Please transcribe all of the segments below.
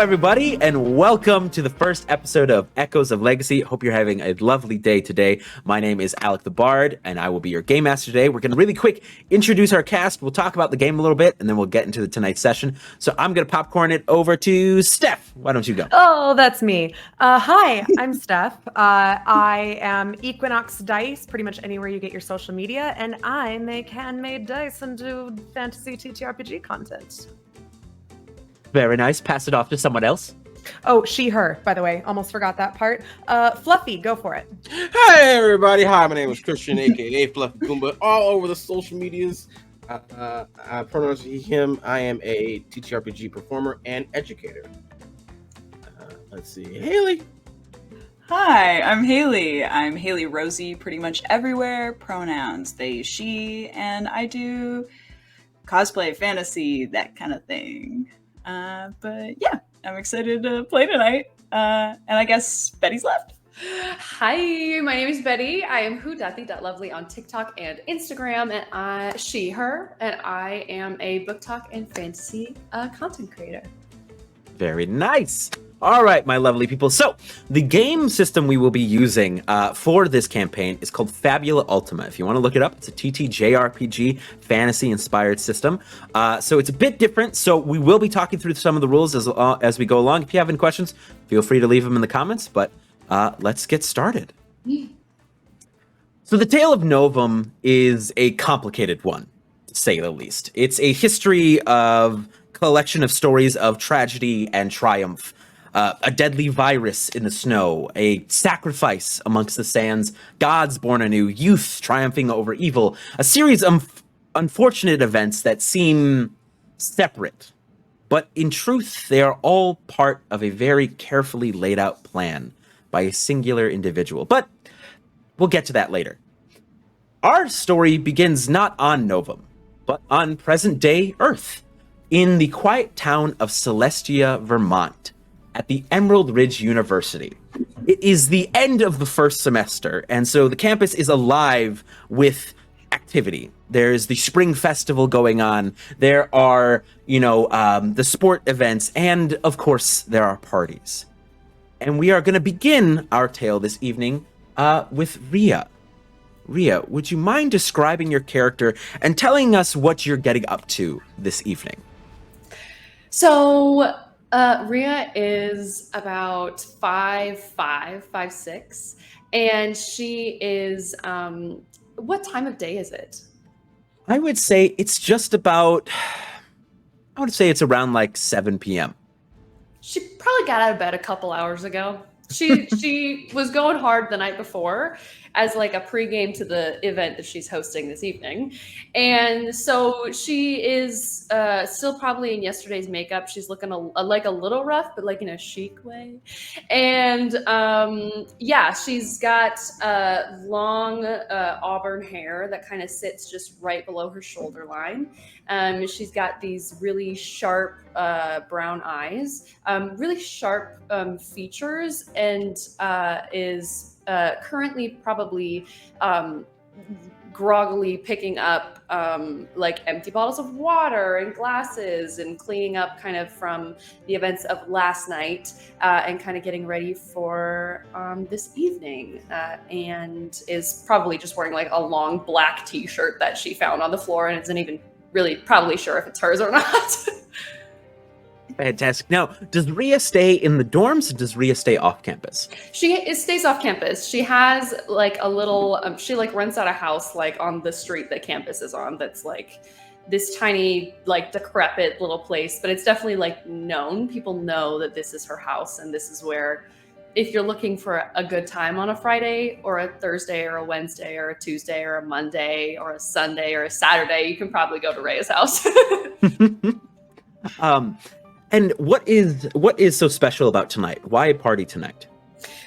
everybody, and welcome to the first episode of Echoes of Legacy. Hope you're having a lovely day today. My name is AlecTheBard, and I will be your Gamemaster today. We're going to really quick introduce our cast. We'll talk about the game a little bit, and then we'll get into tonight's session. So I'm going to popcorn it over to Steph. Why don't you go? Oh, that's me. Hi, I'm Steph. I am Equinoxdice, pretty much anywhere you get your social media, and I make handmade dice and do fantasy TTRPG content. Very nice. Pass it off to someone else. Oh, she, her, by the way. Almost forgot that part. Fluffy, go for it. Hey, everybody. Hi, my name is Christian, a.k.a. AFluffyGoomba, all over the social medias. I pronounce he, him. I am a TTRPG performer and educator. Let's see. Haley. Hi, I'm Haley. I'm HailieRosie pretty much everywhere. Pronouns they, she, and I do cosplay, fantasy, that kind of thing. But yeah, I'm excited to play tonight. And I guess Betty's left. Hi, my name is Betty. I am Who.The.Lovely on TikTok and Instagram, and she, her, and I am a book talk and fantasy content creator. Very nice. All right, my lovely people. So the game system we will be using for this campaign is called Fabula Ultima. If you want to look it up, it's a TTRPG fantasy-inspired system. So it's a bit different. So we will be talking through some of the rules as we go along. If you have any questions, feel free to leave them in the comments. But let's get started. So the tale of Novum is a complicated one, to say the least. It's a history of collection of stories of tragedy and triumph. A deadly virus in the snow, a sacrifice amongst the sands, gods born anew, youth triumphing over evil, a series of unfortunate events that seem separate. But in truth, they are all part of a very carefully laid out plan by a singular individual. But we'll get to that later. Our story begins not on Novum, but on present-day Earth, in the quiet town of Celestia, Vermont, at the Emerald Ridge University. It is the end of the first semester, and so the campus is alive with activity. There's the spring festival going on. There are, the sport events, and of course, there are parties. And we are going to begin our tale this evening with Rehya. Rehya, would you mind describing your character and telling us what you're getting up to this evening? So, Rehya is about 5'5", 5'6", and she is, what time of day is it? I would say it's just about, it's around like 7 p.m. She probably got out of bed a couple hours ago. She was going hard the night before as like a pregame to the event that she's hosting this evening. And so she is still probably in yesterday's makeup. She's looking like a little rough, but like in a chic way. And she's got long auburn hair that kind of sits just right below her shoulder line. She's got these really sharp brown eyes, really sharp features, and is currently probably groggily picking up like empty bottles of water and glasses and cleaning up kind of from the events of last night and kind of getting ready for this evening, and is probably just wearing like a long black t-shirt that she found on the floor and isn't even really probably sure if it's hers or not. Fantastic. Now, does Rehya stay in the dorms or does Rehya stay off campus? She stays off campus. She has like a little, she like rents out a house like on the street that campus is on. That's like this tiny, like decrepit little place, but it's definitely like known. People know that this is her house, and this is where, if you're looking for a good time on a Friday or a Thursday or a Wednesday or a Tuesday or a Monday or a Sunday or a Saturday, you can probably go to Rehya's house. And what is so special about tonight? Why a party tonight?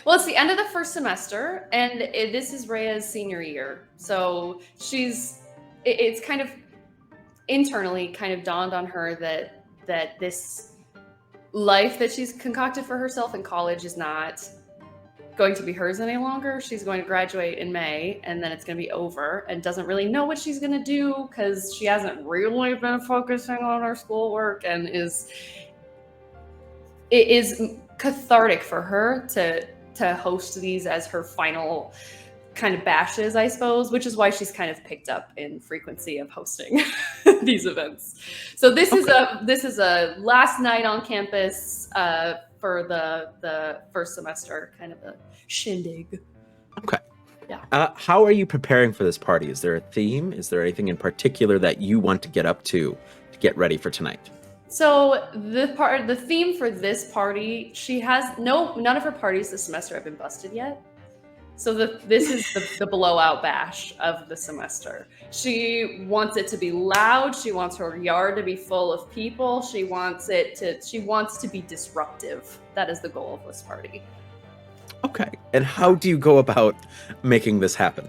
Well, it's the end of the first semester, and this is Rhea's senior year. So it's kind of internally kind of dawned on her that this life that she's concocted for herself in college is not going to be hers any longer. She's going to graduate in May, and then it's going to be over, and doesn't really know what she's going to do because she hasn't really been focusing on her schoolwork, and is it is cathartic for her to host these as her final kind of bashes, I suppose, which is why she's kind of picked up in frequency of hosting these events. So this is a last night on campus for the first semester, kind of a shindig. Okay. Yeah. How are you preparing for this party? Is there a theme? Is there anything in particular that you want to get up to get ready for tonight? So the theme for this party, she has none of her parties this semester have been busted yet. So this is the blowout bash of the semester. She wants it to be loud. She wants her yard to be full of people. She wants to be disruptive. That is the goal of this party. Okay. And how do you go about making this happen?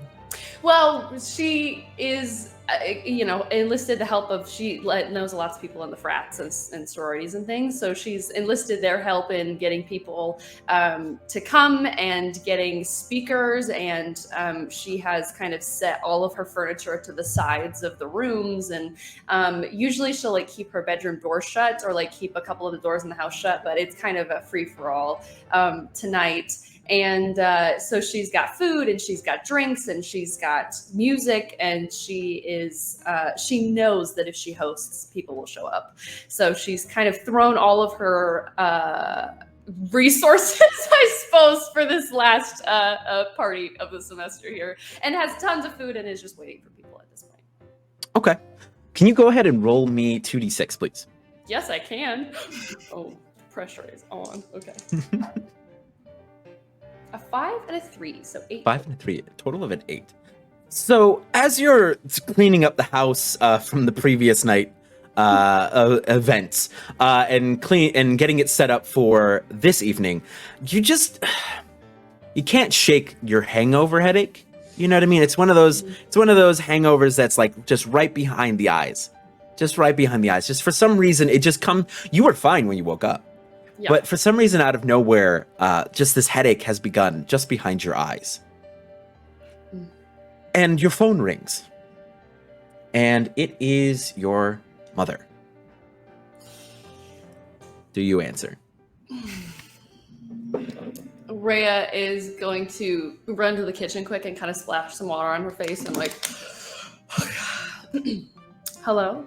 Well, she is, enlisted the help of, she knows lots of people in the frats and sororities and things. So she's enlisted their help in getting people to come and getting speakers. And she has kind of set all of her furniture to the sides of the rooms. And usually she'll like keep her bedroom door shut or like keep a couple of the doors in the house shut, but it's kind of a free for all tonight. And so she's got food and she's got drinks and she's got music and she knows that if she hosts, people will show up. So she's kind of thrown all of her resources, I suppose, for this last party of the semester here and has tons of food and is just waiting for people at this point. Okay. Can you go ahead and roll me 2d6, please? Yes, I can. Oh, pressure is on. Okay. A 5 and a 3, so 8. 5 and a 3, a total of an 8. So as you're cleaning up the house from the previous night events and getting it set up for this evening, you can't shake your hangover headache. You know what I mean? It's one of those hangovers that's like just right behind the eyes. Just right behind the eyes. Just for some reason it just comes. You were fine when you woke up. Yeah. But for some reason, out of nowhere, just this headache has begun just behind your eyes. Mm. And your phone rings. And it is your mother. Do you answer? Rhea is going to run to the kitchen quick and kind of splash some water on her face and like, hello?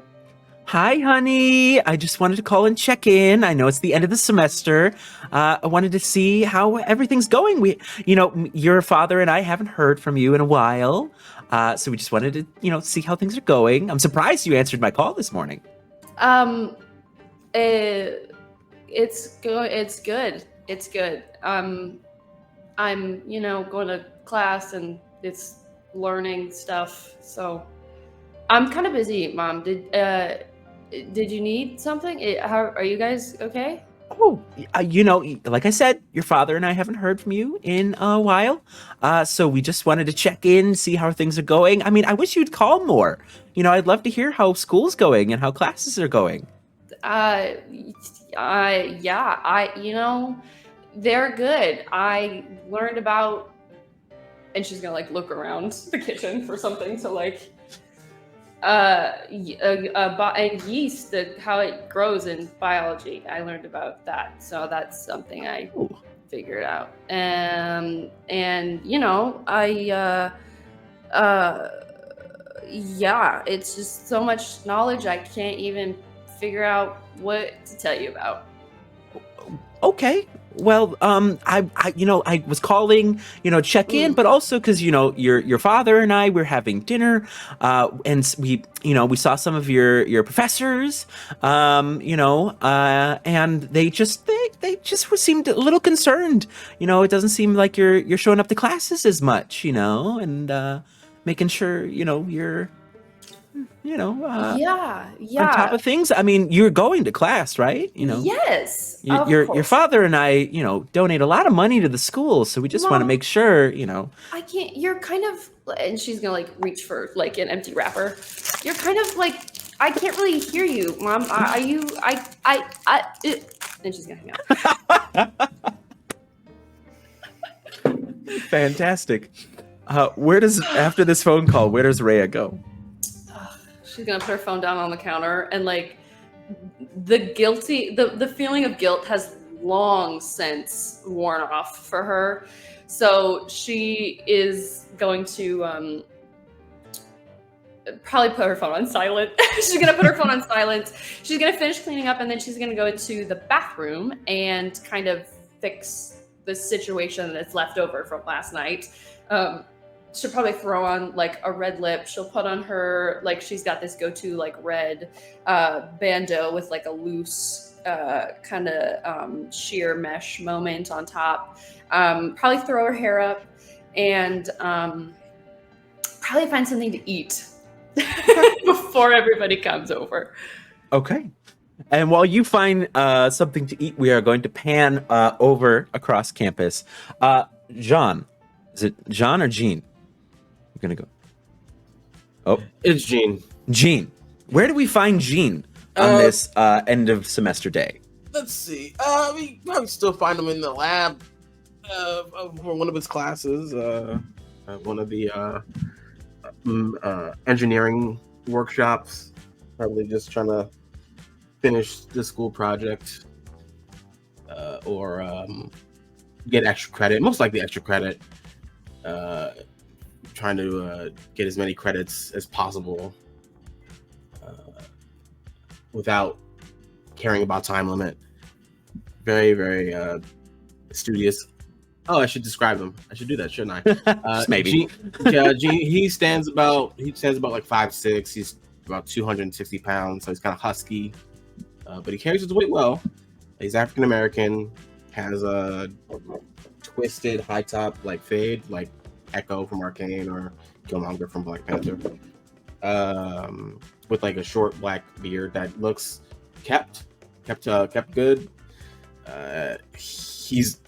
Hi, honey. I just wanted to call and check in. I know it's the end of the semester. I wanted to see how everything's going. Your father and I haven't heard from you in a while. So we just wanted to, see how things are going. I'm surprised you answered my call this morning. It's good. It's good. I'm, going to class and it's learning stuff. So I'm kind of busy, Mom. Did you need something? How are you guys okay? Oh, like I said, your father and I haven't heard from you in a while. So we just wanted to check in, see how things are going. I mean, I wish you'd call more. I'd love to hear how school's going and how classes are going. They're good. I learned about, and she's gonna like look around the kitchen for something to like, and yeast, how it grows in biology. I learned about that, so that's something I figured out. It's just so much knowledge I can't even figure out what to tell you about. Okay. Well, I was calling, check in, but also because, your father and I were having dinner, and we saw some of your professors, and they just seemed a little concerned. It doesn't seem like you're showing up to classes as much, and making sure, you're on top of things. I mean, you're going to class, right? Yes. Your father and I, donate a lot of money to the school, so we just want to make sure, I can't. You're kind of, and she's gonna like reach for like an empty wrapper. You're kind of like, I can't really hear you, Mom. Are you? And she's gonna hang up. Fantastic. After this phone call, where does Rhea go? She's gonna put her phone down on the counter and like the feeling of guilt has long since worn off for her. So she is going to probably put her phone on silent. She's going to put her phone on silent. She's going to finish cleaning up, and then she's going to go into the bathroom and kind of fix the situation that's left over from last night. She'll probably throw on like a red lip. She'll put on her, like, she's got this go-to like red bandeau with like a loose kind of sheer mesh moment on top. Probably throw her hair up and probably find something to eat before everybody comes over. Okay. And while you find something to eat, we are going to pan over across campus. Jean. Is it Jean or Jeane? I'm going to go. Oh. It's Jeane. Jeane. Where do we find Jeane on this end of semester day? Let's see. We probably still find him in the lab for one of his classes. One of the engineering workshops. Probably just trying to finish the school project or get extra credit. Most likely extra credit. Trying to get as many credits as possible without caring about time limit. Very, very studious. Oh, I should describe him. I should do that, shouldn't I? Maybe. Jeane, he stands about like 5'6". He's about 260 pounds, so he's kind of husky, but he carries his weight well. He's African American, has a twisted high top like fade, like Echo from Arcane or Killmonger from Black Panther, with like a short black beard that looks kept good. He's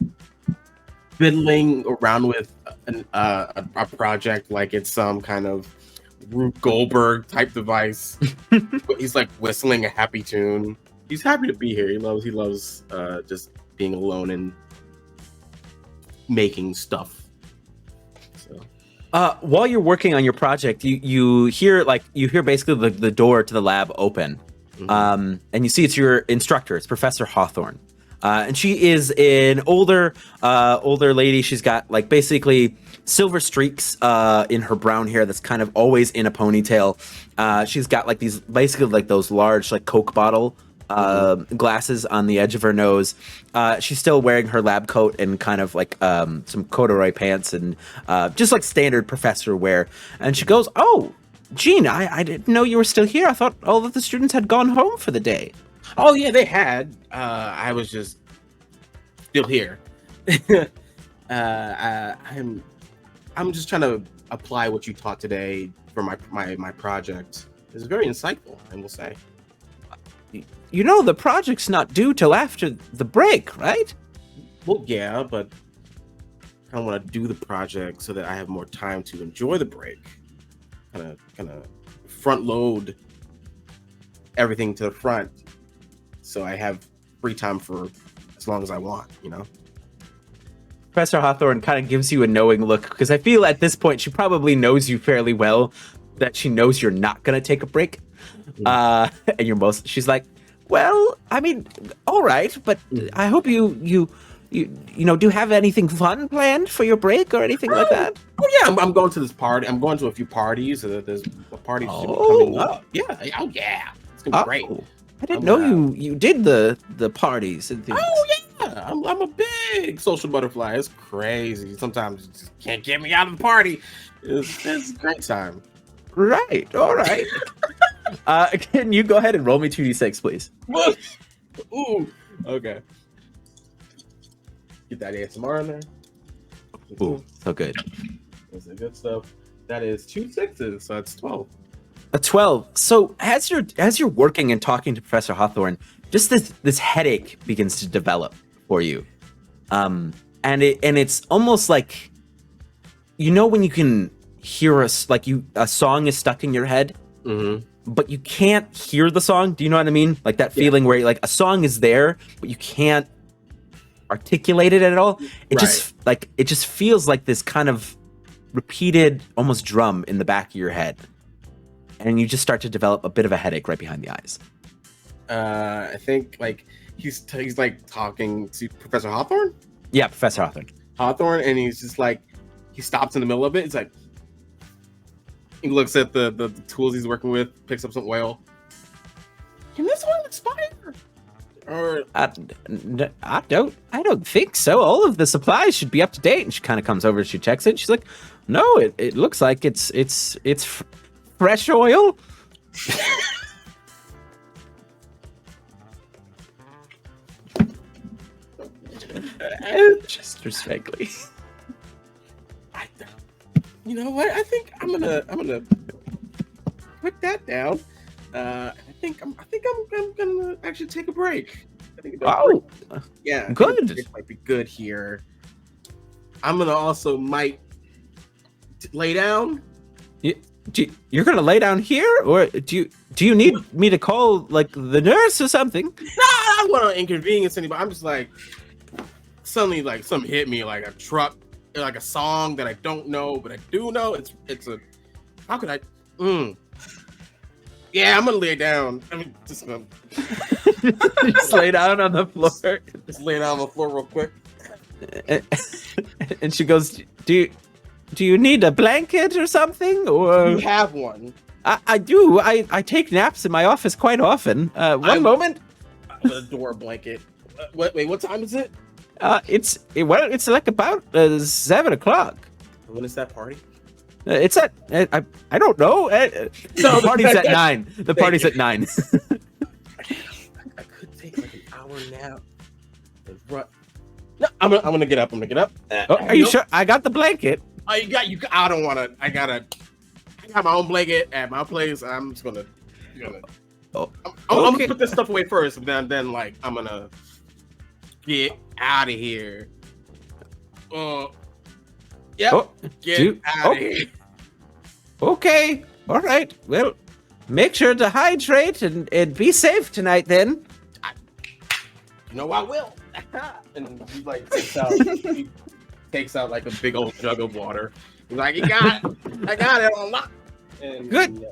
fiddling around with a project like it's some kind of Rube Goldberg type device. But he's like whistling a happy tune. He's happy to be here. He loves just being alone and making stuff. While you're working on your project, you hear basically the door to the lab open, and you see it's your instructor. It's Professor Hawthorne, and she is an older lady. She's got like basically silver streaks in her brown hair that's kind of always in a ponytail. She's got like these basically like those large like Coke bottle glasses on the edge of her nose. She's still wearing her lab coat and kind of like some corduroy pants and just like standard professor wear. And she goes, "Oh, Jeane, I didn't know you were still here. I thought all of the students had gone home for the day." Oh yeah, they had. I was just still here. I'm just trying to apply what you taught today for my project. It's very insightful, I will say. You know, the project's not due till after the break, right? Well, yeah, but I kind of want to do the project so that I have more time to enjoy the break. Kind of front load everything to the front, so I have free time for as long as I want. You know. Professor Hawthorne kind of gives you a knowing look, because I feel at this point she probably knows you fairly well, that she knows you're not gonna take a break. And she's like, well, I mean, all right, but I hope you do have anything fun planned for your break or anything like that? Oh yeah, I'm going to this party. I'm going to a few parties. There's a party coming up. Yeah, oh yeah, it's gonna be great. I didn't know you did the parties and things. Oh yeah, I'm a big social butterfly. It's crazy. Sometimes you just can't get me out of the party. It's a great time. Right. All right. Can you go ahead and roll me 2d6, please? Ooh. Okay. Get that ASMR in there. Ooh, so good. That's the good stuff. That is 2 6s, so that's 12. A 12. So as you're working and talking to Professor Hawthorne, just this headache begins to develop for you, and it's almost like, you know, when you can hear a song is stuck in your head, but you can't hear the song. Do you know what I mean? Like that feeling where like a song is there, but you can't articulate it at all. It just feels like this kind of repeated almost drum in the back of your head, and you just start to develop a bit of a headache right behind the eyes. I think like he's like talking to Professor Hawthorne. Yeah, Professor Hawthorne. And he's just like, he stops in the middle of it. It's like, he looks at the tools he's working with, picks up some oil. Can this oil expire? Or I don't think so. All of the supplies should be up to date. And she kind of comes over, she checks it. She's like, no, it looks like it's fresh oil. Just vaguely. You know what? I think I'm gonna put that down. I think I'm gonna actually take a break. I think yeah, good. It might be good here. I'm gonna also might lay down. You're gonna lay down here, or do you need me to call like the nurse or something? No, I don't want to inconvenience anybody. I'm just like, suddenly like something hit me, like a truck, like a song that I don't know, but I do know. It's a, how could I? Yeah, I'm gonna lay down. I mean, just gonna just lay down on the floor. Just lay down on the floor real quick. And she goes, Do you need a blanket or something? Or you have one? I do. I take naps in my office quite often. One moment. I'm gonna adore a blanket. Wait, what time is it? It's like about 7 o'clock. When is that party? It's at I don't know. The party's at 9. The party's at 9. I could take like an hour nap. No, I'm gonna get up. Are you sure? I got the blanket. Oh, you got. I don't want to. I got my own blanket at my place. I'm just gonna. I'm gonna put this stuff away first, and then like I'm gonna get out of here. Get out of here. Okay. All right. Well, make sure to hydrate and be safe tonight then. I will. And he like takes out like a big old jug of water. He's like, I got it on lock. Good.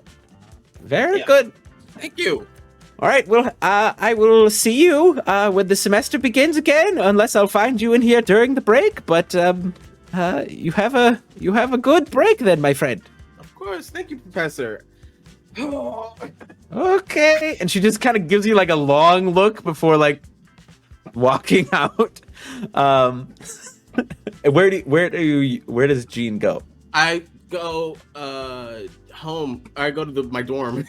Very good. Thank you. All right. Well, I will see you when the semester begins again, unless I'll find you in here during the break. But you have a good break then, my friend. Of course. Thank you, Professor. Okay. And she just kind of gives you like a long look before like walking out. Where does Jeane go? I go home. I go to my dorm.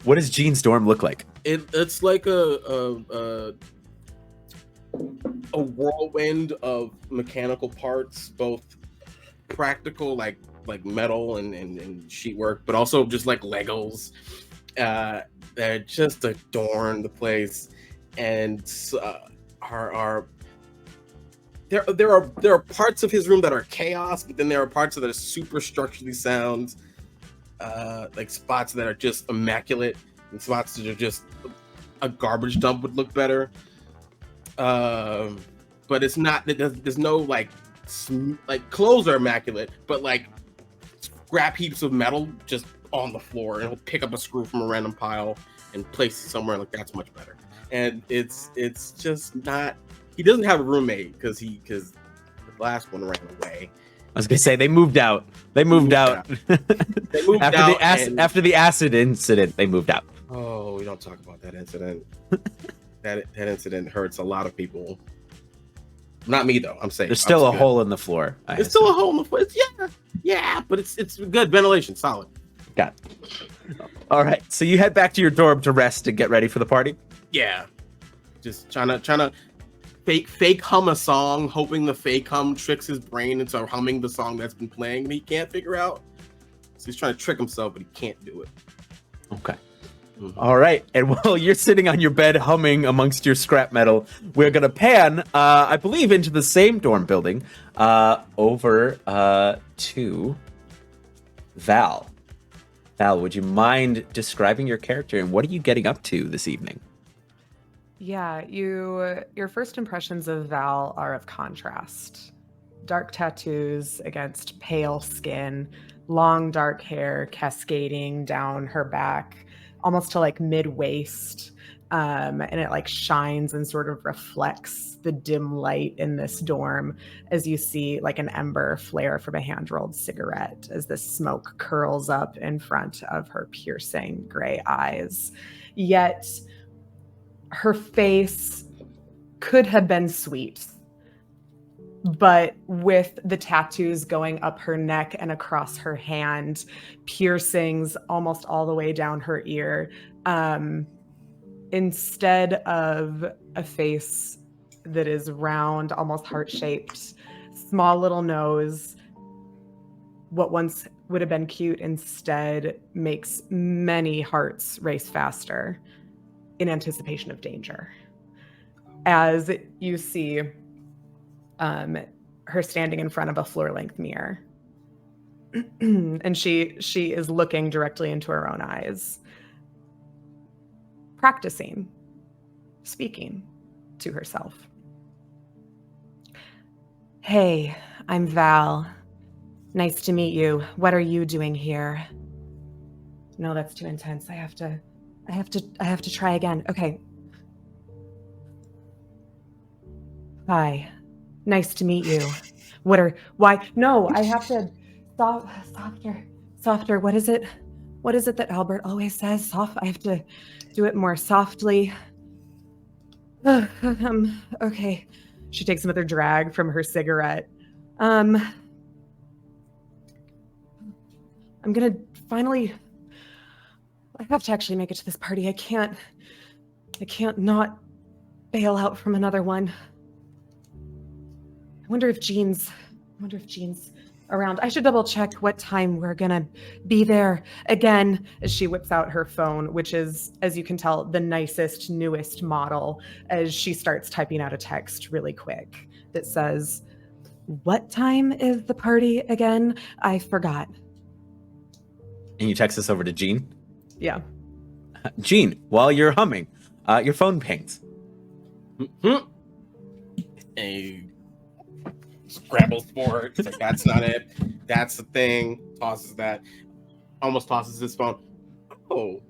What does Jeane's dorm look like? It's like a whirlwind of mechanical parts, both practical like metal and sheet work, but also just like Legos that just adorn the place. And there are parts of his room that are chaos, but then there are parts that are super structurally sound, like spots that are just immaculate and spots that are just a garbage dump would look better. But it's not. There's no like clothes are immaculate, but like scrap heaps of metal just on the floor, and he'll pick up a screw from a random pile and place it somewhere. Like that's much better. And it's just not. He doesn't have a roommate because the last one ran away. I was gonna say they moved out. They moved out. They moved after the acid incident. They moved out. Oh, we don't talk about that incident. that incident hurts a lot of people. Not me though. I'm saying there's still a hole in the floor. There's still a hole in the floor. Yeah, but it's good ventilation, solid. Got it. All right, so you head back to your dorm to rest and get ready for the party. Yeah, just trying to fake hum a song, hoping the fake hum tricks his brain into humming the song that's been playing and he can't figure out. So he's trying to trick himself, but he can't do it. Okay. Mm-hmm. All right. And while you're sitting on your bed humming amongst your scrap metal, we're going to pan, I believe, into the same dorm building over to Val. Val, would you mind describing your character and what are you getting up to this evening? Yeah, your first impressions of Val are of contrast. Dark tattoos against pale skin, long dark hair cascading down her back, almost to like mid-waist, and it like shines and sort of reflects the dim light in this dorm as you see like an ember flare from a hand-rolled cigarette as the smoke curls up in front of her piercing gray eyes. Yet her face could have been sweet, but with the tattoos going up her neck and across her hand, piercings almost all the way down her ear, instead of a face that is round, almost heart-shaped, small little nose, what once would have been cute instead makes many hearts race faster in anticipation of danger. As you see her standing in front of a floor-length mirror. And she is looking directly into her own eyes, practicing speaking to herself. Hey, I'm Val. Nice to meet you. What are you doing here? No, that's too intense. I have to try again. Okay. Hi. Nice to meet you. Why? No, I have to softer. What is it that Albert always says? Soft. I have to do it more softly. Okay. She takes another drag from her cigarette. I'm gonna finally. I have to actually make it to this party. I can't not bail out from another one. I wonder if Jeane's around. I should double check what time we're gonna be there again, as she whips out her phone, which is, as you can tell, the nicest, newest model, as she starts typing out a text really quick that says, "What time is the party again? I forgot." And you text this over to Jeane? Yeah. Jeane, while you're humming, your phone pings. A scrambles for it. It's like, that's not it. That's the thing. Tosses that. Almost tosses his phone. Oh.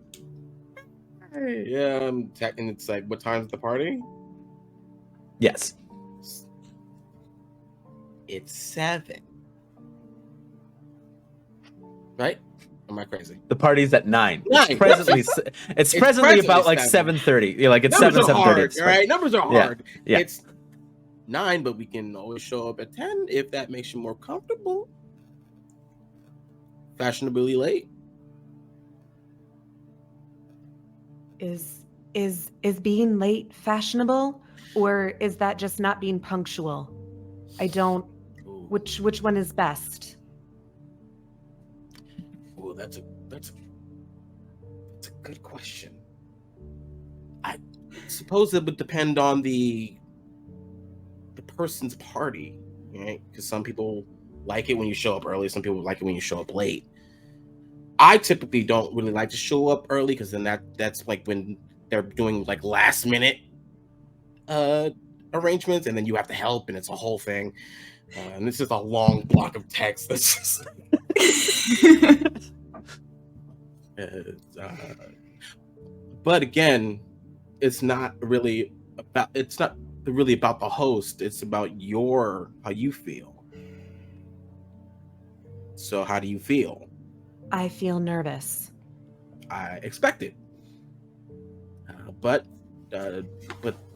Hey, and it's like, what time's the party? Yes. It's 7. Right? Am I crazy? The party's at 9. 9. It's presently about like 7. 7:30. Yeah, like it's Numbers 7:30. are hard, all right? Numbers are hard. Yeah. It's 9, but we can always show up at 10 if that makes you more comfortable. Fashionably late. Is being late fashionable, or is that just not being punctual? I don't. Which one is best? Oh, that's a good question. I suppose it would depend on the person's party, right? Because some people like it when you show up early, some people like it when you show up late. I typically don't really like to show up early because then that's like when they're doing like last minute arrangements, and then you have to help, and it's a whole thing. And this is a long block of text. That's just but again, it's not really about the host. It's about how you feel. So how do you feel? I feel nervous. I expect it. But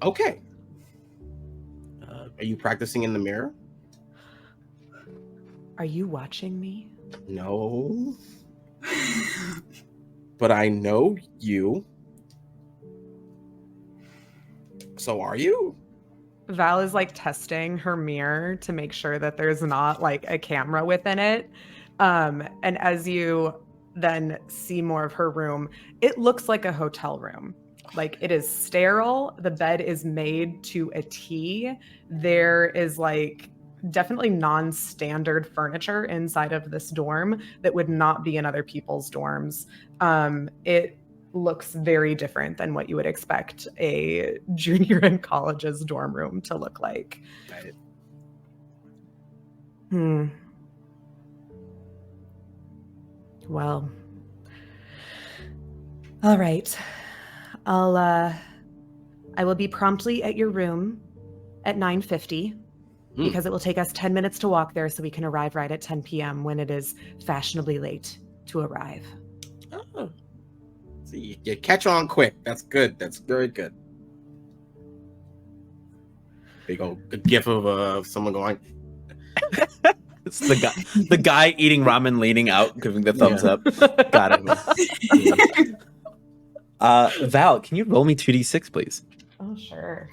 okay. Are you practicing in the mirror? Are you watching me? No. But I know you. So are you? Val is like testing her mirror to make sure that there's not like a camera within it. And as you then see more of her room, it looks like a hotel room. Like, it is sterile. The bed is made to a T. There is like definitely non-standard furniture inside of this dorm that would not be in other people's dorms. It looks very different than what you would expect a junior in college's dorm room to look like. Well, all right. I'll I will be promptly at your room at 9:50 because it will take us 10 minutes to walk there so we can arrive right at 10 p.m. when it is fashionably late to arrive. Oh. So you catch on quick. That's good. That's very good. Big old gif of someone going. It's the guy eating ramen, leaning out, giving the thumbs up. Got it. Val, can you roll me 2d6, please? Oh, sure.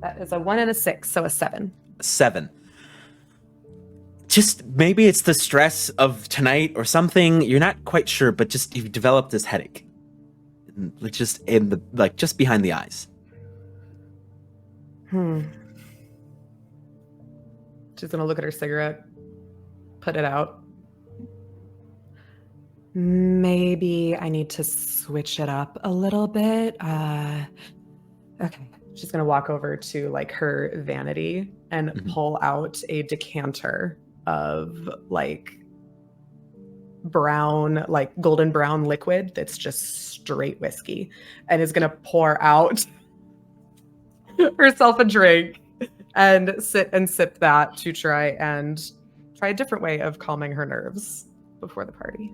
That is a 1 and a 6, so a 7. 7. Just maybe it's the stress of tonight or something. You're not quite sure, but just you've developed this headache. Just in the just behind the eyes. She's gonna look at her cigarette, put it out. Maybe I need to switch it up a little bit. Okay. She's gonna walk over to like her vanity and pull out a decanter of like brown, like golden brown liquid that's just straight whiskey, and is gonna pour out herself a drink and sit and sip that to try a different way of calming her nerves before the party.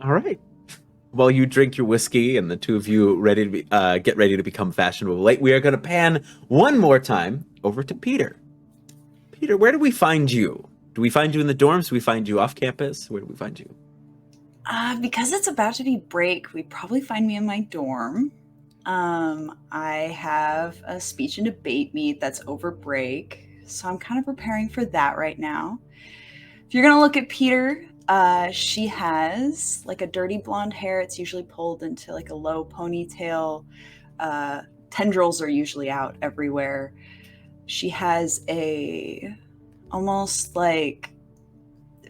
All right. While you drink your whiskey and the two of you get ready to become fashionable late, we are going to pan one more time over to Peter. Peter, where do we find you? Do we find you in the dorms? Do we find you off campus? Where do we find you? Because it's about to be break, we'd probably find me in my dorm. I have a speech and debate meet that's over break, so I'm kind of preparing for that right now. If you're going to look at Peter, she has like a dirty blonde hair. It's usually pulled into like a low ponytail. Tendrils are usually out everywhere. She has a almost like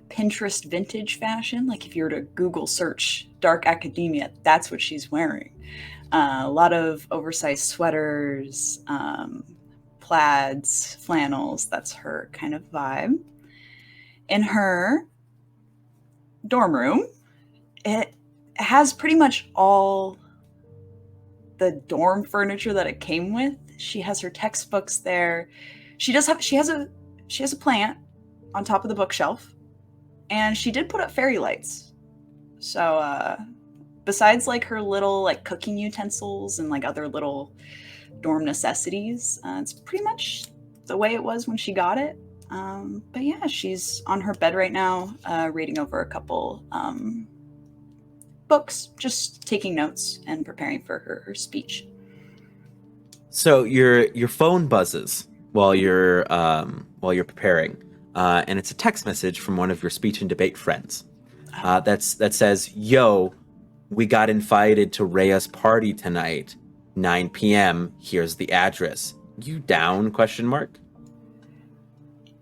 Pinterest vintage fashion. Like if you were to Google search dark academia, that's what she's wearing. A lot of oversized sweaters, plaids, flannels. That's her kind of vibe. In her dorm room, it has pretty much all the dorm furniture that it came with. She has her textbooks there. She has a plant on top of the bookshelf, and she did put up fairy lights. So besides like her little like cooking utensils and like other little dorm necessities, it's pretty much the way it was when she got it. But yeah, she's on her bed right now, reading over a couple books, just taking notes and preparing for her speech. So your phone buzzes while you're preparing, and it's a text message from one of your speech and debate friends. That says, "Yo, we got invited to Rhea's party tonight, 9 p.m. Here's the address. You down? ?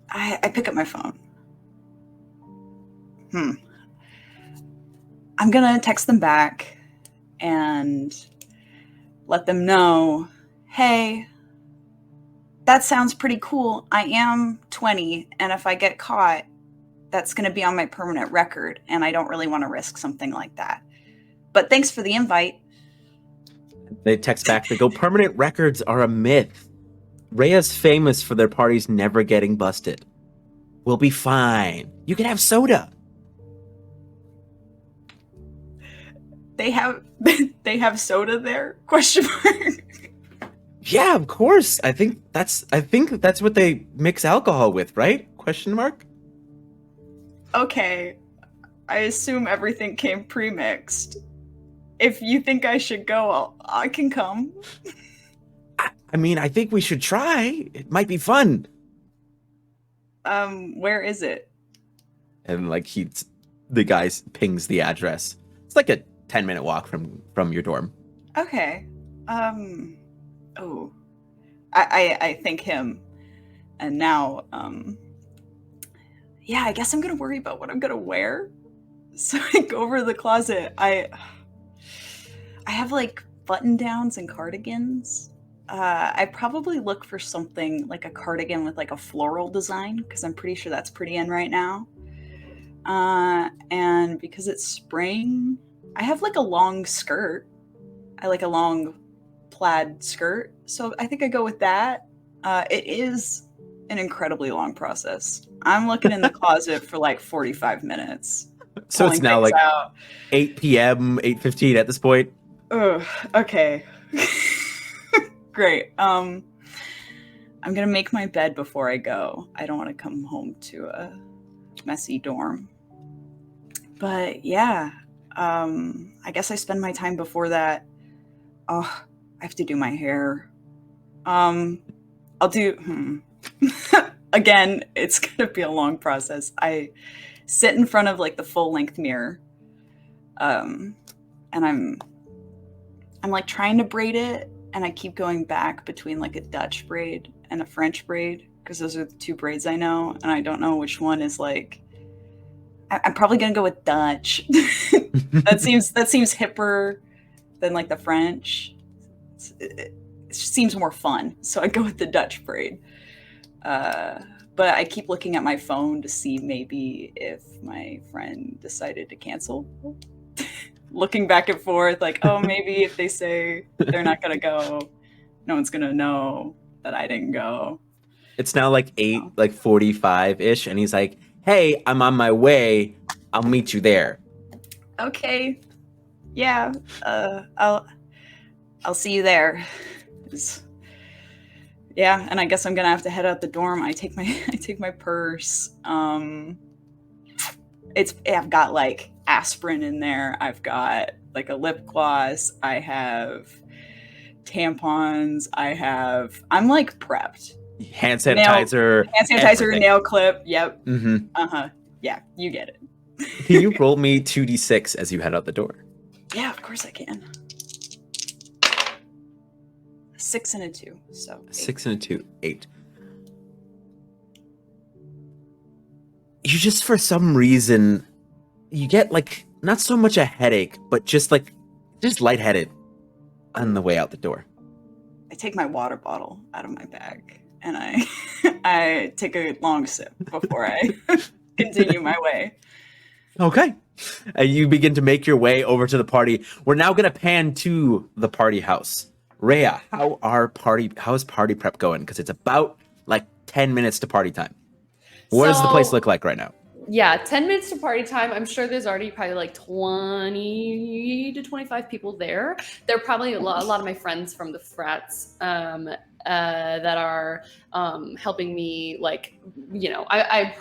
I pick up my phone. I'm gonna text them back and let them know, hey, that sounds pretty cool. I am 20, and if I get caught, that's gonna be on my permanent record, and I don't really want to risk something like that. But thanks for the invite. They text back, they go, "Permanent records are a myth. Rhea's famous for their parties never getting busted. We'll be fine. You can have soda." They have soda there? ? Yeah, of course. I think that's what they mix alcohol with, right? ? Okay. I assume everything came pre-mixed. If you think I should go, I can come. I mean, I think we should try. It might be fun. Where is it? And like the guy pings the address. It's like a 10-minute walk from your dorm. Okay. I thank him. And now, yeah, I guess I'm gonna worry about what I'm gonna wear. So I go over to the closet. I have like button downs and cardigans. I probably look for something like a cardigan with like a floral design, because I'm pretty sure that's pretty in right now. And because it's spring, I have like a long skirt. I like a long plaid skirt, so I think I go with that. It is an incredibly long process. I'm looking in the closet for like 45 minutes. So it's pulling now things like out. 8 p.m., 8:15 at this point. Ugh, okay. Great. I'm gonna make my bed before I go. I don't want to come home to a messy dorm. But yeah, I guess I spend my time before that. Oh, I have to do my hair. I'll do. Again, it's gonna be a long process. I sit in front of like the full length mirror, and I'm like trying to braid it, and I keep going back between like a Dutch braid and a French braid because those are the two braids I know, and I don't know which one is like. I'm probably gonna go with Dutch. that seems hipper than like the French. It seems more fun, so I go with the Dutch braid. But I keep looking at my phone to see maybe if my friend decided to cancel. Looking back and forth, like, oh, maybe if they say they're not gonna go, no one's gonna know that I didn't go. It's now like 8:45-ish, and he's like, "Hey, I'm on my way. I'll meet you there." Okay, yeah, I'll see you there. Yeah, and I guess I'm gonna have to head out the dorm. I take my purse. I've got like aspirin in there. I've got like a lip gloss. I have tampons. I'm like prepped. Hand sanitizer, nail clip. Yep. Mm-hmm. Yeah, you get it. Can you roll me 2d6 as you head out the door? Yeah, of course I can. 6 and a 2, so 8. 6 and a 2, 8. You just, for some reason, you get like not so much a headache, but just lightheaded on the way out the door. I take my water bottle out of my bag and I take a long sip before I continue my way. Okay. You begin to make your way over to the party. We're now going to pan to the party house. Rhea, how's party prep going? Because it's about like 10 minutes to party time. What does the place look like right now? Yeah, 10 minutes to party time. I'm sure there's already probably like 20 to 25 people there. There are probably a lot of my friends from the frats that are helping me. Like, you know, I've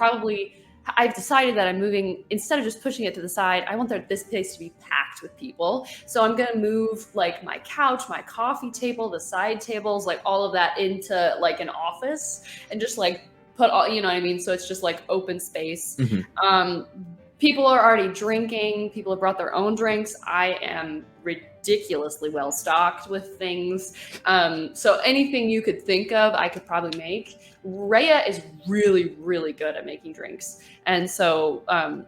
decided that I'm moving, instead of just pushing it to the side, I want this place to be packed with people. So I'm going to move like my couch, my coffee table, the side tables, like all of that into like an office and just like put all, you know what I mean? So it's just like open space. Mm-hmm. People are already drinking. People have brought their own drinks. I am ridiculously well stocked with things. So anything you could think of, I could probably make. Rhea is really, really good at making drinks. And so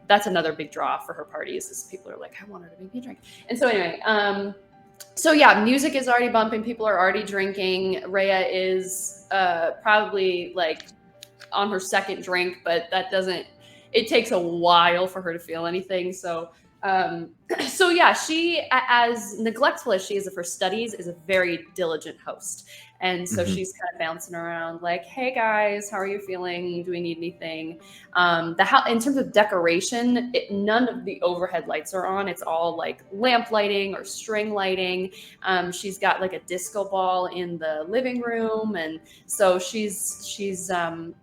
that's another big draw for her parties is people are like, I want her to make me a drink. And so anyway, so yeah, music is already bumping. People are already drinking. Rhea is probably like on her second drink, but it takes a while for her to feel anything. So yeah, she, as neglectful as she is of her studies, is a very diligent host. And so she's kind of bouncing around like, hey guys, how are you feeling? Do we need anything? In terms of decoration, none of the overhead lights are on. It's all like lamp lighting or string lighting. She's got like a disco ball in the living room. And so she's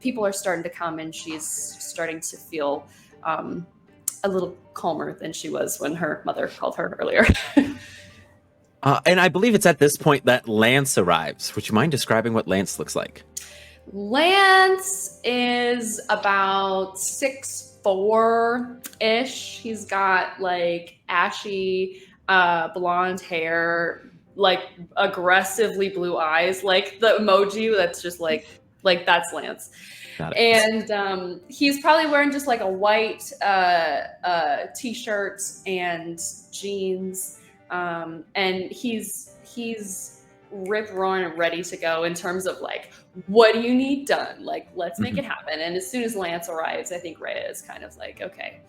people are starting to come and she's starting to feel a little calmer than she was when her mother called her earlier. And I believe it's at this point that Lance arrives. Would you mind describing what Lance looks like? Lance is about 6'4"-ish. He's got like ashy blonde hair, like aggressively blue eyes, like the emoji that's just like that's Lance. And he's probably wearing just like a white t-shirt and jeans. And he's rip roaring and ready to go in terms of like, what do you need done? Like, let's make it happen. And as soon as Lance arrives, I think Rhea is kind of like, okay,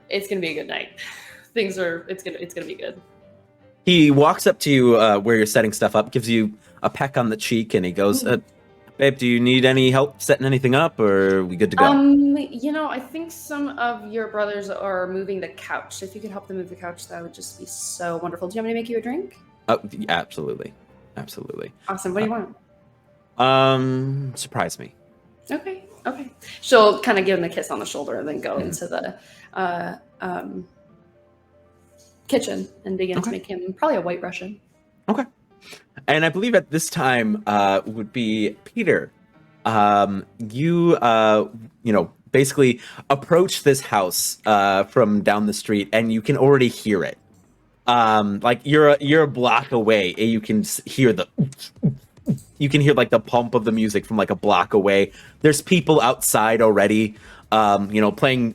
it's gonna be a good night. It's gonna be good. He walks up to you where you're setting stuff up, gives you a peck on the cheek, and he goes, "Babe, do you need any help setting anything up, or are we good to go?" I think some of your brothers are moving the couch. If you could help them move the couch, that would just be so wonderful. Do you want me to make you a drink? Oh, absolutely. Awesome. What do you want? Surprise me. Okay. She'll kind of give him a kiss on the shoulder and then go into the kitchen and begin to make him probably a White Russian. Okay. And I believe at this time would be Peter. You basically approach this house from down the street, and you can already hear it. Like you're a block away, and you can hear like the pump of the music from like a block away. There's people outside already, playing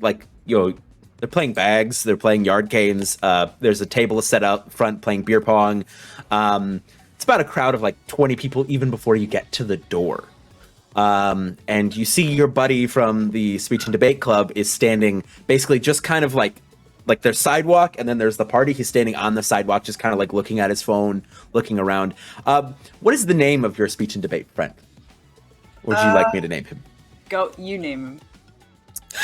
they're playing bags, they're playing yard games. There's a table set out front playing beer pong. It's about a crowd of like 20 people even before you get to the door. And you see your buddy from the speech and debate club is standing basically just kind of like there's sidewalk, and then there's the party. He's standing on the sidewalk, just kind of like looking at his phone, looking around. What is the name of your speech and debate friend? Or would you like me to name him? Go, you name him.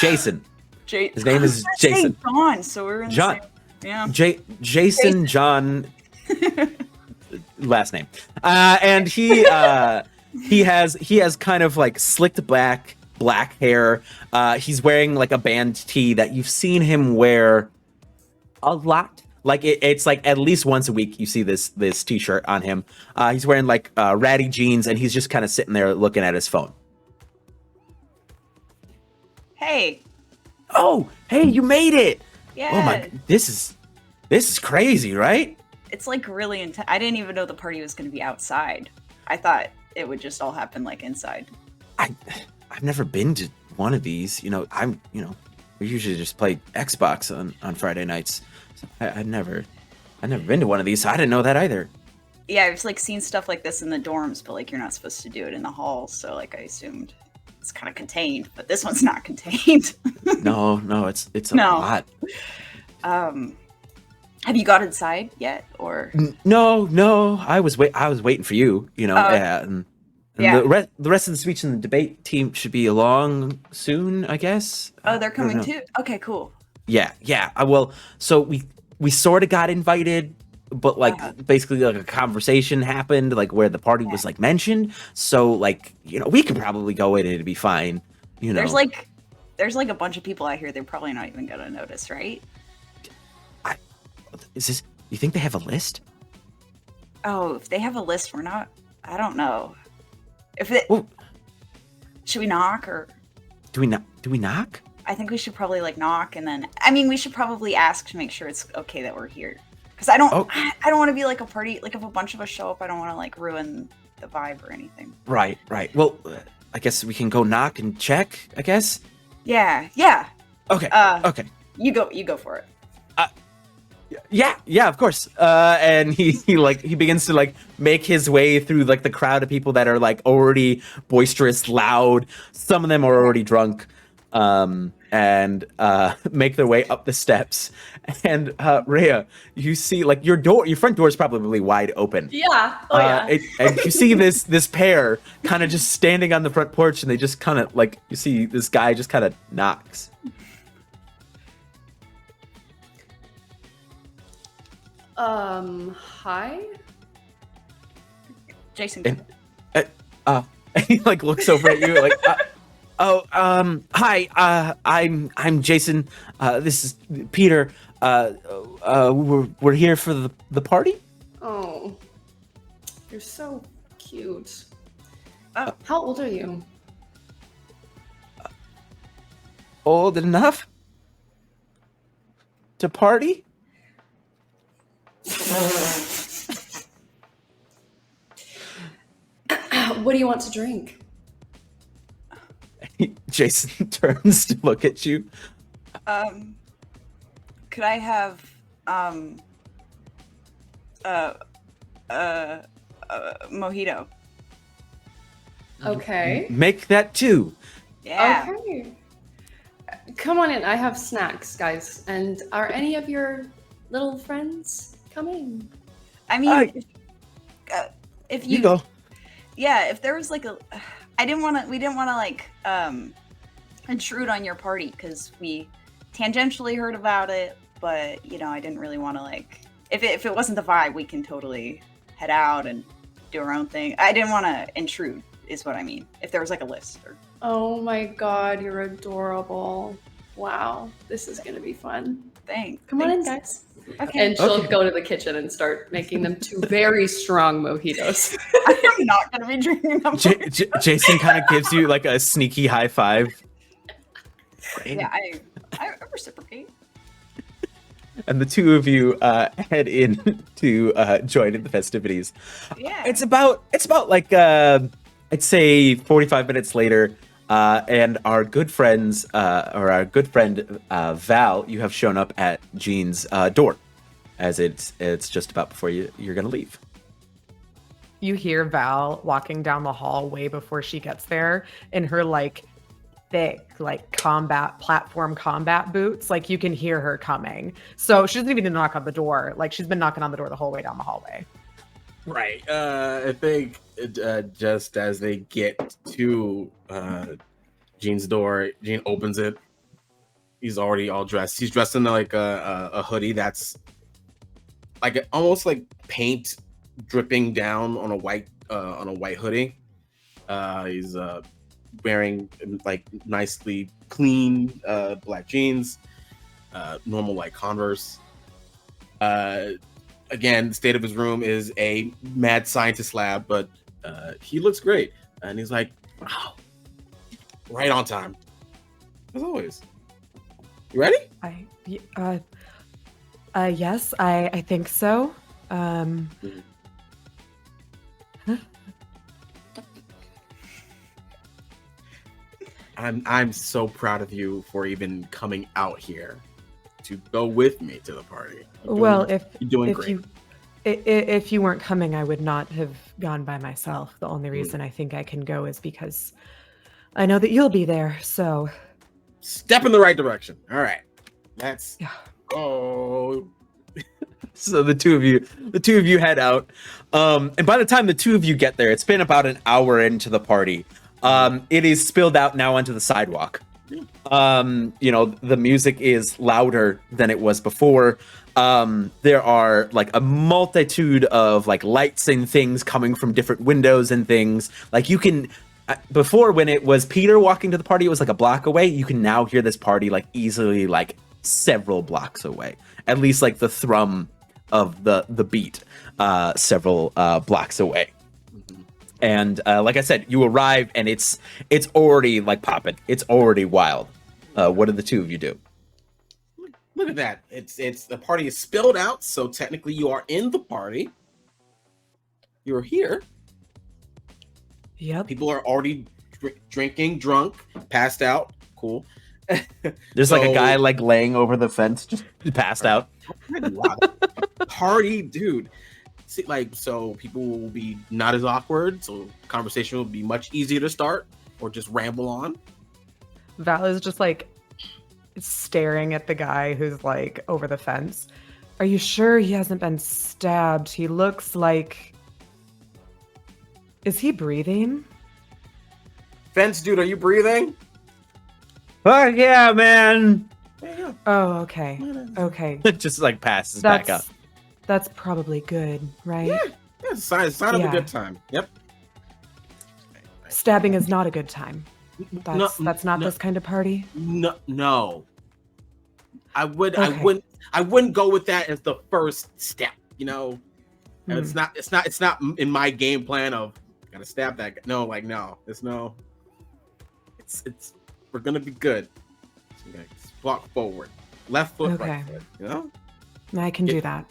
Jason. His name is Jason. John, so we're in John. The same, yeah. Jason John. Last name. And he has kind of like slicked back black hair. He's wearing like a band tee that you've seen him wear a lot. Like it's like at least once a week you see this t-shirt on him. He's wearing like ratty jeans, and he's just kind of sitting there looking at his phone. Hey. Oh, hey, you made it. Yeah. Oh my, this is crazy, right? It's like really intense. I didn't even know the party was going to be outside. I thought it would just all happen like inside. I've never been to one of these. We usually just play Xbox on Friday nights. So I've never been to one of these, so I didn't know that either. Yeah, I've like seen stuff like this in the dorms, but like you're not supposed to do it in the halls, so like I assumed it's kind of contained, but this one's not contained. No, it's a lot. Have you got inside yet, or no? I was waiting for you. And the rest of the speech and the debate team should be along soon, I guess. Oh, they're coming too. Okay, cool. Yeah. Well, so we sort of got invited, but like basically like a conversation happened, like where the party was like mentioned. So like we could probably go in and it'd be fine. There's like a bunch of people out here. They're probably not even gonna notice, right? You think they have a list? Oh, if they have a list, we're not. I don't know. Should we knock or? Do we knock? I think we should probably like knock, and then we should probably ask to make sure it's okay that we're here. Because I don't want to be like a party. Like if a bunch of us show up, I don't want to like ruin the vibe or anything. Right. Well, I guess we can go knock and check. I guess. Yeah. Okay. Okay. You go for it. Yeah, of course. And he begins to like make his way through like the crowd of people that are like already boisterous, loud. Some of them are already drunk, and make their way up the steps. And Rhea, you see like your front door is probably wide open. Yeah. Oh yeah. And you see this pair kind of just standing on the front porch, and they just kind of like you see this guy just kind of knocks. Hi? Jason. He like looks over at you like, hi, I'm Jason. This is Peter. We're here for the party. Oh, you're so cute. How old are you? Old enough to party? What do you want to drink? Jason turns to look at you. Could I have mojito? Okay. Make that too. Yeah. Okay. Come on in. I have snacks, guys. And are any of your little friends coming? I mean, if You go. yeah, if there was like a, we didn't want to like intrude on your party because we tangentially heard about it, but I didn't really want to like, if it wasn't the vibe, we can totally head out and do our own thing. I didn't want to intrude, is what I mean. If there was like a list or. Oh my god, you're adorable. Wow, this is gonna be fun. Thanks. Come on in, guys. Okay. And she'll go to the kitchen and start making them 2 very strong mojitos. I'm not gonna be drinking them. Jason kind of gives you like a sneaky high five. Yeah, I reciprocate. And the two of you head in to join in the festivities. Yeah. It's about like I'd say 45 minutes later, and our good friends or our good friend Val, you have shown up at Jeane's door, as it's just about before you're gonna leave. You hear Val walking down the hall way before she gets there in her like thick like platform combat boots. Like you can hear her coming. So she doesn't even knock on the door. Like she's been knocking on the door the whole way down the hallway. Right. I think just as they get to Jeane's door, Jeane opens it. He's already all dressed. He's dressed in like a hoodie that's like almost like paint dripping down on a white hoodie. He's wearing like nicely clean black jeans, normal like Converse. Again, the state of his room is a mad scientist lab, but he looks great. And he's like, wow, right on time. As always. You ready? Yes, I think so. I'm so proud of you for even coming out here to go with me to the party. Well, you're doing if great. if you weren't coming, I would not have gone by myself. The only reason I think I can go is because I know that you'll be there. So Step in the right direction. All right. Let's Yeah. go. So the two of you head out. And by the time the two of you get there, it's been about an hour into the party. It is spilled out now onto the sidewalk. The music is louder than it was before. There are like a multitude of like lights and things coming from different windows and things. Like you can, before when it was Peter walking to the party, it was like a block away. You can now hear this party like easily like several blocks away. At least like the thrum of the beat several blocks away. And like I said, you arrive and it's already like popping. It's already wild. What did the two of you do? Look at that. It's the party is spilled out, so technically you are in the party. You're here. Yep. People are already drinking, drunk, passed out. Cool. There's like a guy like laying over the fence, just passed out. Wow. Party, dude. See, like, so people will be not as awkward, so conversation will be much easier to start, or just ramble on. Val is just like staring at the guy who's like over the fence. Are you sure he hasn't been stabbed? He looks like. Is he breathing? Fence dude, are you breathing? Oh yeah, man. There you go. Oh, okay. Okay. Just like passes back up. That's probably good, right? Yeah, it's a sign of a good time. Yep. Stabbing is not a good time. That's not no. this kind of party. No. I wouldn't go with that as the first step, And it's not in my game plan of gotta stab that guy. No, like no. It's we're gonna be good. So walk forward. Left foot, Okay. right foot, I can do that.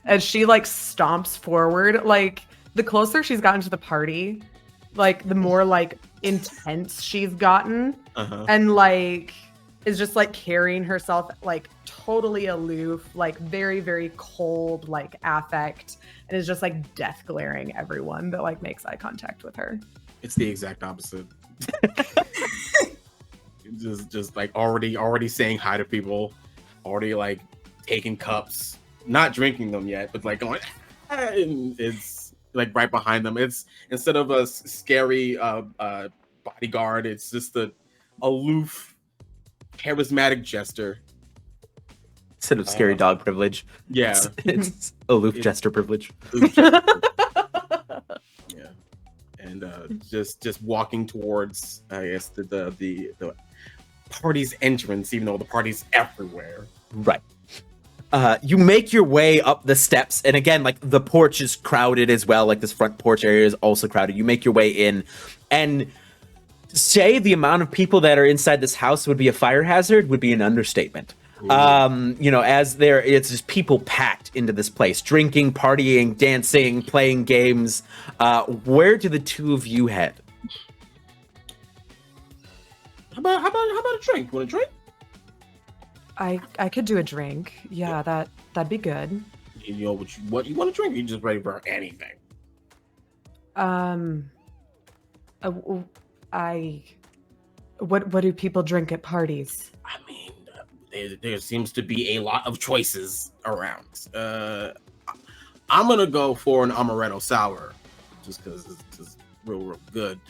As she like stomps forward, like the closer she's gotten to the party, like the more like intense she's gotten, and like is just like carrying herself like totally aloof, like very, very cold, like affect, and is just like death glaring everyone that like makes eye contact with her. It's the exact opposite. just like already saying hi to people, already like taking cups, not drinking them yet, but like going and it's like right behind them. It's instead of a scary bodyguard, it's just a aloof, charismatic jester. Instead of scary dog privilege. Yeah, It's aloof jester privilege. aloof jester. Yeah, and just walking towards, I guess, the party's entrance, even though the party's everywhere. Right. You make your way up the steps, and again, like the porch is crowded as well. Like this front porch area is also crowded. You make your way in, and say the amount of people that are inside this house would be a fire hazard would be an understatement. As it's just people packed into this place, drinking, partying, dancing, playing games. Where do the two of you head? How about a drink? Want a drink? I could do a drink. Yeah, that'd be good. You know what you want to drink? Or you just ready for anything? What do people drink at parties? I mean, there seems to be a lot of choices around. I'm gonna go for an amaretto sour, just because it's real good.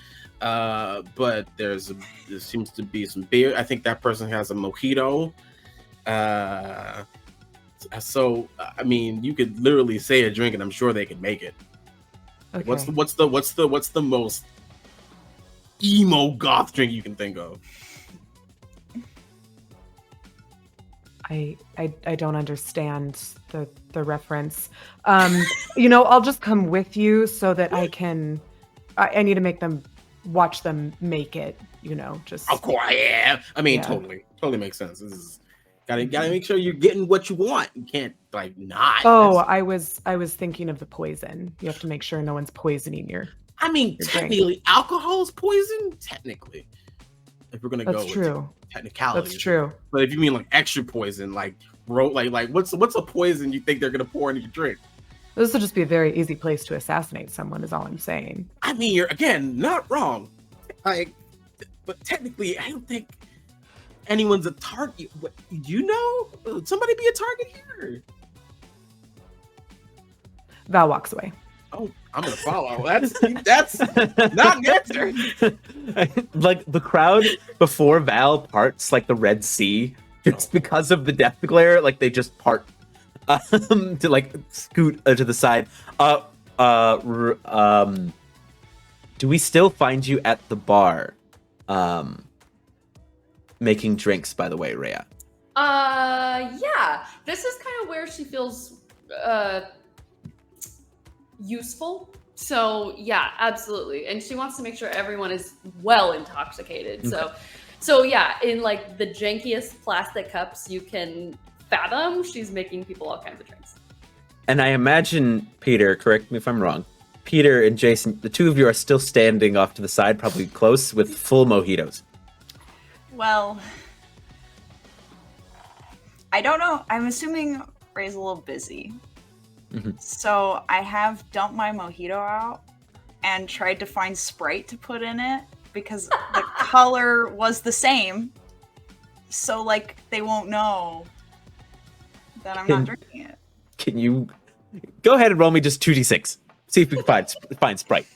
But there seems to be some beer. I think that person has a mojito. So I mean, you could literally say a drink, and I'm sure they can make it. Okay. What's the most emo goth drink you can think of? I don't understand the reference. I'll just come with you so that I can. I need to make them watch them make it. Just Of course, yeah. I mean, Yeah. totally makes sense. This is gotta make sure you're getting what you want. You can't not. Oh, That's- I was thinking of the poison. You have to make sure no one's poisoning your. I mean, Your drink. technically, alcohol is poison. Technically, if we're gonna go That's with true. technicality. That's true. But if you mean like extra poison, like what's a poison you think they're gonna pour into your drink? This would just be a very easy place to assassinate someone. Is all I'm saying. I mean, you're again not wrong. But technically, I don't think anyone's a target. What, would somebody be a target here? Val walks away. Oh, I'm gonna follow. That's not an answer. Like the crowd before Val parts like the Red Sea, just because of the death glare, like they just part to like scoot to the side. Do we still find you at the bar, making drinks? By the way, Rhea. Yeah. This is kind of where she feels useful. So yeah, absolutely. And she wants to make sure everyone is well intoxicated. So yeah, in like the jankiest plastic cups you can fathom, she's making people all kinds of drinks. And I imagine Peter, correct me if I'm wrong, Peter and Jason, the two of you are still standing off to the side, probably close, with full mojitos. Well, I don't know. I'm assuming Ray's a little busy. Mhm. So I have dumped my mojito out and tried to find Sprite to put in it because the color was the same. So like they won't know that I'm not drinking it. Can you go ahead and roll me just 2d6? See if we can find Sprite.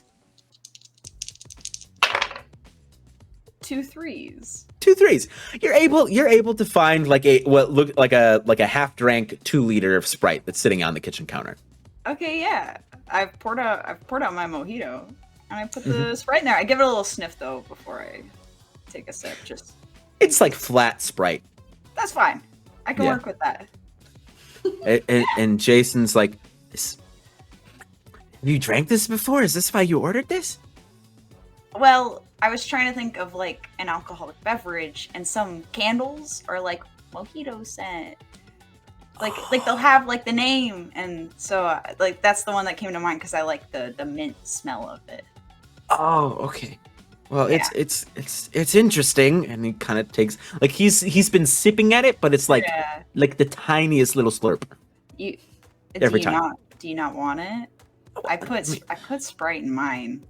2 3s. 2 3s. You're able to find like what look like a half drank 2 liter of Sprite that's sitting on the kitchen counter. Okay, yeah. I've poured out my mojito and I put the Sprite in there. I give it a little sniff though before I take a sip. Just It's like flat Sprite. that's fine. I can Yeah. work with that. And Jason's like, have you drank this before? Is this why you ordered this? Well, I was trying to think of like an alcoholic beverage and some candles or like mojito scent. Like they'll have like the name, and so like that's the one that came to mind because I like the mint smell of it. Oh, okay. Well, Yeah. it's interesting, and he kind of takes like he's been sipping at it, but it's like Yeah. like the tiniest little slurp. You Every do time. do you not want it? I put Sprite in mine.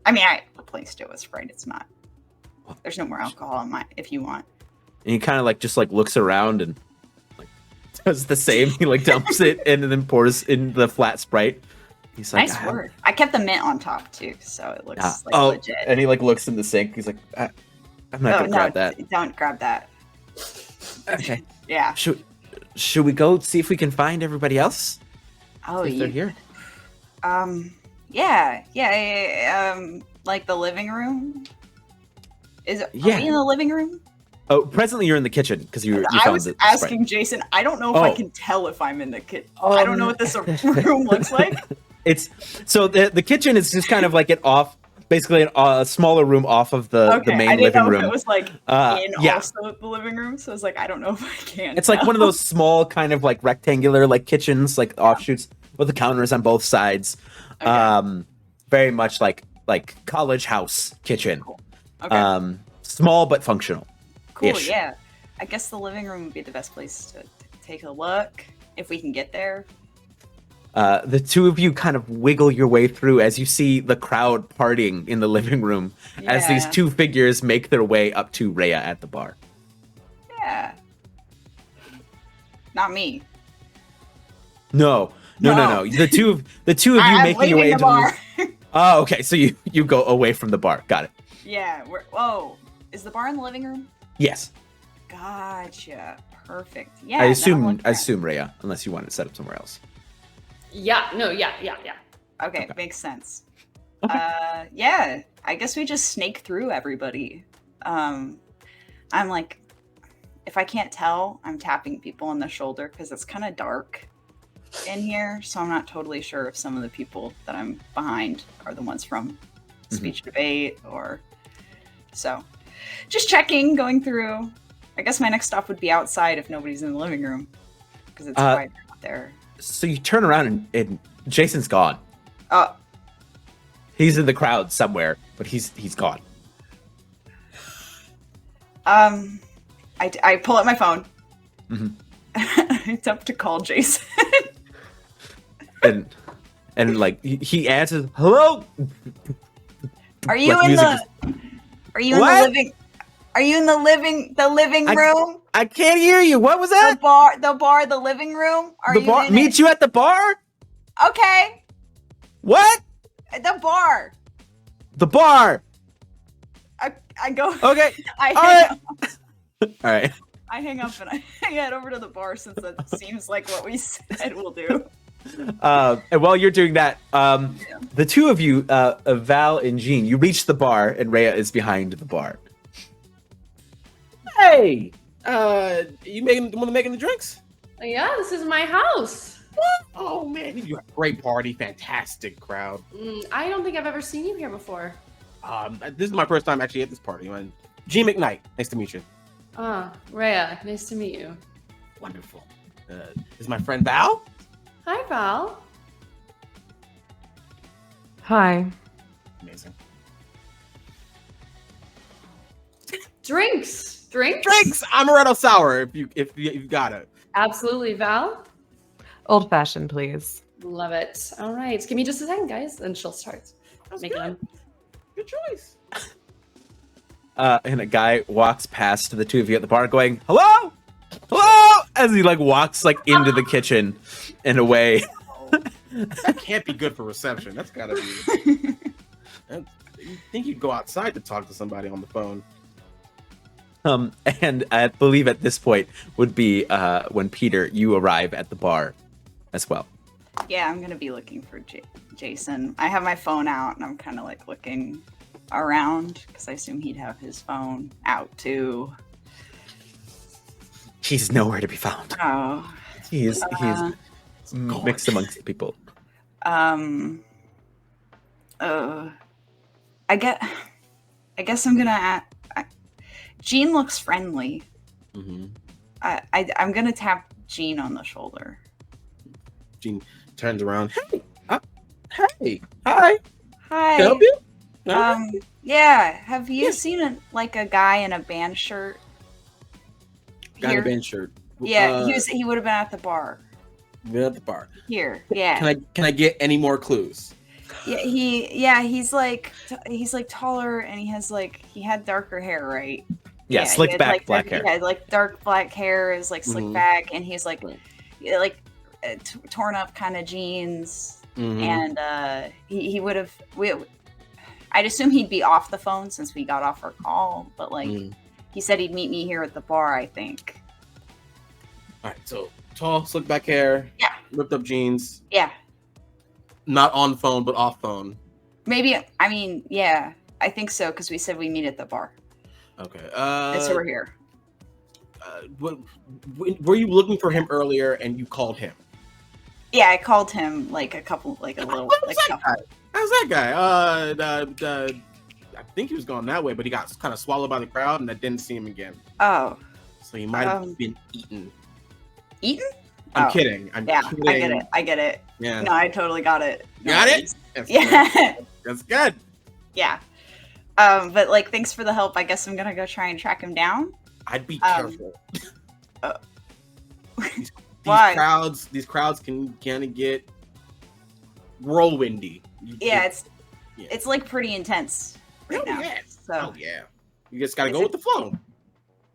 I mean, I replaced it with Sprite. It's not. There's no more alcohol in mine. If you want. And he kind of like just like looks around and like does the same. He like dumps it and then pours in the flat Sprite. He's like, Nice work. I kept the mint on top too, so it looks like oh, legit. and he like looks in the sink. He's like, I'm not gonna grab that. Don't grab that. Okay. Yeah. Should we go see if we can find everybody else? Oh, See if they're here. Yeah. Like the living room. Are Yeah. we in the living room? Oh, presently you're in the kitchen because you I found was the asking sprite. Jason. I don't know if I can tell if I'm in the kitchen. Oh, I don't know what this room looks like. It's so the kitchen is just kind of like basically a smaller room off of the main I didn't living know room. if it was like yeah. also the living room, so I was like, I don't know if I can. It's like one of those small kind of like rectangular like kitchens, like offshoots with the counters on both sides. Okay. Very much like college house kitchen. Cool. Okay. Small but functional. Cool. Yeah. I guess the living room would be the best place to take a look if we can get there. The two of you kind of wiggle your way through as you see the crowd partying in the living room as these two figures make their way up to Rehya at the bar. Yeah. Not me. No. The two of you I'm making your way leaving into the bar. Oh, okay. So you go away from the bar. Got it. Yeah. Is the bar in the living room? Yes. Gotcha. Perfect. Yeah. I assume Rehya, unless you want to set up somewhere else. Yeah. Okay, makes sense. Yeah. I guess we just snake through everybody. I'm like, if I can't tell, I'm tapping people on the shoulder because it's kind of dark in here, so I'm not totally sure if some of the people that I'm behind are the ones from speech debate or so. Just checking, going through. I guess my next stop would be outside if nobody's in the living room because it's quiet out there. So you turn around and Jason's gone. Oh. He's in the crowd somewhere, but he's gone. I pull out my phone. Mm-hmm. I attempt to call Jason. and like he answers, "Hello." Are you like in music the? Are you in the What? living? Are you in the living room? I can't hear you. What was that? The living room. Are The you bar. in Meet it? you at the bar. Okay, What? the bar. The bar. I go. Okay. I All hang right. up. All right. I hang up and I head over to the bar since that seems like what we said we'll do. And while you're doing that, the two of you, Val and Jeane, you reach the bar, and Rehya is behind the bar. Hey, you making the drinks? Yeah, this is my house. Oh man, you had a great party, fantastic crowd. I don't think I've ever seen you here before. This is my first time actually at this party. Jeane McKnight, nice to meet you. Rehya, nice to meet you. Wonderful. This is my friend Val. Hi, Val. Hi. Amazing. Drinks. Amaretto sour, if you got it. Absolutely, Val. Old fashioned, please. Love it. All right, give me just a second, guys, and she'll start That's making good. them. Good choice. And a guy walks past the two of you at the bar, going, "Hello, hello," as he like walks like into the kitchen and away. That can't be good for reception. That's gotta be. You think you'd go outside to talk to somebody on the phone? And I believe at this point would be when Peter, you arrive at the bar as well. Yeah, I'm gonna be looking for Jason. I have my phone out and I'm kind of like looking around because I assume he'd have his phone out too. He's nowhere to be found. Oh. He's mixed amongst the people. I guess I'm gonna. Jeane looks friendly. Mm-hmm. I'm gonna tap Jeane on the shoulder. Jeane turns around. Hey, hi. Hi. Can I help you? Yeah. Have you seen a guy in a band shirt? Got a Here? band shirt. Yeah, he would have been at the bar. Been at the bar. Here, yeah. Can I get any more clues? Yeah, he's like taller and he had darker hair, right? Yeah, slick back black hair. Yeah, like dark black hair is like slick back, and he's like, torn up kind of jeans, Mhm. and he would have. I'd assume he'd be off the phone since we got off our call, but like Mm. he said he'd meet me here at the bar. I think. All right, so tall, slick back hair, Yeah. ripped up jeans, Yeah, not on phone but off phone. maybe. I mean, yeah, I think so because we said we meet at the bar, Okay. and so we're here. Were you looking for him earlier and you called him? Yeah, I called him like a little. Like, How's that guy? I think he was going that way, but he got kind of swallowed by the crowd, and I didn't see him again. oh, So he might have been eaten. eaten? I'm Oh. kidding. I'm Yeah, kidding. I get it. Yeah. No, I totally got it. No Got it? worries. That's Yeah. good. That's good. Yeah. But like, thanks for the help. I guess I'm gonna go try and track him down. I'd be careful. These Why? these crowds can kind of get whirlwindy. Yeah, Yeah. it's like pretty intense right Oh, now. yeah. So Oh yeah. You just gotta Is go it- with the flow.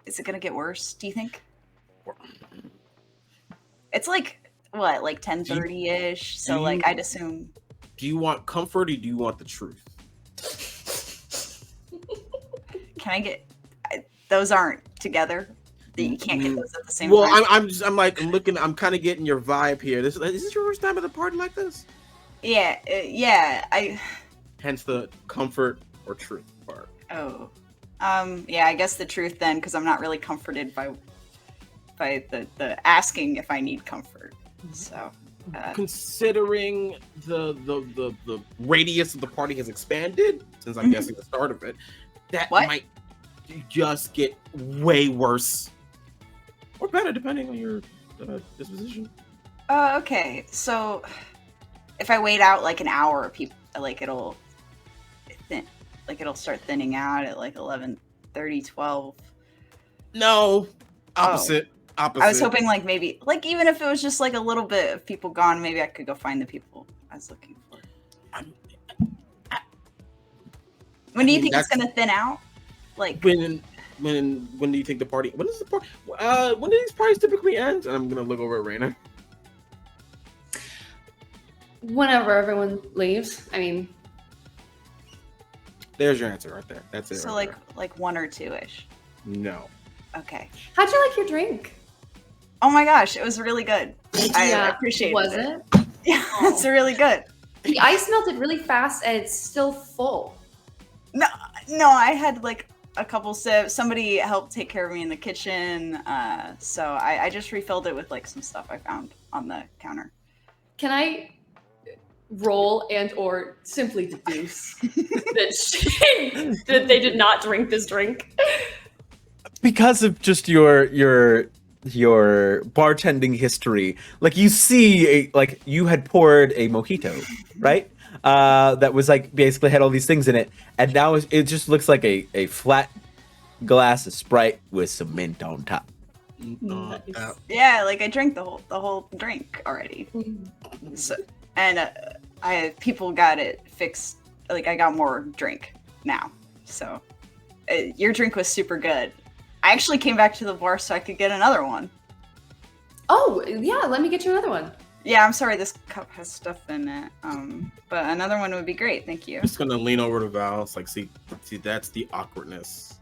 is it gonna get worse? Do you think? It's like what, like 10:30 ish. So do like, you- I'd assume. Do you want comfort or do you want the truth? Can I get? Those aren't together. You can't get those at the same Well, time. I'm kind of getting your vibe here. Is this your first time at a party like this? Yeah, yeah. Hence the comfort or truth part. Oh, yeah. I guess the truth then, because I'm not really comforted by the asking if I need comfort. So, Considering the radius of the party has expanded, since I'm Mhm. guessing the start of it, that What? might just get way worse or better depending on your disposition. okay. So, if I wait out like an hour, people like it'll start thinning out at like 11:30, 12. No, opposite. Opposite. I was hoping like maybe like even if it was just like a little bit of people gone, maybe I could go find the people I was looking for. When do you think it's gonna thin out? Like When do you think the party? When is the party? When do these parties typically end? And I'm gonna look over at Raina. Whenever everyone leaves. I mean, There's your answer right there. That's it. so right like 1 or 2 ish. there. No. Okay. how'd you like your drink? Oh my gosh, it was really good. I Yeah, appreciate Was it. it? Yeah, it's really good. The ice melted really fast and it's still full. No, I had like a couple sips. Somebody helped take care of me in the kitchen. So I just refilled it with like some stuff I found on the counter. Can I roll and or simply deduce that they did not drink this drink? Because of just your bartending history, like you see, like you had poured a mojito, right? That was like basically had all these things in it, and now it just looks like a flat glass of Sprite with some mint on top. Nice. Yeah, like I drank the whole drink already. So, and people got it fixed. Like I got more drink now. So your drink was super good. I actually came back to the bar so I could get another one. Oh, yeah, let me get you another one. Yeah, I'm sorry this cup has stuff in it. But another one would be great. Thank you. I'm just gonna lean over to Val. It's like, see, that's the awkwardness.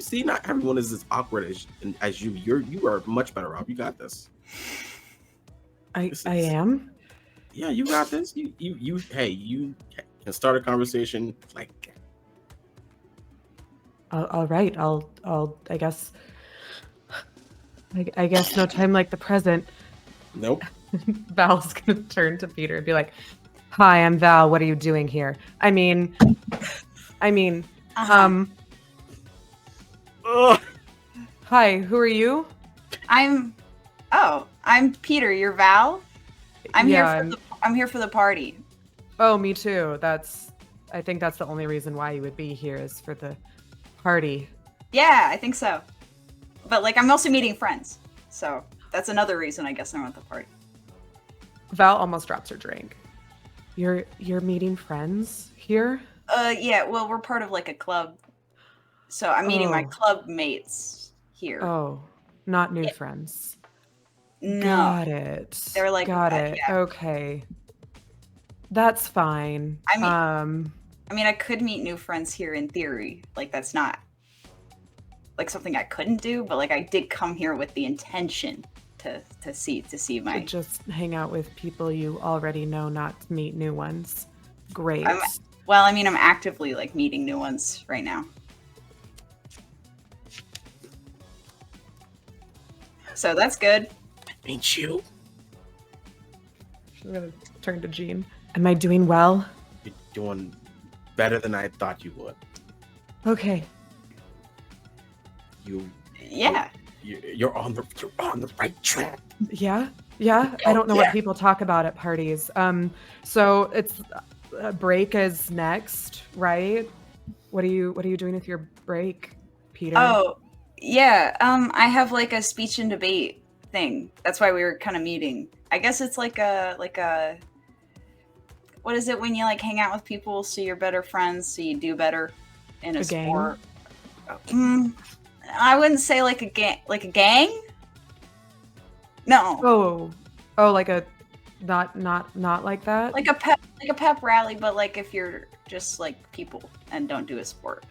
See, not everyone is as awkward as you. You are much better off. You got this. I This is- am. Yeah, you got this. You can start a conversation like. All right. I guess. I guess no time like the present. Nope. Val's gonna turn to Peter and be like, "Hi, I'm Val. What are you doing here? I mean, Uh-huh. Ugh. Hi. Who are you? I'm Peter. You're Val. I'm Yeah, I'm here for the party. Oh, me too. I think that's the only reason why you would be here is for the party. Yeah, I think so. But like, I'm also meeting friends, so that's another reason I guess I'm at the party. Val almost drops her drink. You're meeting friends here? Yeah. Well, we're part of like a club, so I'm meeting my Oh. club mates here. Oh, not new Yeah. friends. No, Got it. they were like, Got it. yeah. Okay. That's fine. I mean, I could meet new friends here in theory. Like, that's not like something I couldn't do, but like I did come here with the intention to see my. To just hang out with people you already know, not meet new ones. Great. Well, I mean, I'm actively like meeting new ones right now. So that's good. Ain't you? I'm gonna turn to Jeane. Am I doing well? You're doing better than I thought you would. Okay. Yeah. You're on the right track. Yeah. I don't know what people talk about at parties. So it's break is next, right? What are you doing with your break, Peter? Oh, yeah. I have like a speech and debate thing. That's why we were kind of meeting. I guess it's like a what is it when you like hang out with people so you're better friends, so you do better in a sport? I wouldn't say like a gang. No. Oh, like a not like that. Like a pep rally, but like if you're just like people and don't do a sport.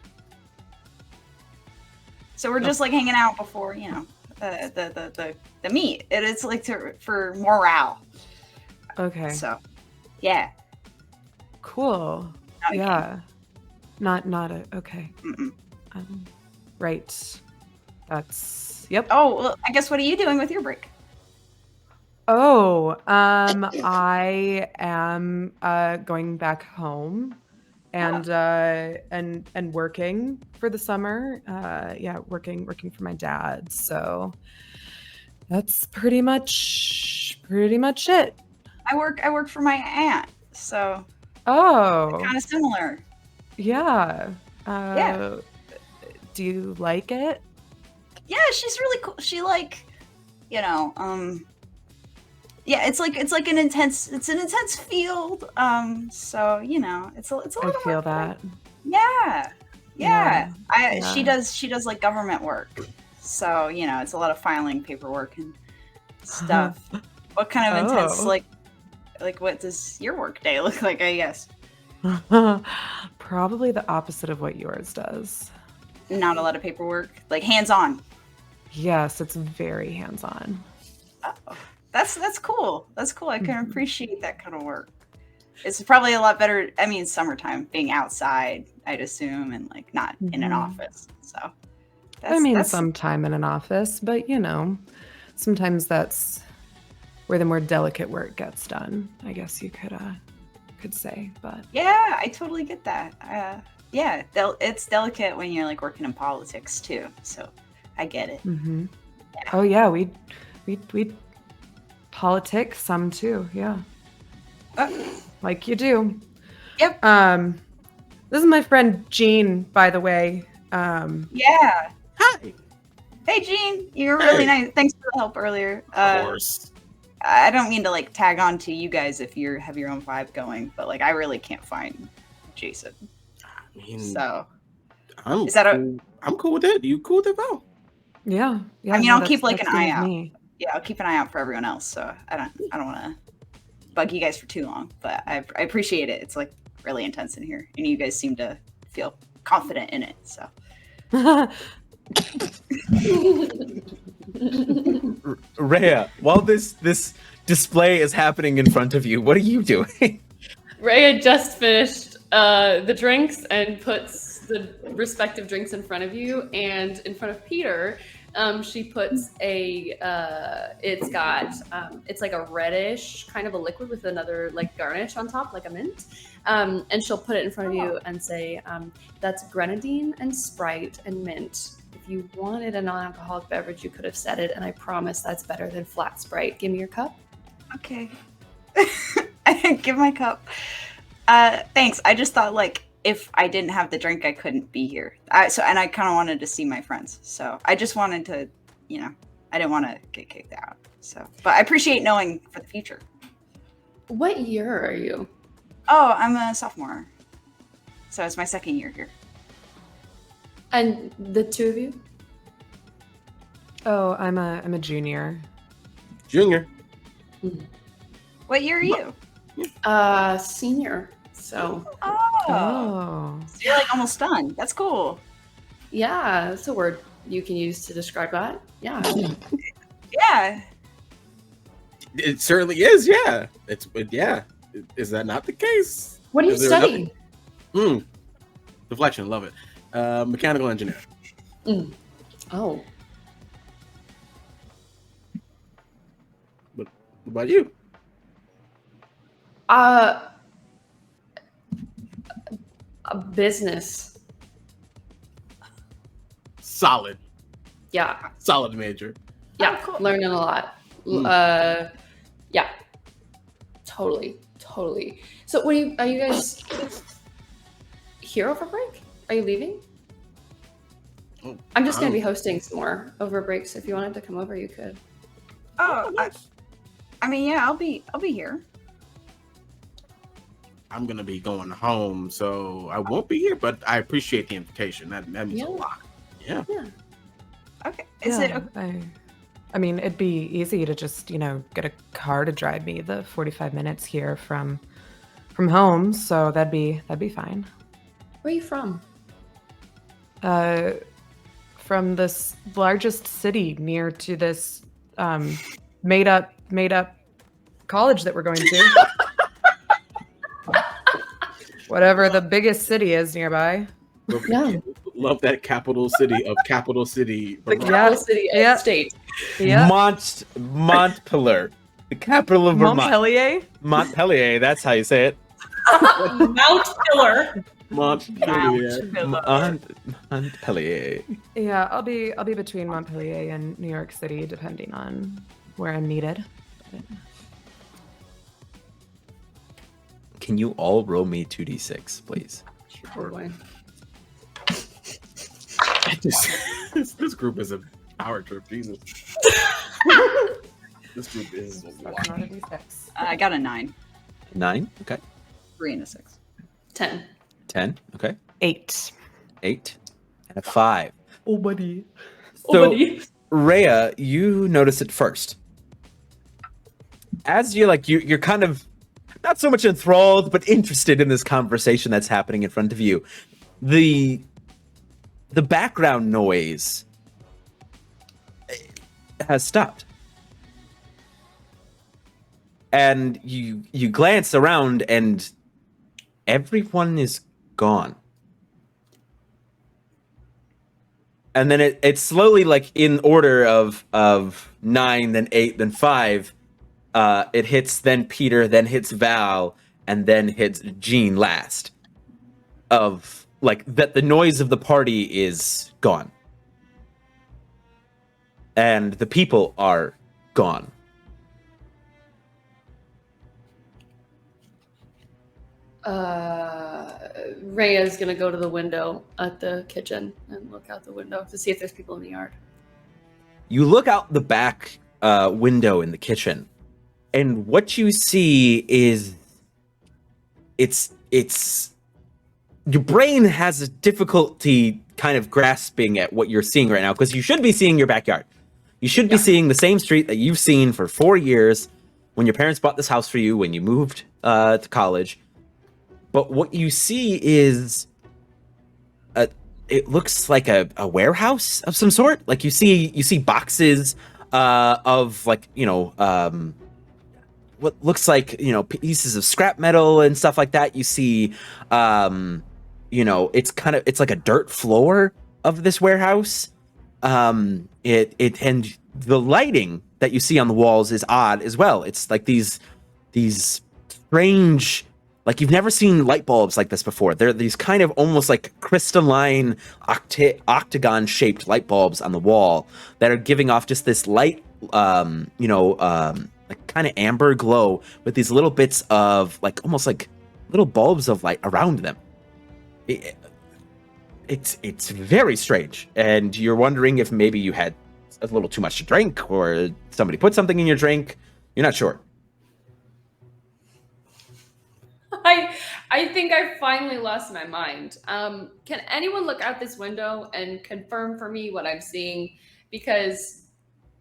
So we're just like hanging out before, you know, the meet. It's like for morale. Okay. So, yeah. Cool. Yeah. Not a okay. Right. That's yep. Oh, well, I guess what are you doing with your break? Oh, I am going back home and working for the summer. Yeah, working for my dad. So that's pretty much it. I work for my aunt. So kind of similar. Yeah. Yeah. Do you like it? Yeah, she's really cool. She like, you know, yeah, it's like an intense field. So, you know, it's a lot I of feel work. that. Yeah. She does like government work. So, you know, it's a lot of filing paperwork and stuff. What kind of intense like what does your work day look like, I guess? Probably the opposite of what yours does. Not a lot of paperwork, like hands-on. Yes, it's very hands-on. Oh, that's cool. That's cool. I can appreciate that kind of work. It's probably a lot better. I mean, summertime, being outside, I'd assume, and like not in an office. So, that's some time in an office, but you know, sometimes that's where the more delicate work gets done. I guess you could say, but yeah, I totally get that. Yeah, it's delicate when you're like working in politics too. So, I get it. Mm-hmm. Yeah. Oh yeah, we politics some too. Yeah, like you do. Yep. This is my friend Jeane, by the way. Yeah. Hi. Hey, Jeane, you were really nice. Thanks for the help earlier. Of course. I don't mean to like tag on to you guys if you have your own vibe going, but like I really can't find Jason. I mean, so I'm cool with it. You cool with it, though? Yeah. I mean, I'll keep like an eye out. Yeah, I'll keep an eye out for everyone else. So I don't want to bug you guys for too long, but I appreciate it. It's like really intense in here, and you guys seem to feel confident in it. So. Rehya, while this display is happening in front of you, what are you doing? Rehya just finished the drinks and puts the respective drinks in front of you, and in front of Peter, she puts it's like a reddish kind of a liquid with another like garnish on top, like a mint. And she'll put it in front of you and say, that's grenadine and Sprite and mint. If you wanted a non-alcoholic beverage, you could have said it, and I promise that's better than flat Sprite. Give me your cup. Okay. Give my cup. Thanks. I just thought like if I didn't have the drink, I couldn't be here. I kind of wanted to see my friends. So I just wanted to, you know, I didn't want to get kicked out. So, but I appreciate knowing for the future. What year are you? Oh, I'm a sophomore. So it's my second year here. And the two of you? Oh, I'm a junior. Junior. What year are you? Senior. So Oh. So you're like almost done. That's cool. yeah, that's a word you can use to describe that. Yeah. Yeah. It certainly is. Yeah. Yeah. Is that not the case? What are you Is there studying? Deflection. Love it. Mechanical engineer. Oh. What about you? A business. Solid. Yeah. Solid major. Yeah. cool. Learning a lot. Mm. Yeah. Totally. So are you guys here over break? Are you leaving? Oh, I'm just gonna be hosting some more over break, so if you wanted to come over, you could. Oh, I mean, yeah, I'll be here. I'm gonna be going home, so I won't be here. But I appreciate the invitation. That means a lot. Yeah. Okay. Is it okay? I mean, it'd be easy to just, get a car to drive me the 45 minutes here from home, so that'd be fine. Where are you from? From this largest city near to this made up college that we're going to. Whatever the biggest city is nearby. Yeah. Love that capital city of capital city. The Vermont. Capital city and state. Yeah. Montpelier, the capital of Vermont. Montpelier, that's how you say it. Mount Pillar. Montpelier. Montpelier. Yeah, I'll be between Montpelier and New York City, depending on where I'm needed. Can you all roll me 2d6, please? Oh boy. This group is a power trip. Jesus. This group is a lot. I got a 9. 9, okay. 3 and a 6. 10. 10, okay. 8. 8, and a 5. Oh, buddy. So, Rhea, you notice it first. As you're kind of not so much enthralled, but interested in this conversation that's happening in front of you. The background noise has stopped. And you glance around and everyone is gone. And then it's slowly, like, in order of 9, then 8, then 5. It hits then Peter, then hits Val, and then hits Jeane last. Of, like, that the noise of the party is gone. And the people are gone. Rhea's gonna go to the window at the kitchen and look out the window to see if there's people in the yard. You look out the back window in the kitchen, and what you see is it's your brain has a difficulty kind of grasping at what you're seeing right now, because you should be seeing your backyard. You should be seeing the same street that you've seen for 4 years when your parents bought this house for you when you moved to college. But what you see is it looks like a warehouse of some sort. Like you see boxes of, like, what looks like, pieces of scrap metal and stuff like that. You see it's like a dirt floor of this warehouse. And the lighting that you see on the walls is odd as well. It's like these strange, like, you've never seen light bulbs like this before. They're these kind of almost like crystalline octagon shaped light bulbs on the wall that are giving off just this light, like kind of amber glow with these little bits of, like, almost like little bulbs of light around them. It's very strange, and you're wondering if maybe you had a little too much to drink, or somebody put something in your drink. You're not sure. I think I finally lost my mind. Can anyone look out this window and confirm for me what I'm seeing? Because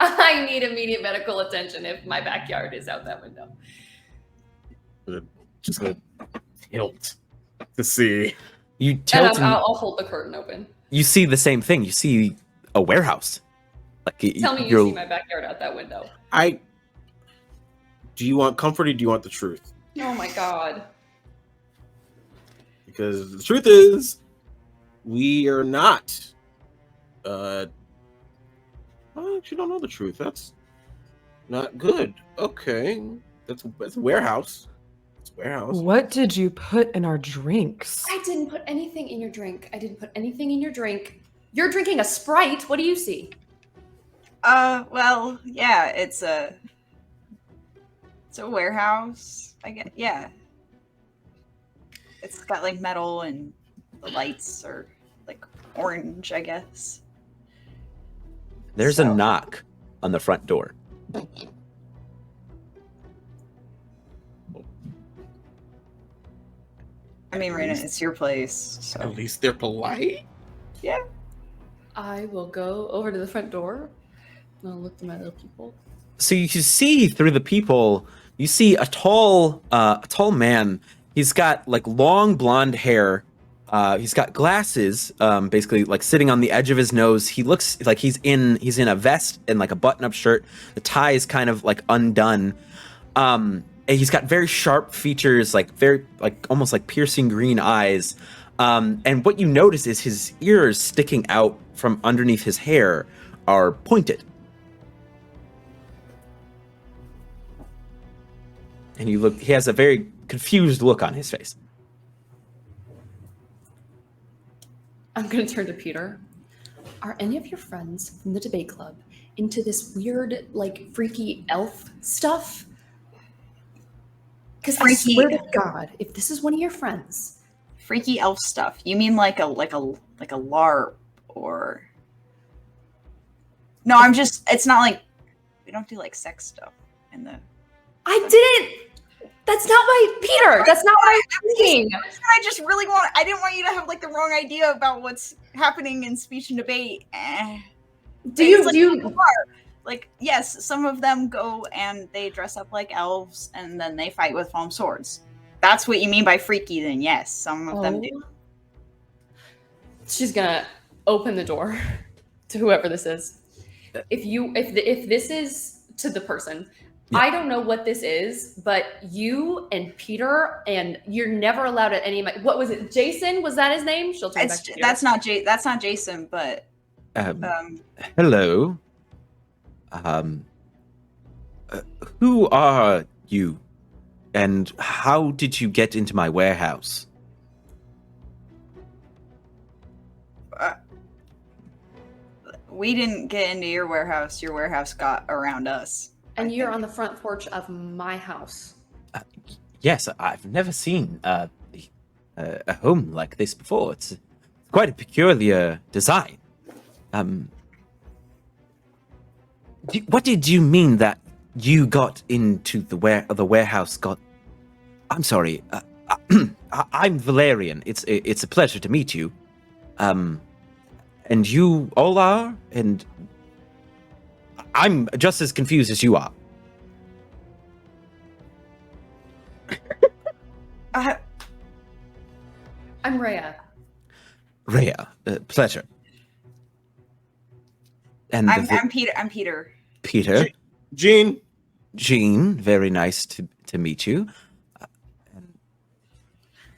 I need immediate medical attention if my backyard is out that window. Just gonna tilt to see. You And tilt and I'll hold the curtain open. you see the same thing. You see a warehouse. Like Tell me you see my backyard out that window. Do you want comfort or do you want the truth? Oh my god. Because the truth is, we are not. I actually don't know the truth. That's not good. Okay, that's a warehouse. It's a warehouse. What did you put in our drinks? I didn't put anything in your drink. I didn't put anything in your drink. You're drinking a Sprite. What do you see? Well, yeah, it's a warehouse. I guess, yeah. It's got like metal and the lights are like orange, I guess. There's a knock on the front door. I mean, Raina, it's your place, so. At least they're polite. Yeah. I will go over to the front door. And I'll look to my little people. So you see through the people, you see a tall man. He's got like long blonde hair. He's got glasses, basically like sitting on the edge of his nose. He looks like he's in a vest and like a button-up shirt. The tie is kind of like undone. And he's got very sharp features, like very like almost like piercing green eyes. And what you notice is his ears sticking out from underneath his hair are pointed. And you look, he has a very confused look on his face. I'm going to turn to Peter. Are any of your friends from the debate club into this weird, like, freaky elf stuff? Because I swear to God, if this is one of your friends, Freaky elf stuff. You mean like a LARP or? No, I'm just. It's not like we don't do like sex stuff in the. I didn't. That's not my Peter. That's not what I'm thinking. I just really want. I didn't want you to have like the wrong idea about what's happening in speech and debate. Do you? Like, yes, some of them go and they dress up like elves and then they fight with foam swords. That's what you mean by freaky, then yes, some of them do. She's gonna open the door to whoever this is. If this is to the person, yeah. I don't know what this is, but you and Peter, and you're never allowed at any of my. What was it? Jason? Was that his name? She'll turn back to you. That's not Jason, but hello. Who are you? And how did you get into my warehouse? We didn't get into your warehouse. Your warehouse got around us. And you're on the front porch of my house. Yes, I've never seen a home like this before. It's quite a peculiar design. What did you mean that you got into the warehouse? I'm sorry. I'm Valerian. It's a pleasure to meet you. And you all are, and I'm just as confused as you are. I'm Rehya. Rehya, pleasure. And I'm Peter. I'm Peter. Peter. Jeane. Jeane, very nice to meet you.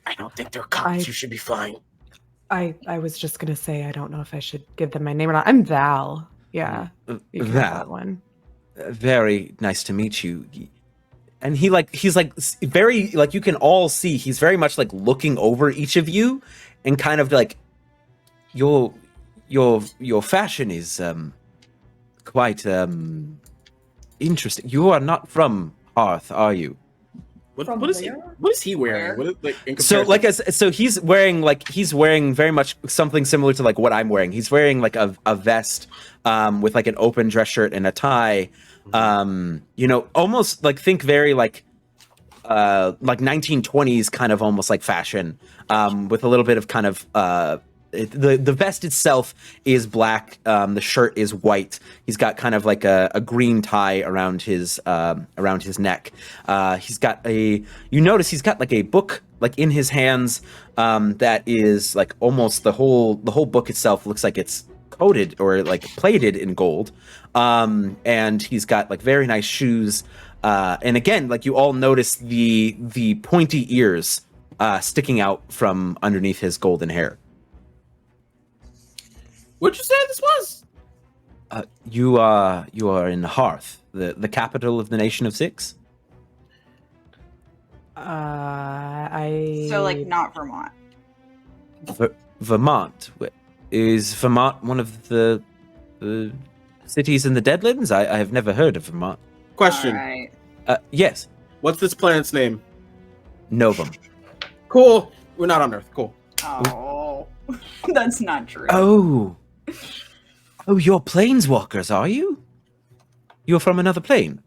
I don't think they're cops. You should be fine. I was just gonna say I don't know if I should give them my name or not. I'm Val. Yeah, you can have that one. Very nice to meet you. And he's very like you can all see he's very much like looking over each of you, and kind of like your fashion is quite interesting. You are not from Hearth, are you? What is he wearing? What is, so he's wearing very much something similar to like what I'm wearing. He's wearing like a vest with like an open dress shirt and a tie. Almost like think very like 1920s kind of almost like fashion, with a little bit of kind of the vest itself is black. The shirt is white. He's got kind of like a green tie around his neck. He's got you notice he's got like a book like in his hands that is like almost the whole book itself looks like it's coated or like plated in gold. And he's got like very nice shoes. And again, like you all notice the pointy ears sticking out from underneath his golden hair. What'd you say this was? You are in Hearth, the capital of the nation of Six. So like not Vermont. Vermont. Is Vermont one of the cities in the Deadlands? I have never heard of Vermont. Question. All right. Yes. What's this planet's name? Novum. Cool. We're not on Earth. Cool. Oh, that's not true. Oh, you're planeswalkers, are you? You're from another plane.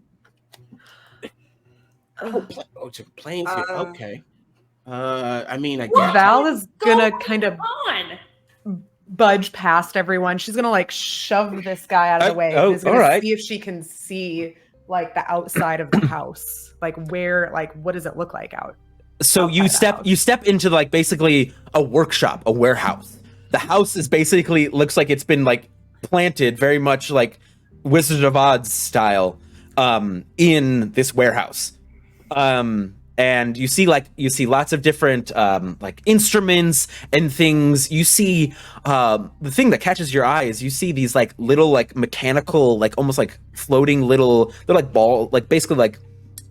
To planes here. Okay. I mean, I guess. Val is gonna Go kind of on. budge past everyone. She's gonna like shove this guy out of the way. oh, And is gonna all right. see if she can see like the outside of the house. Like where, like what does it look like out? So you Outside the step into like basically a workshop, a warehouse. The house is basically looks like it's been like planted very much like Wizard of Oz style in this warehouse. And you see lots of different like instruments and things. You see the thing that catches your eye is you see these like little like mechanical like almost like floating little they're like ball like basically like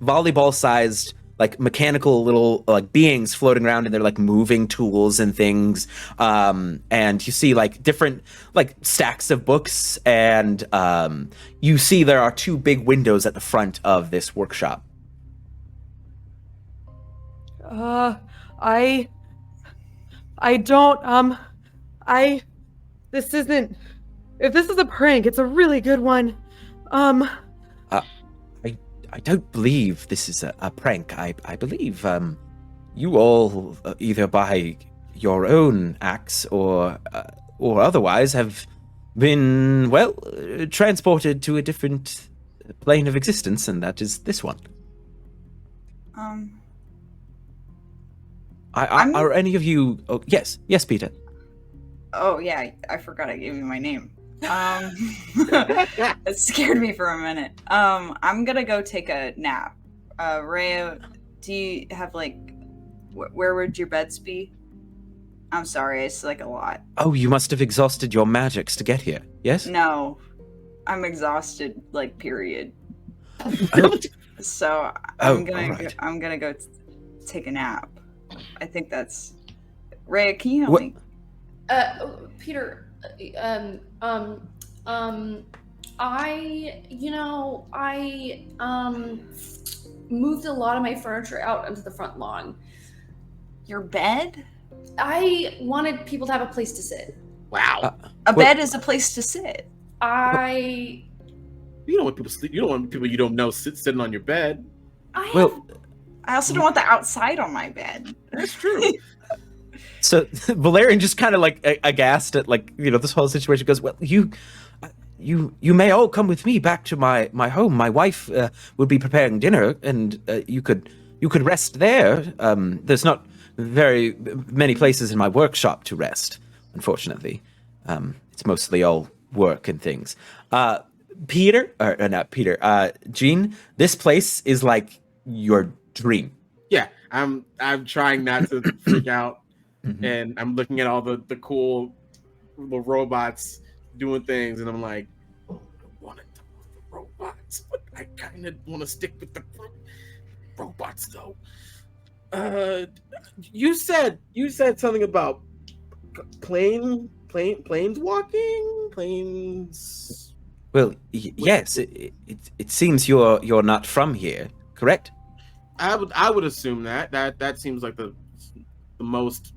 volleyball sized like mechanical little like beings floating around and they're like moving tools and things. And you see like different like stacks of books and you see there are two big windows at the front of this workshop. I don't, this isn't, if this is a prank, it's a really good one. I don't believe this is a prank. I believe you all either by your own acts or otherwise have been transported to a different plane of existence, and that is this one. Are any of you? Oh, yes, Peter. Oh yeah, I forgot I gave you my name. It scared me for a minute. I'm gonna go take a nap. Rhea, do you have like, where would your beds be? I'm sorry, it's like a lot. Oh, you must have exhausted your magics to get here. Yes. No, I'm exhausted. Like period. Oh. So Oh, I'm gonna alright. I'm gonna go take a nap. I think that's. Rhea, can you help me? Peter, I moved a lot of my furniture out onto the front lawn. Your bed? I wanted people to have a place to sit. Wow. A bed is a place to sit. I You don't want people sleep. You don't want people you don't know sitting on your bed. have Well, I also don't want the outside on my bed. That's true. so Valerian just kind of like aghast at like this whole situation goes, well, you may all come with me back to my home. My wife would be preparing dinner, and you could rest there. There's not very many places in my workshop to rest, unfortunately. It's mostly all work and things. Jeane, this place is like your dream. Yeah, I'm trying not to freak out, and I'm looking at all the cool little robots doing things, and I'm like, oh, I don't want to talk with the robots, but I kind of want to stick with the robots though. You said something about planes walking, planes. Well, yes. It seems you're not from here, correct? I would assume that seems like the most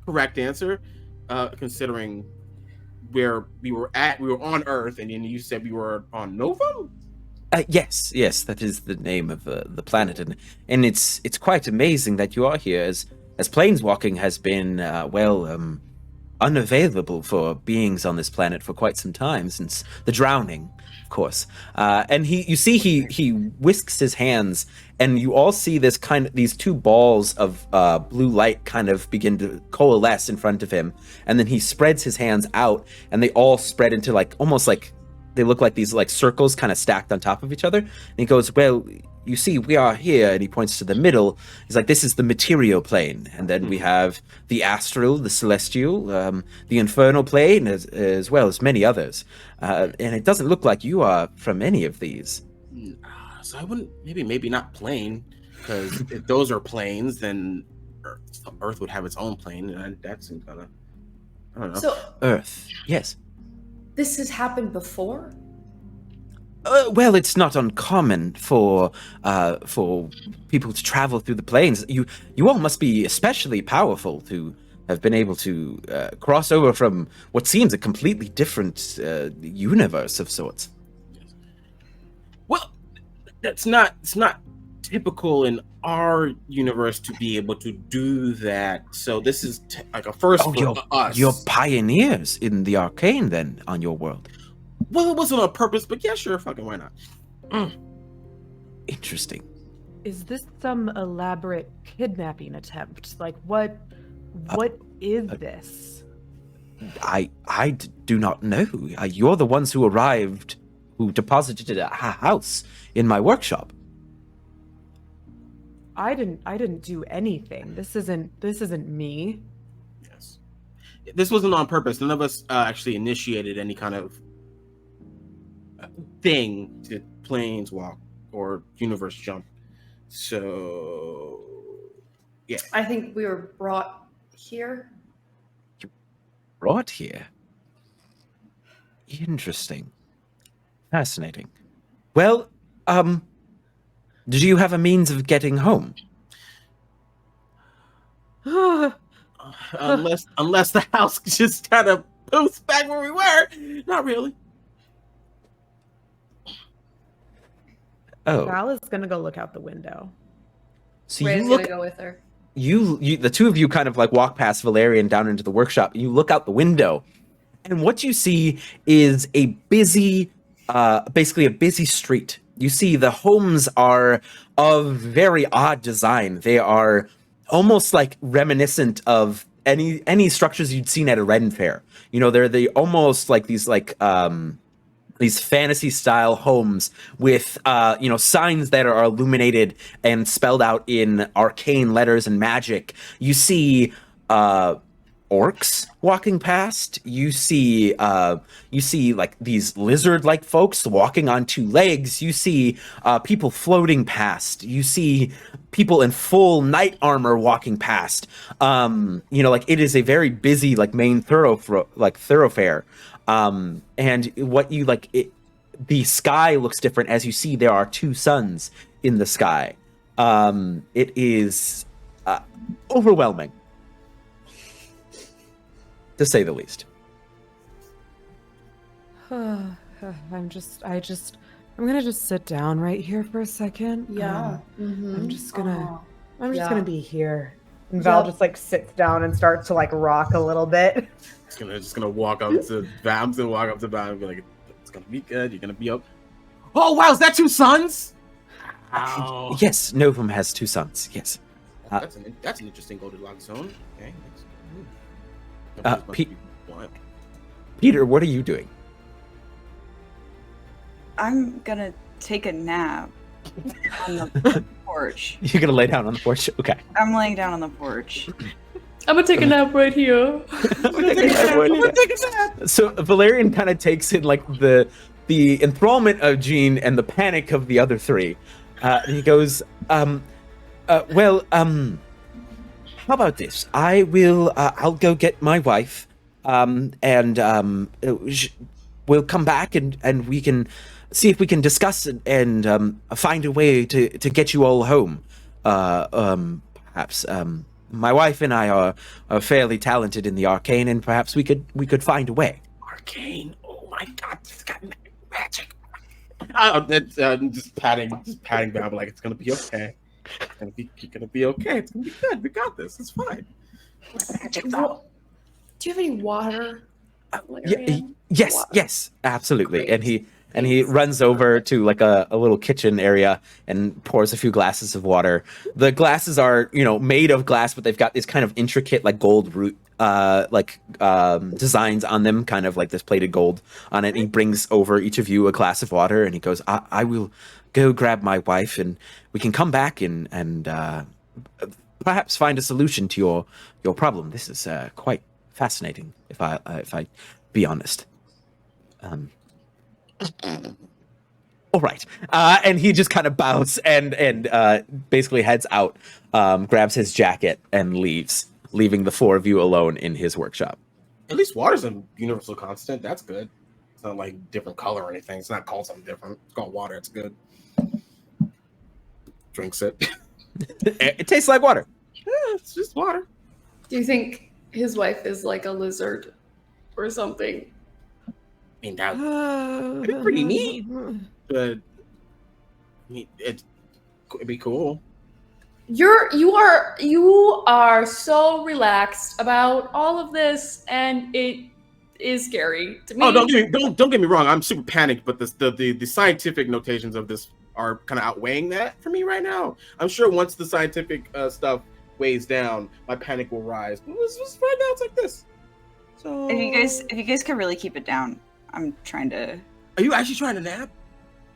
correct answer, considering where we were at. We were on Earth, and then you said we were on Novum. Yes, that is the name of the planet, and it's quite amazing that you are here, as planeswalking has been unavailable for beings on this planet for quite some time, since the drowning, of course. And he whisks his hands, and you all see these two balls of blue light kind of begin to coalesce in front of him, and then he spreads his hands out, and they all spread into almost like they look like these circles kind of stacked on top of each other. And he goes, "Well, you see, we are here," and he points to the middle. He's like, "This is the material plane, and then we have the astral, the celestial, the infernal plane, as well as many others. And it doesn't look like you are from any of these." So I wouldn't, maybe not plane, because if those are planes, then Earth would have its own plane, and that seems kind of, I don't know. So Earth, yes. this has happened before? Well, it's not uncommon for people to travel through the planes. You all must be especially powerful to have been able to cross over from what seems a completely different universe of sorts. Well, it's not typical in our universe to be able to do that. So this is like a first for us. You're pioneers in the arcane, then, on your world. Well, it wasn't on purpose, but yeah, sure, fucking why not? Interesting. Is this some elaborate kidnapping attempt? Like, what is this? I do not know. You're the ones who arrived, who deposited a house in my workshop. I didn't do anything. This isn't me. Yes. This wasn't on purpose. None of us actually initiated any kind of thing to planeswalk or universe jump. So, yeah. I think we were brought here. Brought here? Interesting. Fascinating. Well, did you have a means of getting home? Unless the house just kind of poofs back where we were. Not really. Oh. Val is gonna go look out the window. So Ray's you look. gonna go with her. You, the two of you kind of walk past Valerian down into the workshop. You look out the window, and what you see is a busy, basically a busy street. You see the homes are of very odd design. They are almost reminiscent of any structures you'd seen at a Ren fair. You know, they're almost like these fantasy style homes with signs that are illuminated and spelled out in arcane letters and magic. You see orcs walking past. You see these lizard-like folks walking on two legs. You see people floating past. You see people in full knight armor walking past. It is a very busy main thoroughfare. And what you the sky looks different as you see there are two suns in the sky. It is overwhelming, to say the least. I'm gonna just sit down right here for a second. Yeah. I'm just gonna Yeah. gonna be here. And Val just sits down and starts to rock a little bit. Just gonna walk up to Val. I'm gonna walk up to Val and be like, "It's gonna be good. You're gonna be up." Oh wow, is that two sons? Wow. Yes, Novum has two sons. Yes. That's an interesting Goldilocks zone. Okay. Peter, what are you doing? I'm gonna take a nap on the porch. You're gonna lay down on the porch? Okay. I'm laying down on the porch. I'm gonna take a nap right here. So Valerian kind of takes in the enthrallment of Jeane and the panic of the other three. And he goes, how about this? I'll go get my wife, and we'll come back and we can see if we can discuss and find a way to get you all home. Perhaps my wife and I are fairly talented in the arcane, and perhaps we could find a way. Arcane. Oh my god, this got magic. I'm just patting Val like it's gonna be okay. It's gonna be okay. It's gonna be good. We got this. It's fine. Magic. Do you have any water? Yes, absolutely. Great. And he runs over to like a little kitchen area and pours a few glasses of water. The glasses are, made of glass, but they've got these kind of intricate like gold root designs on them, kind of like this plated gold on it. And he brings over each of you a glass of water and he goes, I will go grab my wife and we can come back and perhaps find a solution to your problem. This is quite fascinating, if I be honest. All right. And he just kind of bows and basically heads out, grabs his jacket and leaves, leaving the four of you alone in his workshop. At least water's a universal constant. That's good. It's not like different color or anything. It's not called something different. It's called water. It's good. Drinks it. It tastes like water. Yeah, it's just water. Do you think his wife is like a lizard or something? I mean, that'd be pretty neat. But it'd be cool. You are so relaxed about all of this, and it is scary to me. Oh, don't get me wrong. I'm super panicked, but the scientific notations of this are kind of outweighing that for me right now. I'm sure once the scientific stuff weighs down, my panic will rise. But right now it's like this. So If you guys could really keep it down, I'm trying to. Are you actually trying to nap?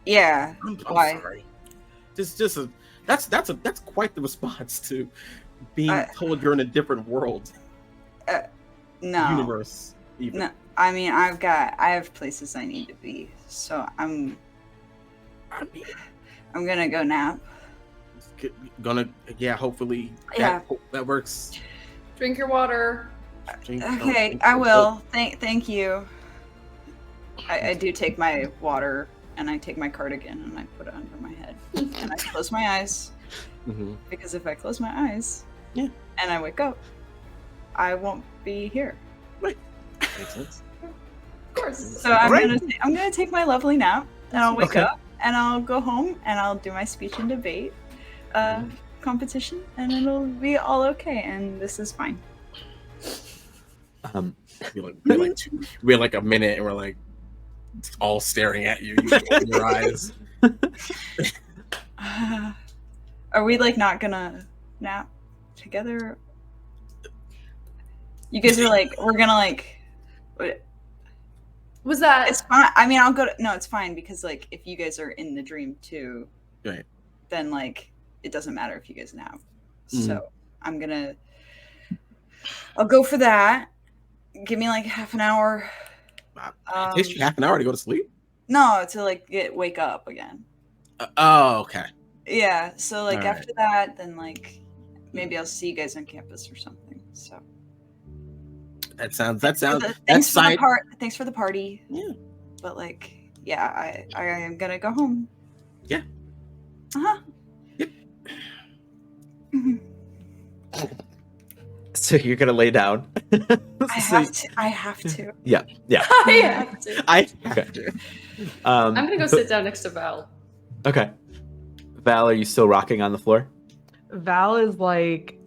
Yeah. I'm Why? sorry. That's quite the response to being told you're in a different world. No. Universe. Even. No. I mean, I have places I need to be, so I'm gonna go nap. Hopefully that works. Drink your water. Okay, I will. Thank you. I do take my water and I take my cardigan and I put it under my head and I close my eyes because if I close my eyes and I wake up, I won't be here. Right. Makes sense. Of course. So I'm gonna take my lovely nap and I'll wake up and I'll go home and I'll do my speech and debate competition and it'll be all okay and this is fine. We had like a minute and we're like all staring at you in your eyes. Are we like not gonna nap together? You guys are like, we're gonna like. What? Was that? It's fine. I mean, no, it's fine because like if you guys are in the dream too, right? Then like it doesn't matter if you guys nap. So I'll go for that. Give me like half an hour. It takes you half an hour to go to sleep? No, to like wake up again. Okay. Yeah, so like all after that, then like maybe I'll see you guys on campus or something. So that sounds. Thanks for the party. Yeah. But like, yeah, I am gonna go home. Yeah. Yep. So you're gonna lay down. I have to. Yeah. I have to. I have to. I'm gonna go sit down next to Val. Okay. Val, are you still rocking on the floor? Val is like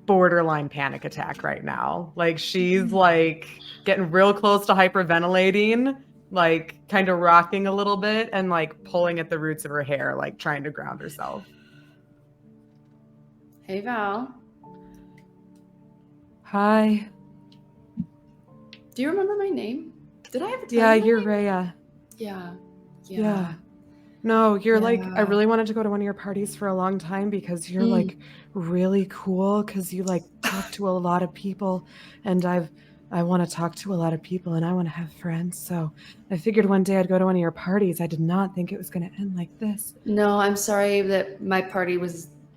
borderline panic attack right now. Like she's like getting real close to hyperventilating, like kind of rocking a little bit and like pulling at the roots of her hair, like trying to ground herself. Hey, Val. Hi. Do you remember my name? Did I ever tell Yeah, you? you're Rehya. Yeah. No, you're like, I really wanted to go to one of your parties for a long time because you're like really cool because you like talk to a lot of people and I want to talk to a lot of people and I want to have friends. So I figured one day I'd go to one of your parties. I did not think it was going to end like this. No, I'm sorry that my party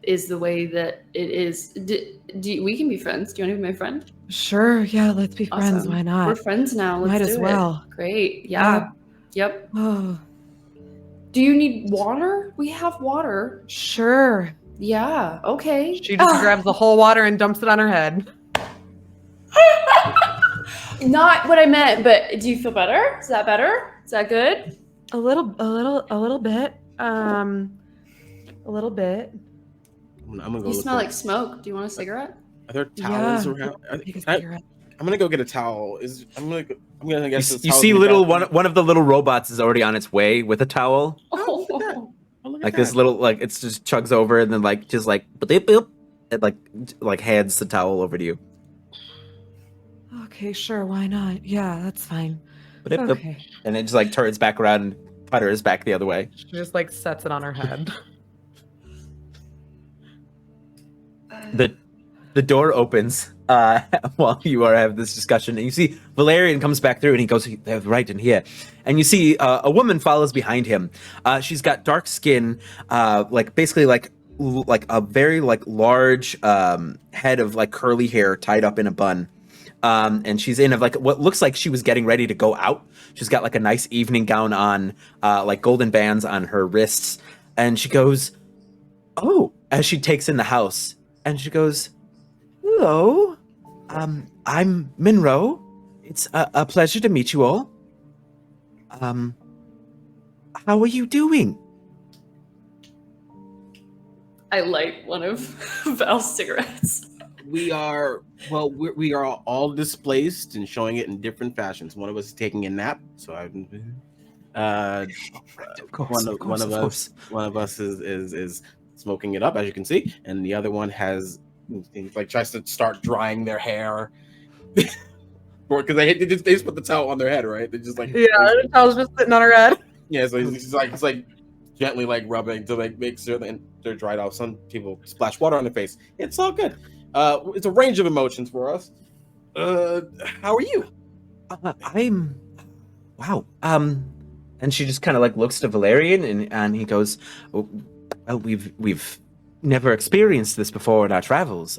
is the way that it is. We can be friends. Do you want to be my friend? Sure. Yeah, let's be friends. Awesome. Why not? We're friends now. Let's Might do as it. well. Great. Yeah. Yep. Oh, Do you need water? We have water. sure. Yeah. Okay. She just grabs the whole water and dumps it on her head. Not what I meant, but do you feel better? Is that better? Is that good? A little bit. A little bit. I'm gonna go. You smell like smoke. Do you want a cigarette? Are there towels Yeah. around? Take a Can I cigarette. I'm gonna go get a towel. I'm gonna guess You see one of the little robots is already on its way with a towel. Oh, look at that. Oh, look at Like that. this little, like it's just chugs over and then like just like boop, boop, it like hands the towel over to you. Okay, sure, why not? Yeah, that's fine. Boop, boop. Okay. And it just like turns back around and putters back the other way. She just like sets it on her head. The door opens while you are having this discussion, and you see Valerian comes back through, and he goes, "They're right in here." And you see a woman follows behind him. She's got dark skin, like basically like a very like large head of like curly hair tied up in a bun. And she's in like what looks like she was getting ready to go out. She's got like a nice evening gown on, like golden bands on her wrists, and she goes, "Oh!" as she takes in the house, and she goes, "Hello, I'm Monroe. It's a pleasure to meet you all. How are you doing?" I light one of Val's cigarettes. We are all displaced and showing it in different fashions. One of us is taking a nap, so I've one of us is smoking it up, as you can see, and the other one has like tries to start drying their hair because they just put the towel on their head, right? They just like the towel's just sitting on her head. yeah, so it's like gently like rubbing to like make sure that they're dried off. Some people splash water on their face. It's all good. It's a range of emotions for us. How are you? I'm wow. And she just kind of like looks to Valerian, and he goes, "Oh, well, we've never experienced this before in our travels.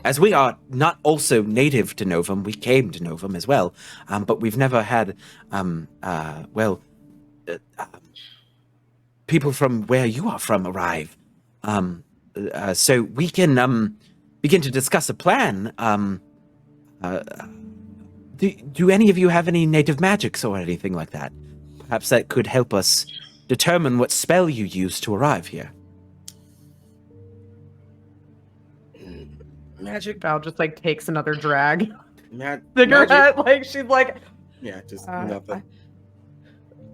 As we are not also native to Novum, we came to Novum as well, but we've never had people from where you are from arrive. So we can begin to discuss a plan. Do any of you have any native magics or anything like that? Perhaps that could help us determine what spell you use to arrive here." Magic. Val just like takes another drag. Magic. Cigarette, like she's like Yeah, just nothing.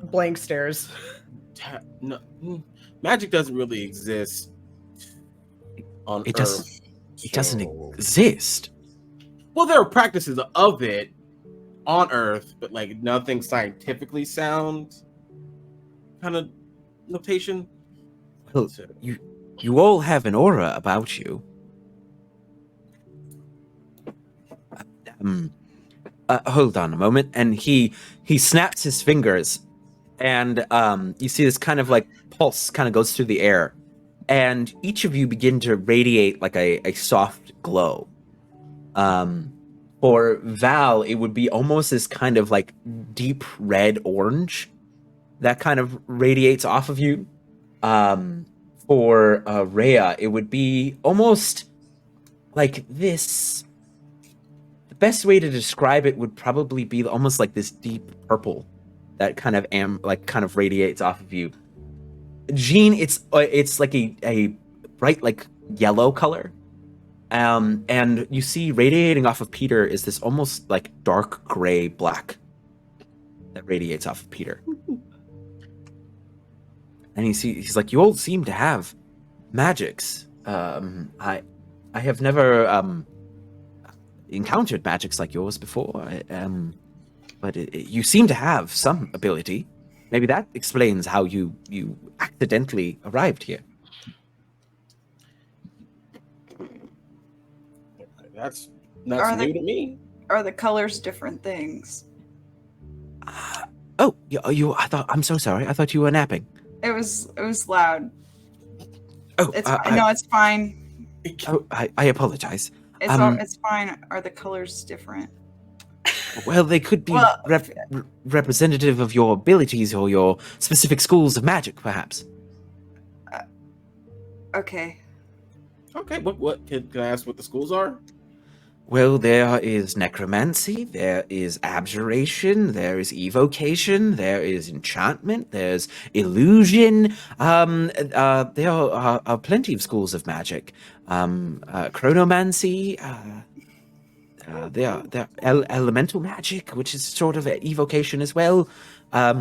blank stares. No, magic doesn't really exist on It Earth. It doesn't so- exist. Well, there are practices of it on Earth, but like nothing scientifically sound kind of notation. Well, So- you all have an aura about you. Hold on a moment, and he snaps his fingers, and you see this kind of like pulse kind of goes through the air, and each of you begin to radiate like a soft glow. For Val, it would be almost this kind of like deep red orange that kind of radiates off of you. For Rhea, it would be almost like this. The best way to describe it would probably be almost like this deep purple that kind of radiates off of you. Jeane, it's like a bright like yellow color. And you see radiating off of Peter is this almost like dark gray black that radiates off of Peter. And he's like, "You all seem to have magics. I have never encountered magics like yours before. But you seem to have some ability. Maybe that explains how you accidentally arrived here." That's Are new they- to me. Are the colors different things? Oh, I'm so sorry. I thought you were napping. It was loud. Oh, No, it's fine. I apologize. It's fine. Are the colors different? Well, they could be Well, representative of your abilities or your specific schools of magic, perhaps. Okay. Okay, what can I ask what the schools are? Well, there is necromancy, there is abjuration, there is evocation, there is enchantment, there's illusion. There are plenty of schools of magic. Chronomancy. they're elemental magic, which is sort of an evocation as well. Yeah,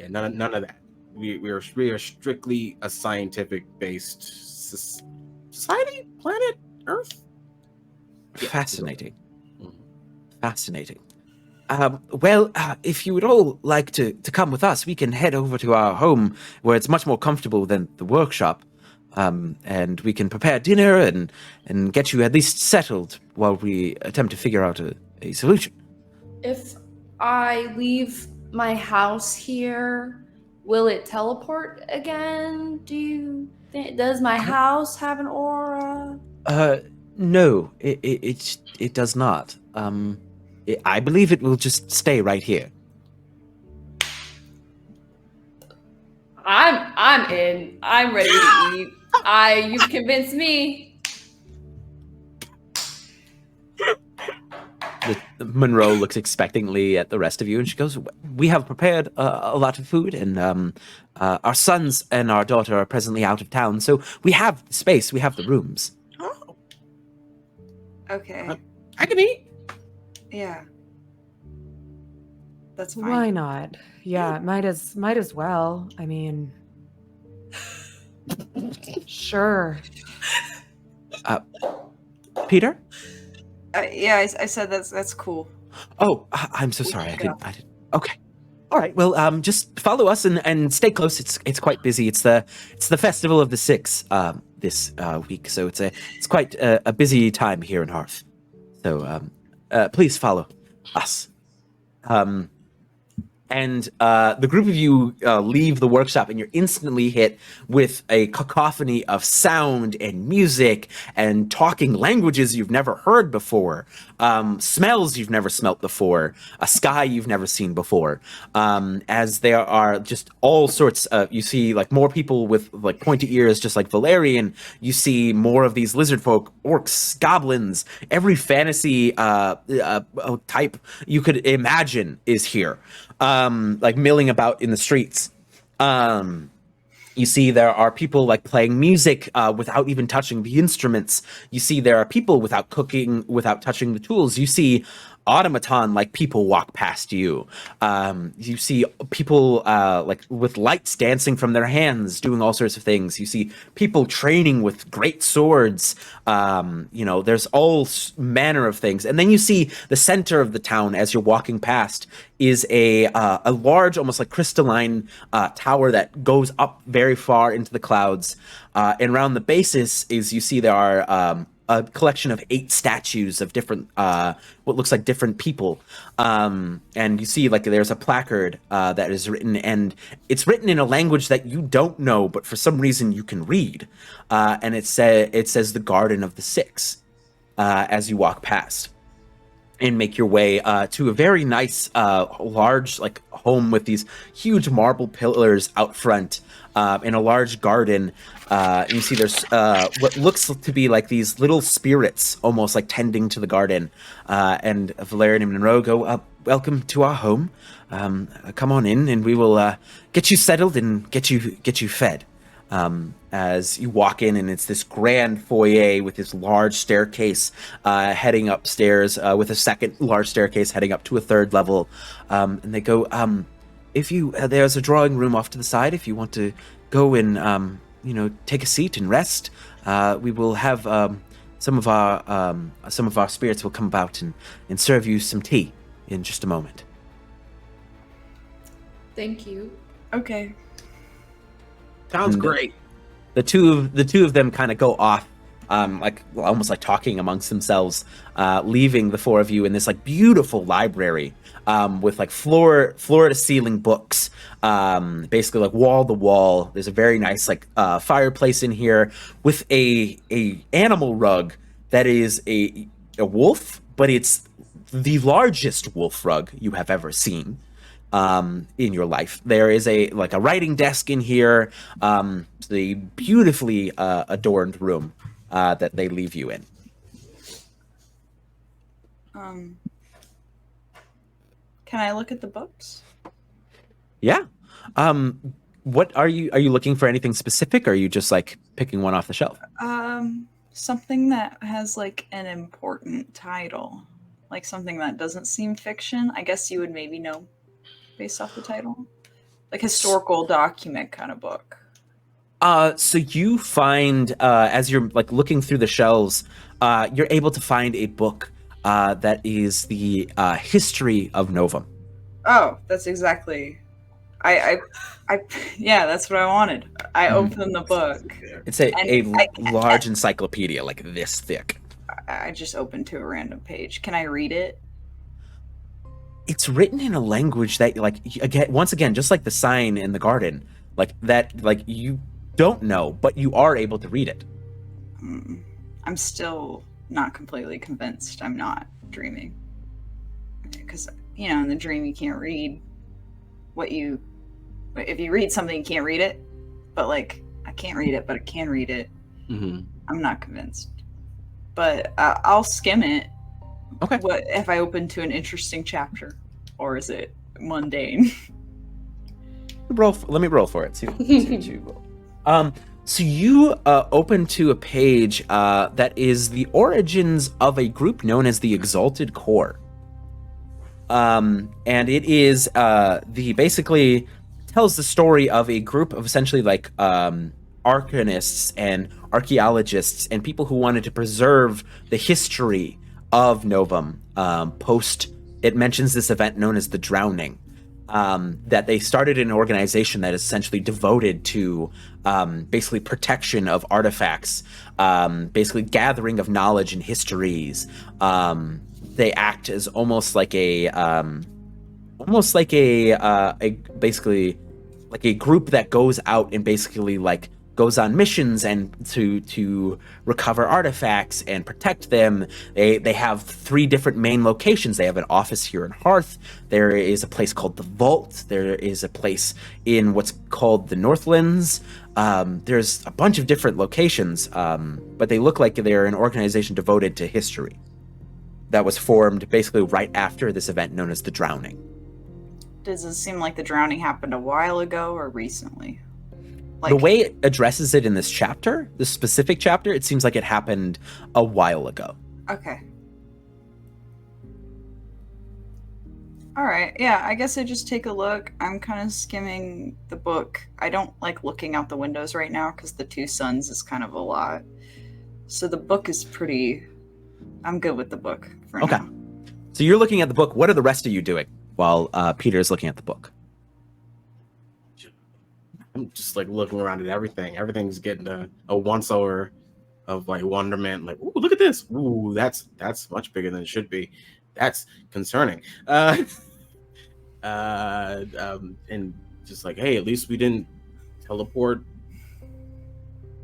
none of that. We are strictly a scientific based society, planet Earth. Yeah. Fascinating. Mhm. Fascinating. Well, if you would all like to come with us, we can head over to our home where it's much more comfortable than the workshop. And we can prepare dinner and get you at least settled while we attempt to figure out a solution. If I leave my house here, will it teleport again? Does my house have an aura? No, it does not. I believe it will just stay right here. I'm in. I'm ready to eat. You've convinced me. Monroe looks expectantly at the rest of you, and she goes, "We have prepared a lot of food, and our sons and our daughter are presently out of town, so we have space. We have the rooms." Oh, Okay. I can eat. Yeah. That's fine. Why not? Yeah, might as well. I mean, sure. Peter? Yeah, I said that's cool. Oh, I'm so sorry. I should didn't. Okay. All right. Well, just follow us and stay close. It's quite busy. It's the festival of the Six this week, so it's quite a busy time here in Hearth. So please follow us. And the group of you leave the workshop, and you're instantly hit with a cacophony of sound and music and talking languages you've never heard before, smells you've never smelt before, a sky you've never seen before. As there are just all sorts of, you see like more people with like pointy ears, just like Valerian. You see more of these lizard folk, orcs, goblins, every fantasy type you could imagine is here. Like milling about in the streets. You see there are people like playing music without even touching the instruments. You see there are people without cooking, without touching the tools. You see automaton like people walk past you. You see people like with lights dancing from their hands, doing all sorts of things. You see people training with great swords. There's all manner of things. And then you see the center of the town as you're walking past is a large, almost like crystalline tower that goes up very far into the clouds. And around the basis is you see there are a collection of 8 statues of different, what looks like different people. And you see like there's a placard that is written, and it's written in a language that you don't know, but for some reason you can read. And it says the Garden of the Six as you walk past and make your way to a very nice, large like home with these huge marble pillars out front in a large garden. And you see there's what looks to be like these little spirits almost like tending to the garden. And Valerian and Monroe go, welcome to our home. Come on in and we will get you settled and get you fed. As you walk in, and it's this grand foyer with this large staircase heading upstairs with a second large staircase heading up to a third level. And they go, if you there's a drawing room off to the side if you want to go and take a seat and rest. We will have some of our spirits will come about and serve you some tea in just a moment. Thank you. Okay. Sounds great. The two of them kind of go off, almost like talking amongst themselves, leaving the four of you in this like beautiful library with like floor to ceiling books, basically like wall to wall. There's a very nice like fireplace in here with a animal rug that is a wolf, but it's the largest wolf rug you have ever seen in your life. There is a writing desk in here, the beautifully adorned room that they leave you in. Can I look at the books? Yeah. What are you looking for? Anything specific, or are you just like picking one off the shelf? something that has like an important title, like something that doesn't seem fiction. I guess you would maybe know based off the title, like historical document kind of book. So you find, as you're like looking through the shelves, you're able to find a book that is the history of Novum. Oh, that's exactly. I yeah, that's what I wanted. I opened the book. It's a And large encyclopedia, like this thick. I just opened to a random page. Can I read it? It's written in a language that, like, again, once again, just like the sign in the garden, like that, like you don't know, but you are able to read it. I'm still not completely convinced I'm not dreaming. Because, you know, in the dream you can't read what you... If you read something, you can't read it. But, like, I can't read it, but I can read it. Mm-hmm. I'm not convinced. But I'll skim it. Okay. What if I open to an interesting chapter? Or is it mundane? Let me roll for it. See what you roll. So you open to a page that is the origins of a group known as the Exalted Core. And it is basically tells the story of a group of essentially like arcanists and archaeologists and people who wanted to preserve the history of Novum it mentions this event known as the Drowning. That they started an organization that is essentially devoted to basically protection of artifacts, basically gathering of knowledge and histories. They act as almost like a basically like a group that goes out and basically like goes on missions and to recover artifacts and protect them. They have 3 different main locations. They have an office here in Hearth. There is a place called the Vault. There is a place in what's called the Northlands. There's a bunch of different locations, but they look like they're an organization devoted to history that was formed basically right after this event known as the Drowning. Does it seem like the drowning happened a while ago or recently? Like, the way it addresses it in this chapter, this specific chapter, it seems like it happened a while ago. Okay. All right. Yeah, I guess I just take a look. I'm kind of skimming the book. I don't like looking out the windows right now because the 2 suns is kind of a lot. So the book is pretty... I'm good with the book for now. So you're looking at the book. What are the rest of you doing while Peter is looking at the book? I'm just like looking around at everything. Everything's getting a once over of like wonderment. Like, ooh, look at this. Ooh, that's much bigger than it should be. That's concerning. And just like, hey, at least we didn't teleport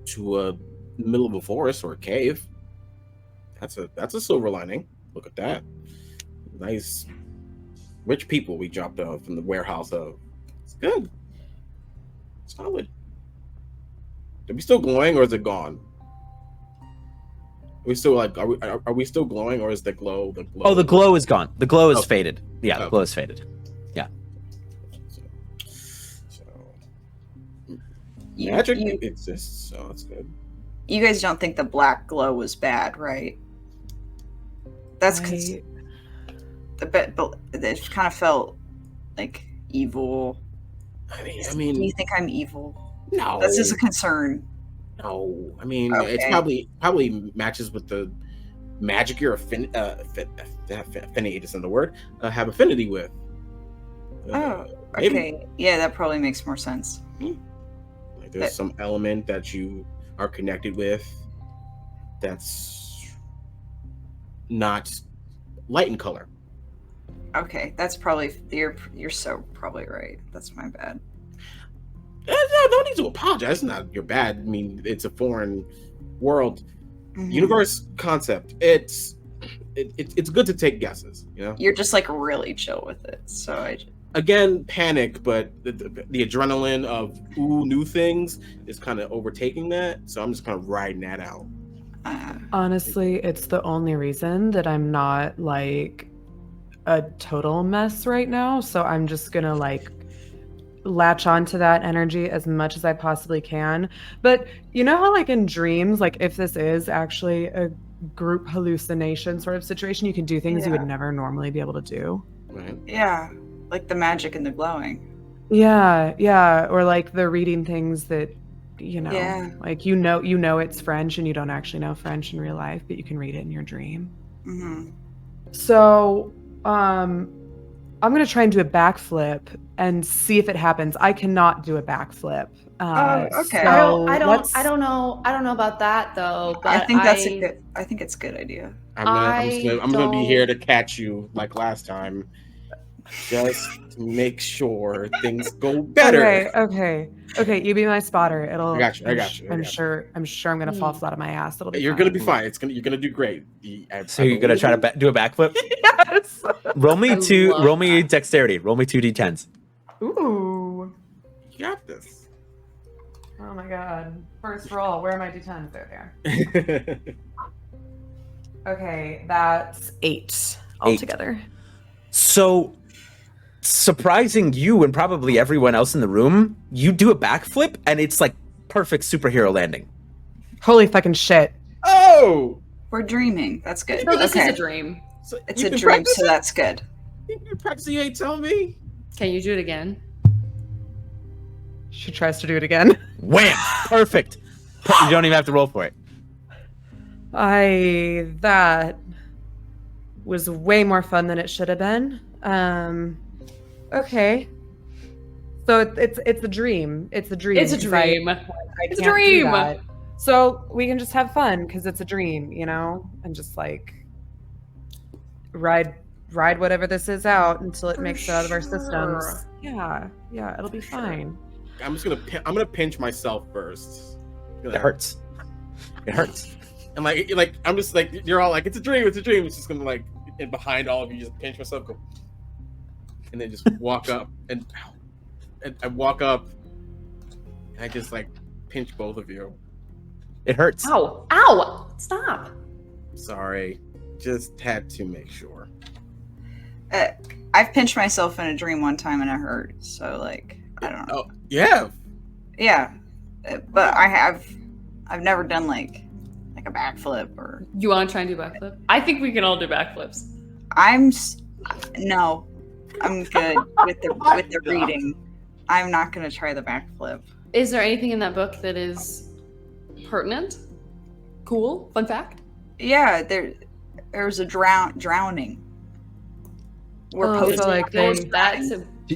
to the middle of a forest or a cave. That's a silver lining. Look at that. Nice, rich people we dropped off from the warehouse of. It's good. Solid. Are we still glowing or is it gone? Are we still like are we still glowing or is the glow Oh, the glow is gone. The glow is faded. Yeah, the glow is faded. Yeah. So magic exists, so that's good. You guys don't think the black glow was bad, right? That's because but it kind of felt like evil. I mean, do you think I'm evil? No, that's just a concern. No, I mean, okay. It's probably matches with the magic you're affinity isn't the word. Have affinity with. Oh, okay. Maybe. Yeah, that probably makes more sense. Like there's some element that you are connected with that's not light in color. Okay, that's probably you're so probably right. That's my bad. No need to apologize. It's not your bad. I mean, it's a foreign world, universe concept. It's good to take guesses. You know, you're just like really chill with it. So again, panic, but the adrenaline of new things is kind of overtaking that. So I'm just kind of riding that out. Honestly, it's the only reason that I'm not like a total mess right now. So I'm just gonna like latch onto that energy as much as I possibly can. But you know how, like, in dreams, like, if this is actually a group hallucination sort of situation, you can do things you would never normally be able to do. Right. Yeah, like the magic and the glowing. Yeah, or like the reading things that, Yeah. like you know it's French and you don't actually know French in real life, but you can read it in your dream. Mm-hmm. So, I'm gonna try and do a backflip and see if it happens. I cannot do a backflip. Okay. So I don't know about that though. But I think that's I think it's a good idea. I'm gonna be here to catch you like last time, just to make sure things go better. Okay. You be my spotter. I got you. I'm sure I'm gonna fall flat on my ass. It'll be. You're gonna be fine. You're gonna do great. So you're gonna try to do a backflip? Yes. Roll me dexterity. Roll me 2 d10s. Ooh. You got this. Oh my god. First roll. Where are my d10s? There. Okay, that's 8 altogether. So, surprising you and probably everyone else in the room, you do a backflip and it's like perfect superhero landing. Holy fucking shit. Oh! We're dreaming. That's good. No, this is a dream. So It's a dream, so that's good. You practicing, you ain't telling me? Can you do it again? She tries to do it again. Wham! Perfect. You don't even have to roll for it. That was way more fun than it should have been. Okay. So it's a dream. It's a dream. It's a dream. It's a dream. So we can just have fun because it's a dream, and just like ride whatever this is out until it makes it out of our systems. Yeah, it'll be fine. I'm gonna pinch myself first. It hurts. It hurts. And like I'm just like, you're all like, it's a dream. It's just gonna like, and behind all of you, just pinch myself, go, and then just walk up and I walk up and I just like pinch both of you. It hurts. Ow! Stop. Sorry, just had to make sure. I've pinched myself in a dream one time and it hurt. So like, I don't know. Oh yeah. Yeah, but I've never done like a backflip or. You want to try and do backflip? I think we can all do backflips. No, I'm good with the reading. I'm not gonna try the backflip. Is there anything in that book that is pertinent? Cool? Fun fact? Yeah, there's a drowning. We're posting so like that's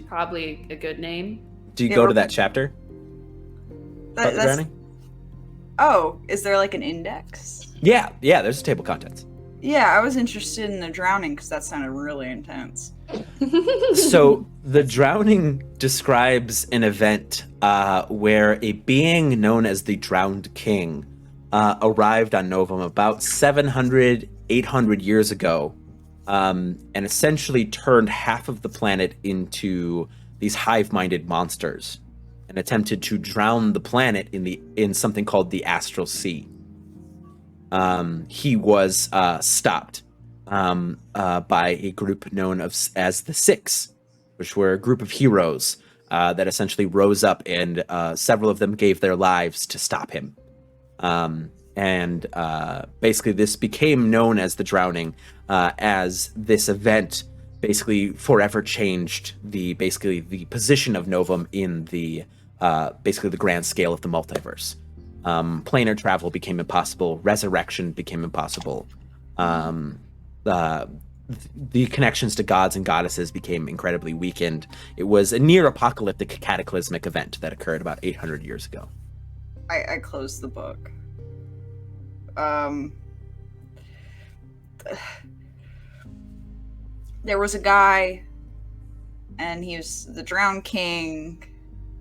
probably a good name. Do you go to that chapter? About the drowning? Oh, is there like an index? Yeah, there's a table of contents. Yeah, I was interested in the drowning because that sounded really intense. So the drowning describes an event where a being known as the Drowned King arrived on Novum about 700, 800 years ago, and essentially turned half of the planet into these hive-minded monsters and attempted to drown the planet in something called the Astral Sea. He was stopped by a group known as the Six, which were a group of heroes that essentially rose up, and several of them gave their lives to stop him. And basically this became known as the drowning, as this event basically forever changed the position of Novum in the grand scale of the multiverse. Planar travel became impossible. Resurrection became impossible. The connections to gods and goddesses became incredibly weakened. It was a near apocalyptic cataclysmic event that occurred about 800 years ago. I closed the book. There was a guy, and he was the Drowned King,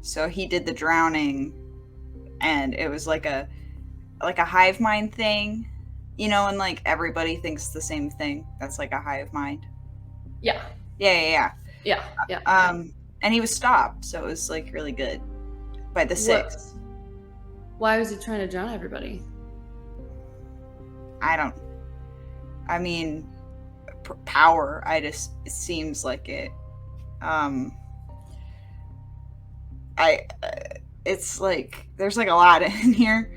so he did the drowning, and it was like a hive mind thing, and like everybody thinks the same thing. That's like a hive mind. Yeah. Yeah. And he was stopped, so it was like really good by the Six. Why was he trying to drown everybody? I mean, power. It seems like it. It's like there's like a lot in here.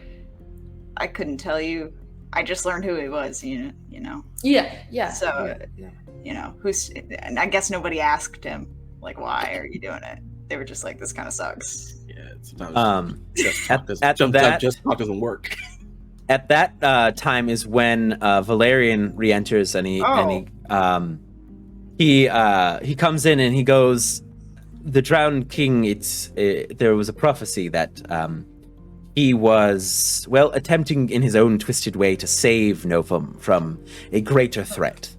I couldn't tell you. I just learned who he was. You know. Yeah. So, and I guess nobody asked him like, why are you doing it? They were just like, this kind of sucks. Yeah, sometimes At jump that just talk doesn't work. At that time is when Valerian re-enters, and he comes in and he goes, "The Drowned King. There was a prophecy that he was attempting in his own twisted way to save Novum from a greater threat.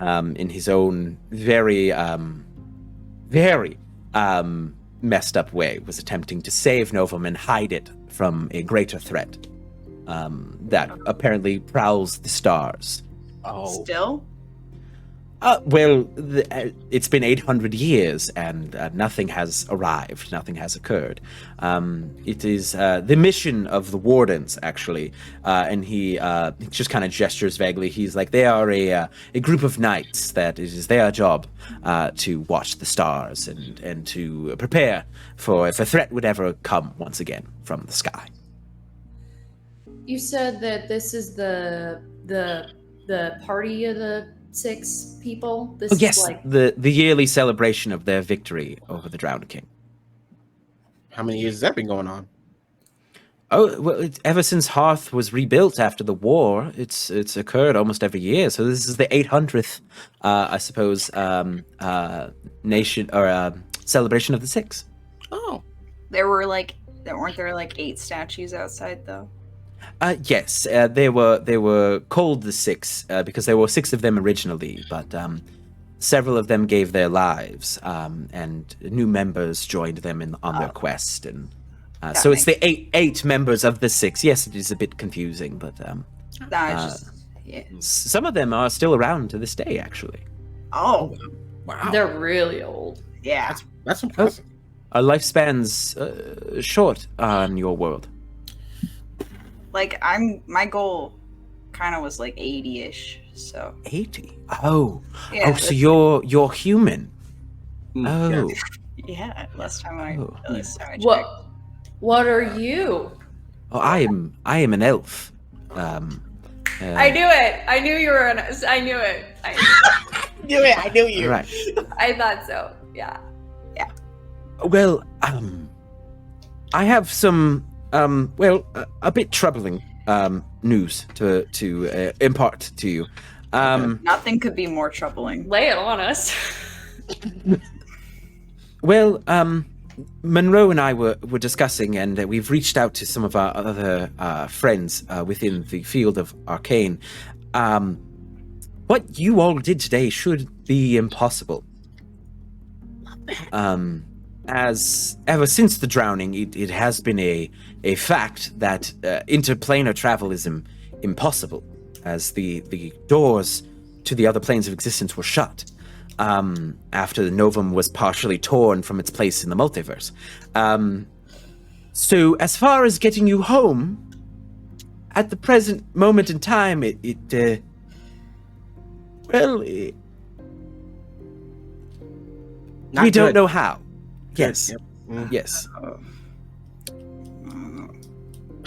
In his own very messed up way, was attempting to save Novum and hide it from a greater threat." That apparently prowls the stars. Oh, Still? It's been 800 years and nothing has arrived, nothing has occurred. It is the mission of the Wardens, actually, and he just kind of gestures vaguely. He's like, they are a group of knights that it is their job to watch the stars and to prepare for if a threat would ever come once again from the sky. You said that this is the party of the 6 people. This Yes, is like the yearly celebration of their victory over the Drowned King. how many years has that been going on? Oh, well, ever since Hearth was rebuilt after the war, it's occurred almost every year. So this is the 800th, I suppose, nation or celebration of the 6. Oh, Weren't there like 8 statues outside though? Yes, they were called the 6 because there were 6 of them originally, but several of them gave their lives, and new members joined them on their quest, and so it's the eight members of the 6. Yes, it is a bit confusing, but some of them are still around to this day, actually. Oh, wow. they're really old. yeah. That's impressive. Our lifespan's short on your world. Like my goal kind of was like 80-ish. So 80. Oh, yeah, so you're human. Mm, Oh, yeah. Last time I checked. What are you? oh, I am an elf. I knew it. I knew you were I knew it. I knew you. Right. I thought so. Yeah. Well, I have some a bit troubling news to impart to you. Nothing could be more troubling. Lay it on us. Well, Monroe and I were discussing, and we've reached out to some of our other friends within the field of arcane. What you all did today should be impossible. As ever since the drowning, it has been a fact that interplanar travel is impossible, as the doors to the other planes of existence were shut after the Novum was partially torn from its place in the multiverse. So as far as getting you home, at the present moment in time, we don't know how. Yes. Yep. Yes.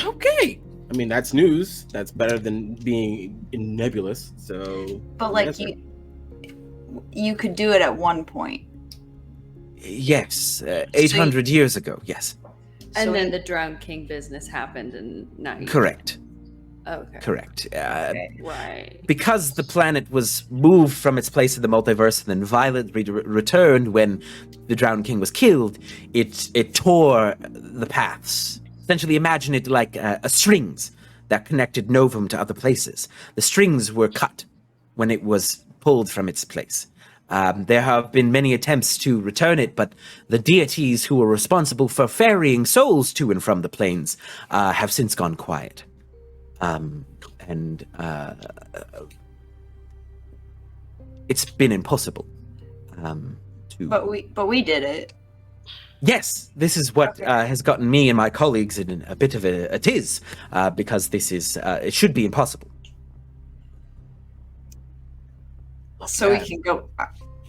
Okay. I mean, that's news. That's better than being nebulous. So, But like you could do it at one point. Yes. 800 years ago. Yes. And So then you- the Drowned King business happened, and now you... Correct. Okay. Correct. Right. Because the planet was moved from its place in the multiverse and then violently returned when the Drowned King was killed, it tore the paths. Essentially, imagine it like strings that connected Novum to other places. The strings were cut when it was pulled from its place. There have been many attempts to return it, but the deities who were responsible for ferrying souls to and from the planes have since gone quiet. It's been impossible to. But we did it. Yes, this is what has gotten me and my colleagues in a bit of a tiz, because this is it should be impossible. So we can go.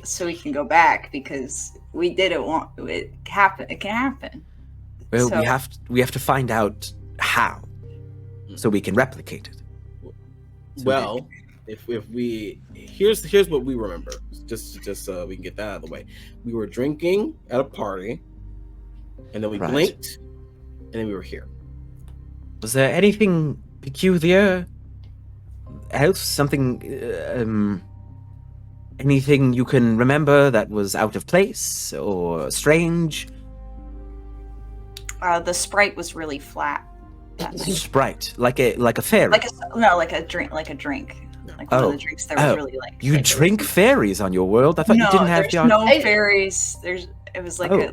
so we can go back because we didn't want it happen. It can happen. Well, So- we have to find out how, so we can replicate it. Well, if we here's what we remember, just so we can get that out of the way. We were drinking at a party, and then we Right. blinked, and then we were here. Was there anything peculiar? Else, something, anything you can remember that was out of place or strange? The sprite was really flat. That night. Sprite, like a fairy. Like a drink. Like one of the drinks that was really like. You thick. drink fairies on your world? I thought no, you didn't have there's the. no fairies. It was like Oh.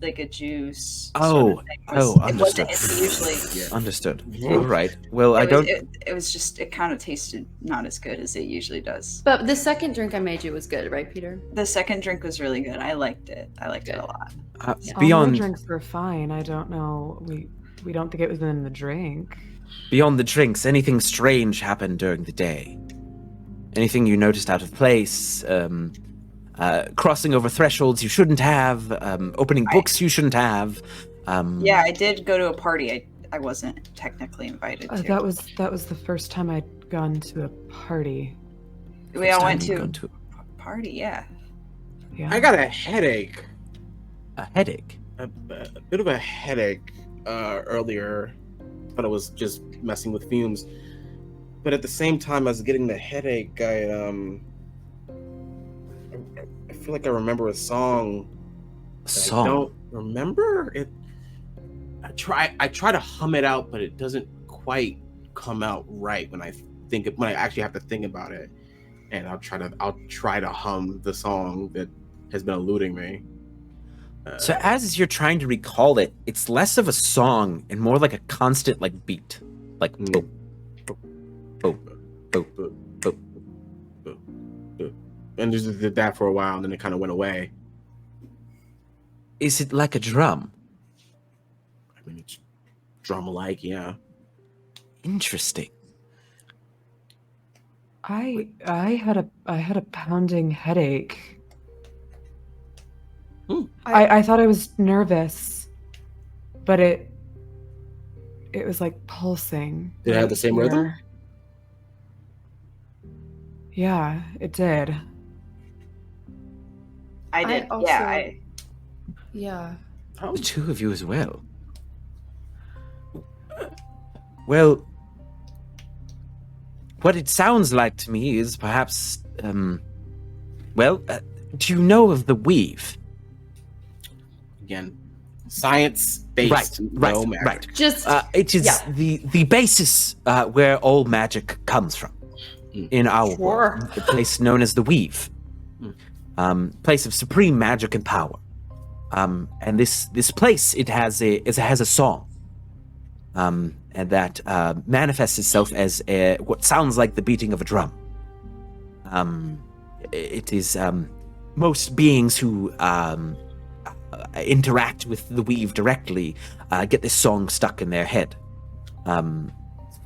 a juice. Oh. sort of thing. Oh, It wasn't understood. usually. Yeah. Understood. Mhm. All right. Well, I don't. It was just. It kind of tasted not as good as it usually does. But the second drink I made you was good, right, Peter? The second drink was really good. I liked it. I liked it a lot. All my Beyond drinks were fine. I don't know. We don't think it was in the drink. beyond the drinks, anything strange happened during the day? Anything you noticed out of place? Crossing over thresholds you shouldn't have? Opening books you shouldn't have? Yeah, I did go to a party. I wasn't technically invited to. That was the first time I'd gone to a party. We all went First time to you've a party. Yeah. Yeah. I got a headache, a headache. a bit of a headache earlier. Thought it was just messing with fumes, but at the same time, I was getting the headache. I feel like I remember a song. A I song. don't remember it. I try to hum it out, but it doesn't quite come out right when I actually have to think about it. And I'll try to hum the song that has been eluding me. So as you're trying to recall it, it's less of a song and more like a constant beat. Like boop, boop, boop, boop, boop, boop. And just did that for a while, and then it kind of went away. Is it like a drum? I mean, it's drum-like, yeah. Interesting. I had a pounding headache. I thought I was nervous, but it was like pulsing. Did it have right the same rhythm? here. Yeah, it did. I did. also- Yeah. Yeah. The two of you as well. Well, what it sounds like to me is perhaps, do you know of the weave? Again, science-based, no magic. Right. Just It is Yeah. the basis where all magic comes from in our Sure. world, the place known as the Weave, place of supreme magic and power. And this place, it has a song, and that manifests itself as what sounds like the beating of a drum. It is most beings who interact with the Weave directly get this song stuck in their head.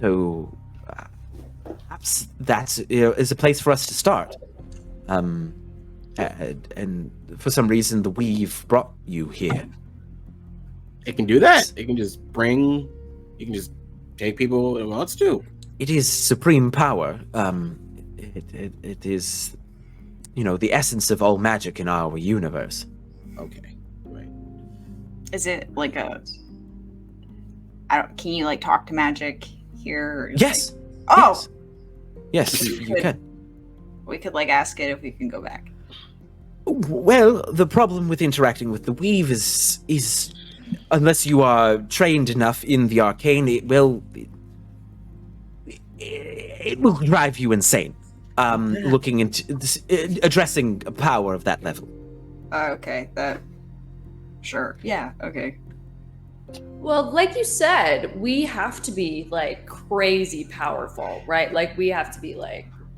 So perhaps that is a place for us to start. And for some reason, the Weave brought you here. It can do that. It can just take people it wants to. It is supreme power. It is, the essence of all magic in our universe. Okay, right. Is it like a? Can you talk to magic here? Or Yes. Oh, Yes, you can. we could ask it if we can go back. Well, the problem with interacting with the Weave is unless you are trained enough in the arcane, it will drive you insane. Looking into this, addressing power of that level. Okay, sure. Yeah. Okay. Well, like you said, we have to be crazy powerful, right? We have to be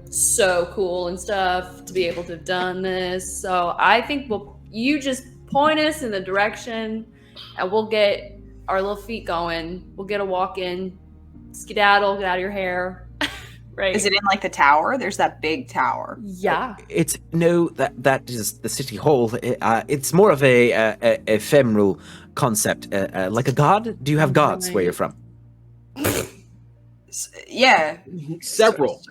so cool and stuff to be able to have done this. So I think you just point us in the direction and we'll get our little feet going. We'll get a walk in, skedaddle, get out of your hair. Right. Is it in like the tower? There's that big tower. Yeah. It's no, that is the city hall. It's more of a ephemeral concept, like a god. Do you have gods where you're from? Yeah. Several.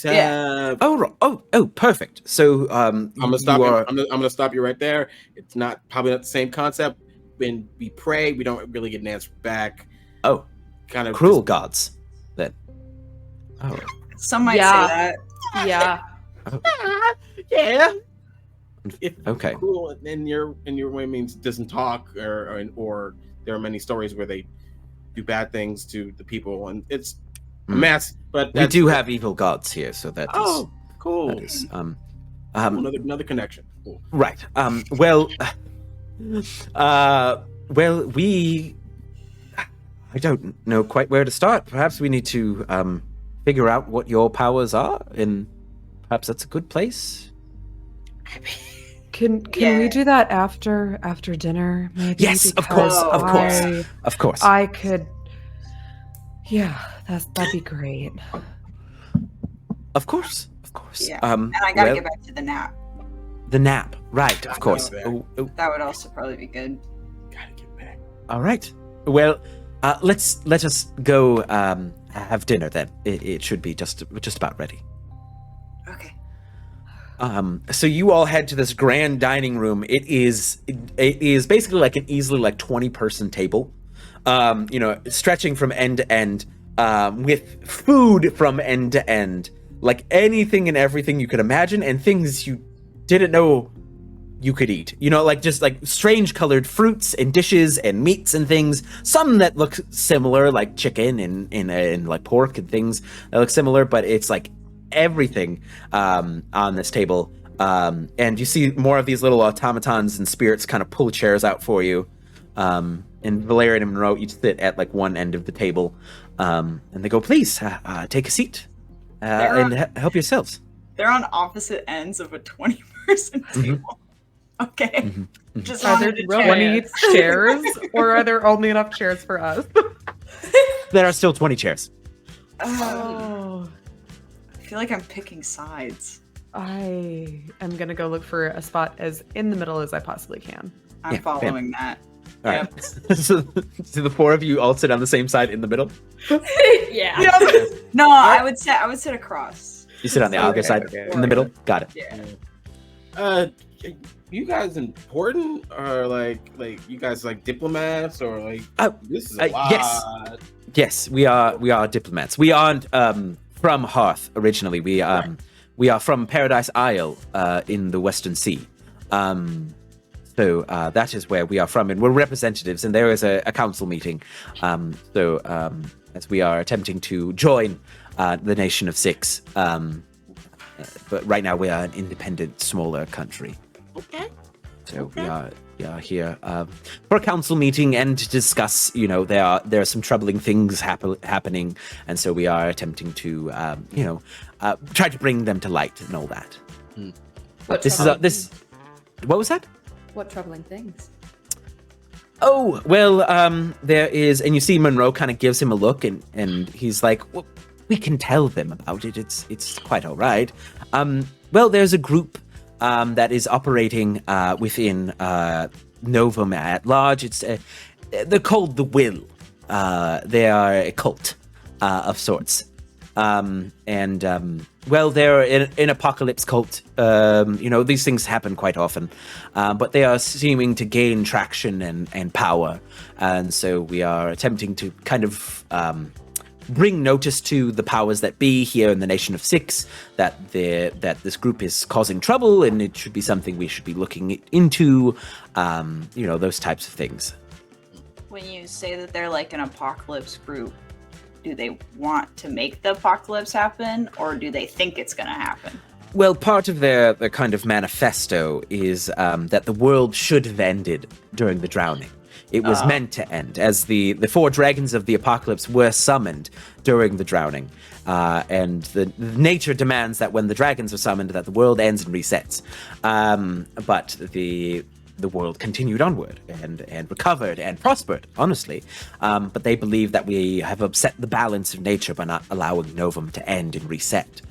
Yeah. Oh, perfect. So, I'm gonna stop you. I'm gonna stop you right there. It's probably not the same concept. When we pray, we don't really get an answer back. Oh, kind of cruel gods, then. Oh, Some might Yeah. say that. Yeah. yeah. If okay. cruel in your way means doesn't talk, or there are many stories where they do bad things to the people, and it's a mess. But We do have evil gods here, so that is cool. That is another connection. Cool. right. Well, we. I don't know quite where to start. Perhaps we need to figure out what your powers are, and perhaps that's a good place. Can Yeah. we do that after dinner? Maybe. Yes, of course, Because of course. I could. Yeah, that'd be great. Of course. Yeah. And I gotta well, get back to the nap. the nap, right? Of course. that. That would also probably be good. Gotta get back. All right. Well, let us go have dinner then. It should be just about ready. Okay. So you all head to this grand dining room. It is basically like an easily like 20-person table, stretching from end to end, with food from end to end, like anything and everything you could imagine, and things you didn't know you could eat. Like just like strange colored fruits and dishes and meats and things. Some that look similar, like chicken and like pork and things that look similar, but it's like everything on this table, and you see more of these little automatons and spirits kind of pull chairs out for you, and Valerian and Monroe each sit at like one end of the table, and they go, please take a seat and help yourselves. They're on opposite ends of a 20-person table. Okay. Just Are there wanted to 20 check. chairs, or are there only enough chairs for us? There are still 20 chairs. Oh. I feel like I'm picking sides. I am gonna go look for a spot as in the middle as I possibly can. I'm Yeah, following that. All right. so the four of you all sit on the same side in the middle. Yeah. No, I would sit across. You sit on the other side in the middle. Got it. Yeah. You guys important, or like you guys like diplomats, or like this is a lot. Yes, we are diplomats. We aren't from Hearth originally. We are from Paradise Isle in the Western Sea. So that is where we are from, and we're representatives. And there is a council meeting. As we are attempting to join the Nation of Six, but right now we are an independent, smaller country. Okay. So we are here for a council meeting and to discuss. There are some troubling things happening, and so we are attempting to try to bring them to light and all that. What was that? What troubling things? Oh, well, there is, and you see Monroe kind of gives him a look, and he's like, well, we can tell them about it. It's quite all right. Well, there's a group that is operating within Novum at large. They're called the Will. They are a cult of sorts. Well, they're an apocalypse cult. These things happen quite often, but they are seeming to gain traction and power, and so we are attempting to kind of bring notice to the powers that be here in the Nation of Six that this group is causing trouble, and it should be something we should be looking into. Those types of things. When you say that they're like an apocalypse group, do they want to make the apocalypse happen, or do they think it's going to happen? Well, part of their kind of manifesto is that the world should have ended during the drowning. It was meant to end, as the four dragons of the apocalypse were summoned during the drowning. And the nature demands that when the dragons are summoned, that the world ends and resets. But the world continued onward and recovered and prospered, honestly. But they believe that we have upset the balance of nature by not allowing Novum to end and reset.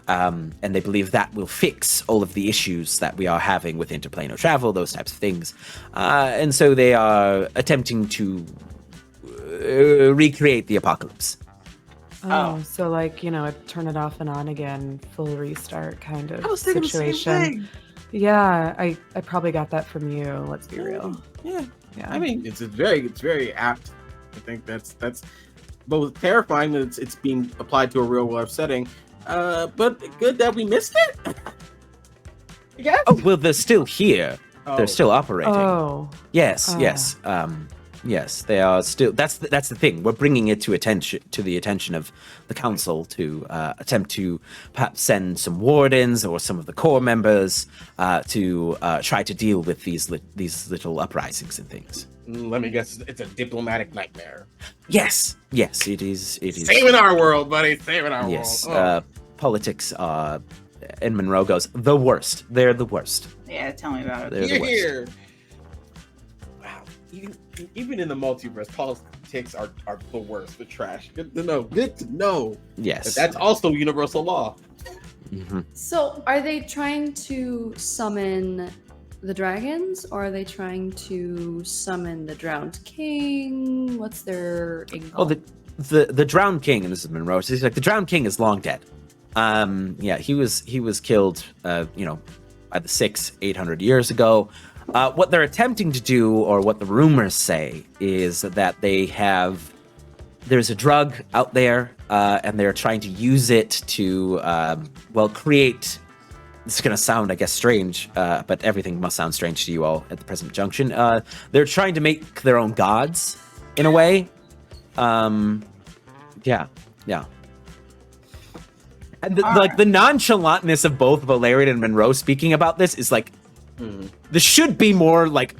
And they believe that will fix all of the issues that we are having with interplanar travel, those types of things. And so they are attempting to recreate the apocalypse. Oh, so like, turn it off and on again, full restart kind of I was thinking situation. the same thing. Yeah, I probably got that from you. Let's be real. Yeah. Yeah. I mean, it's very apt. I think that's both terrifying that it's being applied to a real world setting, but good that we missed it. I guess. Oh, well, they're still here. Oh. They're still operating. Oh, Yes, Ah. yes. Yes, they are still. That's the thing. We're bringing it to the attention of the council to attempt to perhaps send some wardens or some of the core members to try to deal with these little uprisings and things. Let me guess, it's a diplomatic nightmare. Yes, it is. It is. Saving our world, buddy. Saving our Yes, world. politics are. And Monroe goes, the worst. They're the worst. Yeah, tell me about it. They're the worst. Here. Wow. Even in the multiverse, politics are the worst. The trash. Good to know. Good to know. Yes. But that's also universal law. Mhm. So, are they trying to summon the dragons, or are they trying to summon the drowned king? What's their angle? Well, the drowned king, and this is Monroe. She's like, the drowned king is long dead. Yeah, he was killed, by the 800 years ago. What they're attempting to do, or what the rumors say, is that there's a drug out there, and they're trying to use it to, create. This is going to sound, I guess, strange, but everything must sound strange to you all at the present junction. They're trying to make their own gods, in a way. Yeah. And the nonchalantness of both Valerian and Monroe speaking about this is like, this should be more like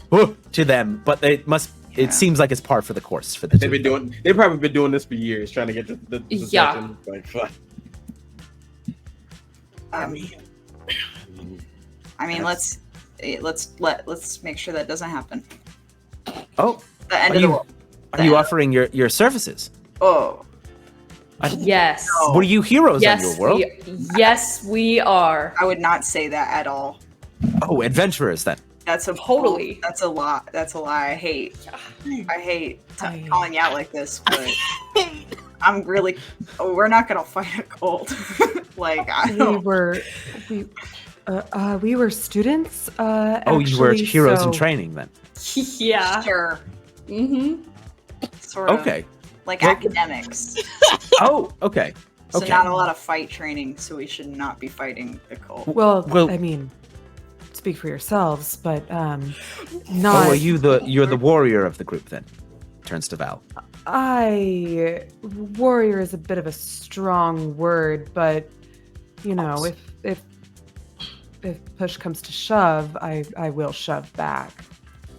to them, but it seems like it's par for the course for the two. They've probably been doing this for years, trying to get the Yeah. session. Like, fuck. I mean, let's make sure that doesn't happen. Oh, The end are of the you, world. are you offering your services? Oh, Yes. Were you heroes Yes, on your world? yes, we are. I would not say that at all. Oh, adventurers then. That's a Totally. That's a lot. That's a lie. I hate I- calling you out like this, but I'm really. Oh, we're not gonna fight a cult. Like I don't. We were students. Oh, you were actually, heroes in so- training then. Yeah. Sure. Mm-hmm. Sort of. Okay. Like Well- academics. Oh, okay. So Okay. not a lot of fight training. So we should not be fighting the cult. Well- I mean, speak for yourselves, but not. Oh, are you're the warrior of the group then? Turns to Val. Warrior is a bit of a strong word, but if push comes to shove, I will shove back.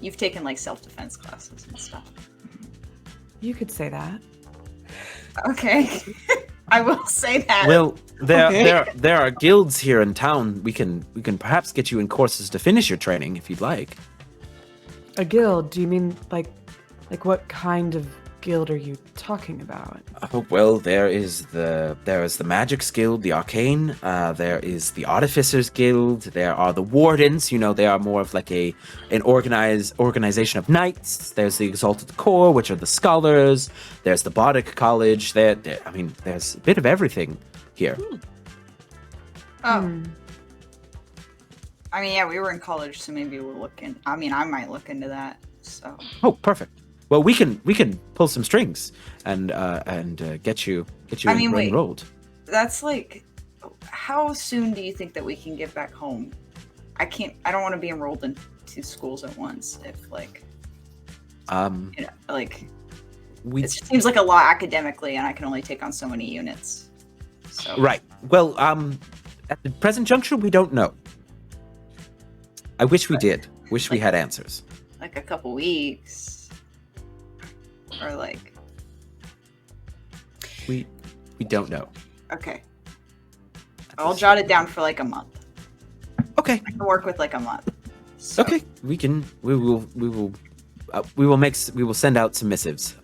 You've taken like self-defense classes and stuff. You could say that. Okay. I will say that. Well, Okay. there are guilds here in town. We can perhaps get you in courses to finish your training if you'd like. A guild? Do you mean like what kind of guild are you talking about? Oh, well, there is the Magic's Guild, the Arcane. There is the Artificers Guild. There are the Wardens. They are more of like an organization of knights. There's the Exalted Corps, which are the scholars. There's the Bardic College. There's a bit of everything here. Oh. Hmm. I mean, yeah, we were in college, so maybe we'll look in. I mean, I might look into that. So Oh, perfect. Well, we can pull some strings and get you I mean, wait. enrolled. that's like, how soon do you think that we can get back home? I don't want to be enrolled in 2 schools at once. If like, We it seems like a lot academically, and I can only take on so many units. So Right. Well, at the present juncture, we don't know. I wish we did. Wish we had answers. like a couple weeks, or like, We don't know. okay, I'll jot it down for like a month. Okay. I can work with like a month. So, Okay, we will send out some missives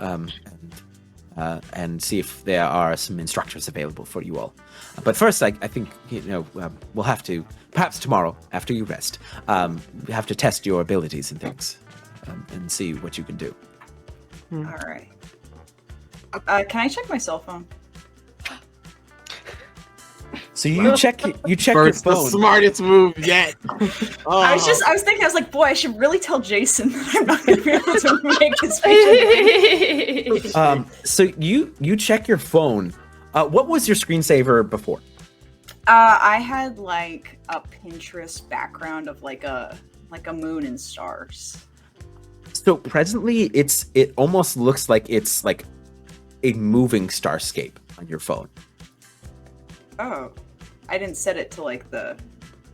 and see if there are some instructors available for you all. But first, I think we'll have to, perhaps tomorrow after you rest, we have to test your abilities and things and see what you can do. all right. Can I check my cell phone? So you check your First, the phone. smartest move yet. I was thinking, boy, I should really tell Jason that I'm not going to be able to make his feature. So you check your phone. What was your screensaver before? I had like a Pinterest background of like a moon and stars. So presently, it almost looks like it's like a moving starscape on your phone. Oh, I didn't set it to like the,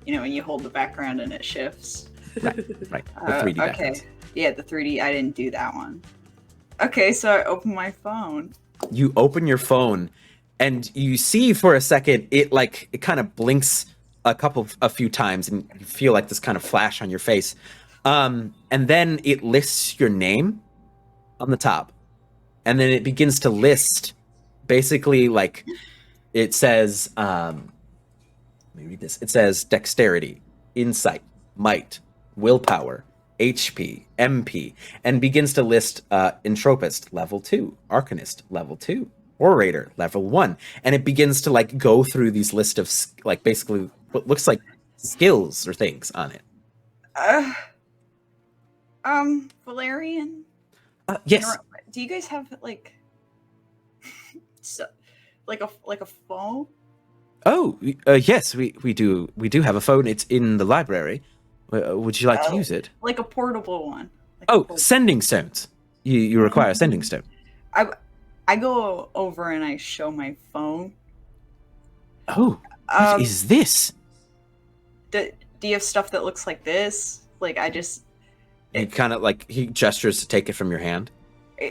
when you hold the background and it shifts. Right. The 3D Okay. backgrounds. Yeah, the 3D. I didn't do that one. Okay, so I open my phone. You open your phone, and you see for a second it kind of blinks a few times, and you feel like this kind of flash on your face, and then it lists your name on the top, and then it begins to list basically like it says. Let me read this. It says dexterity, insight, might, willpower, HP, MP, and begins to list Entropist level 2, Arcanist level 2, Orator level 1, and it begins to like go through these list of like basically what looks like skills or things on it. Valerian. Yes. Do you guys have like, like a phone? Oh, yes, we do. We do have a phone. It's in the library. Would you like to use it? Like a portable one. Sending stones. You require a sending stone. I go over and I show my phone. Oh, what is this? Do you have stuff that looks like this? Like He kind of like he gestures to take it from your hand.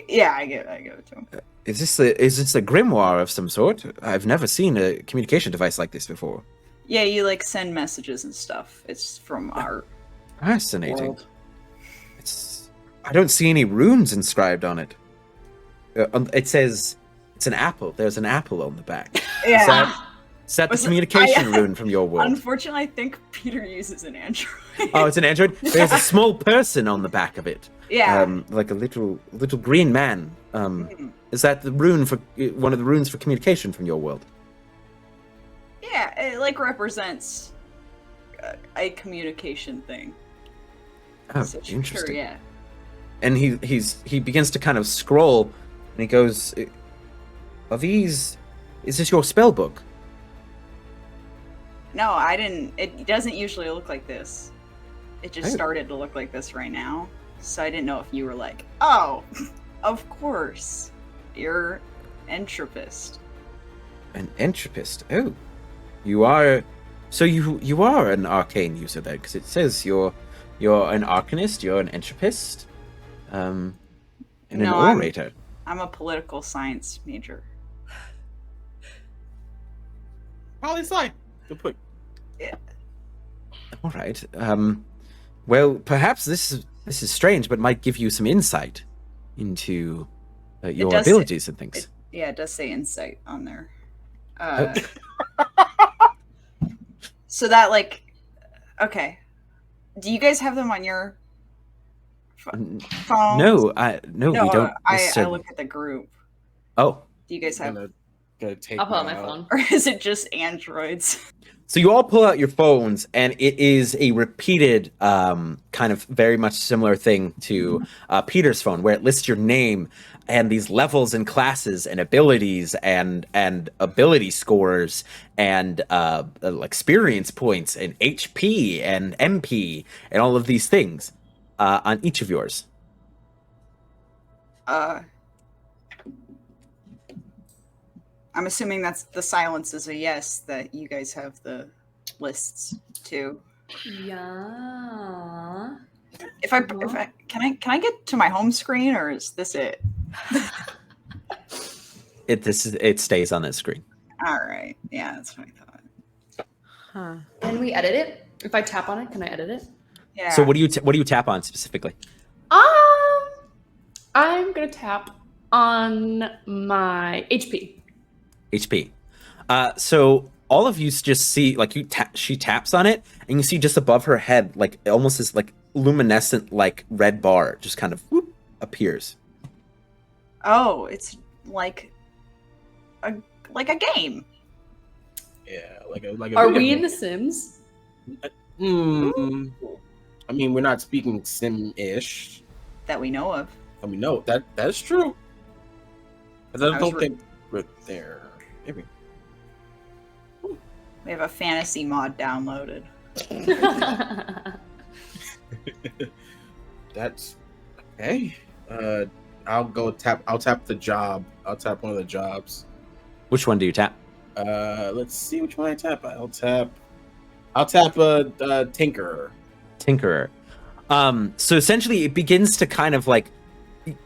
Yeah, I give it to him. Is this a grimoire of some sort? I've never seen a communication device like this before. Yeah, you like send messages and stuff. It's from our Fascinating. world. I don't see any runes inscribed on it. It says it's an apple. There's an apple on the back. Yeah. Is that the communication rune from your world? Unfortunately, I think Peter uses an Android. Oh, it's an android. There's a small person on the back of it. Yeah. Like a little green man. Is that the rune for one of the runes for communication from your world? Yeah, it like represents a communication thing. Oh, So, interesting. Sure, yeah. And he begins to kind of scroll, and he goes, "Are these? Is this your spell book?" No, I didn't. It doesn't usually look like this. It just Oh. started to look like this right now. So I didn't know if you were like, oh, of course, you're Entropist. An entropist. Oh, you are. So you are an arcane user then, because it says you're an arcanist, you're an entropist, and an orator. I'm a political science major. Poli-sci. Good point. Yeah. All right. Well, perhaps this is strange, but might give you some insight into your does abilities and things. It does say insight on there. So that okay. Do you guys have them on your phone? No, we don't. I look at the group. Oh, Do you guys have, Gotta take I'll pull out mine my out. phone. or is it just androids? so you all pull out your phones, and it is a repeated, kind of very much similar thing to Peter's phone, where it lists your name and these levels and classes and abilities and ability scores and experience points and HP and MP and all of these things on each of yours. I'm assuming that's the silence is a yes, that you guys have the lists too. Yeah. If I can I get to my home screen, or is this it? It stays on that screen. All right. Yeah, that's what I thought. Huh. Can we edit it? If I tap on it, can I edit it? Yeah. So what do you tap on specifically? I'm gonna tap on my HP. HP. So all of you just see like she taps on it, and you see just above her head, like almost this like luminescent like red bar just kind of whoop, appears. Oh, it's like a game. Yeah, like a Are video we in game. The Sims? I mean, we're not speaking sim-ish. That we know of. I mean, no, that's true. But I I don't was think we're there. Maybe. We have a fantasy mod downloaded. That's okay. I'll tap the job. I'll tap one of the jobs. Which one do you tap? Let's see which one I tap. I'll tap a tinkerer. Tinkerer. So essentially it begins to kind of like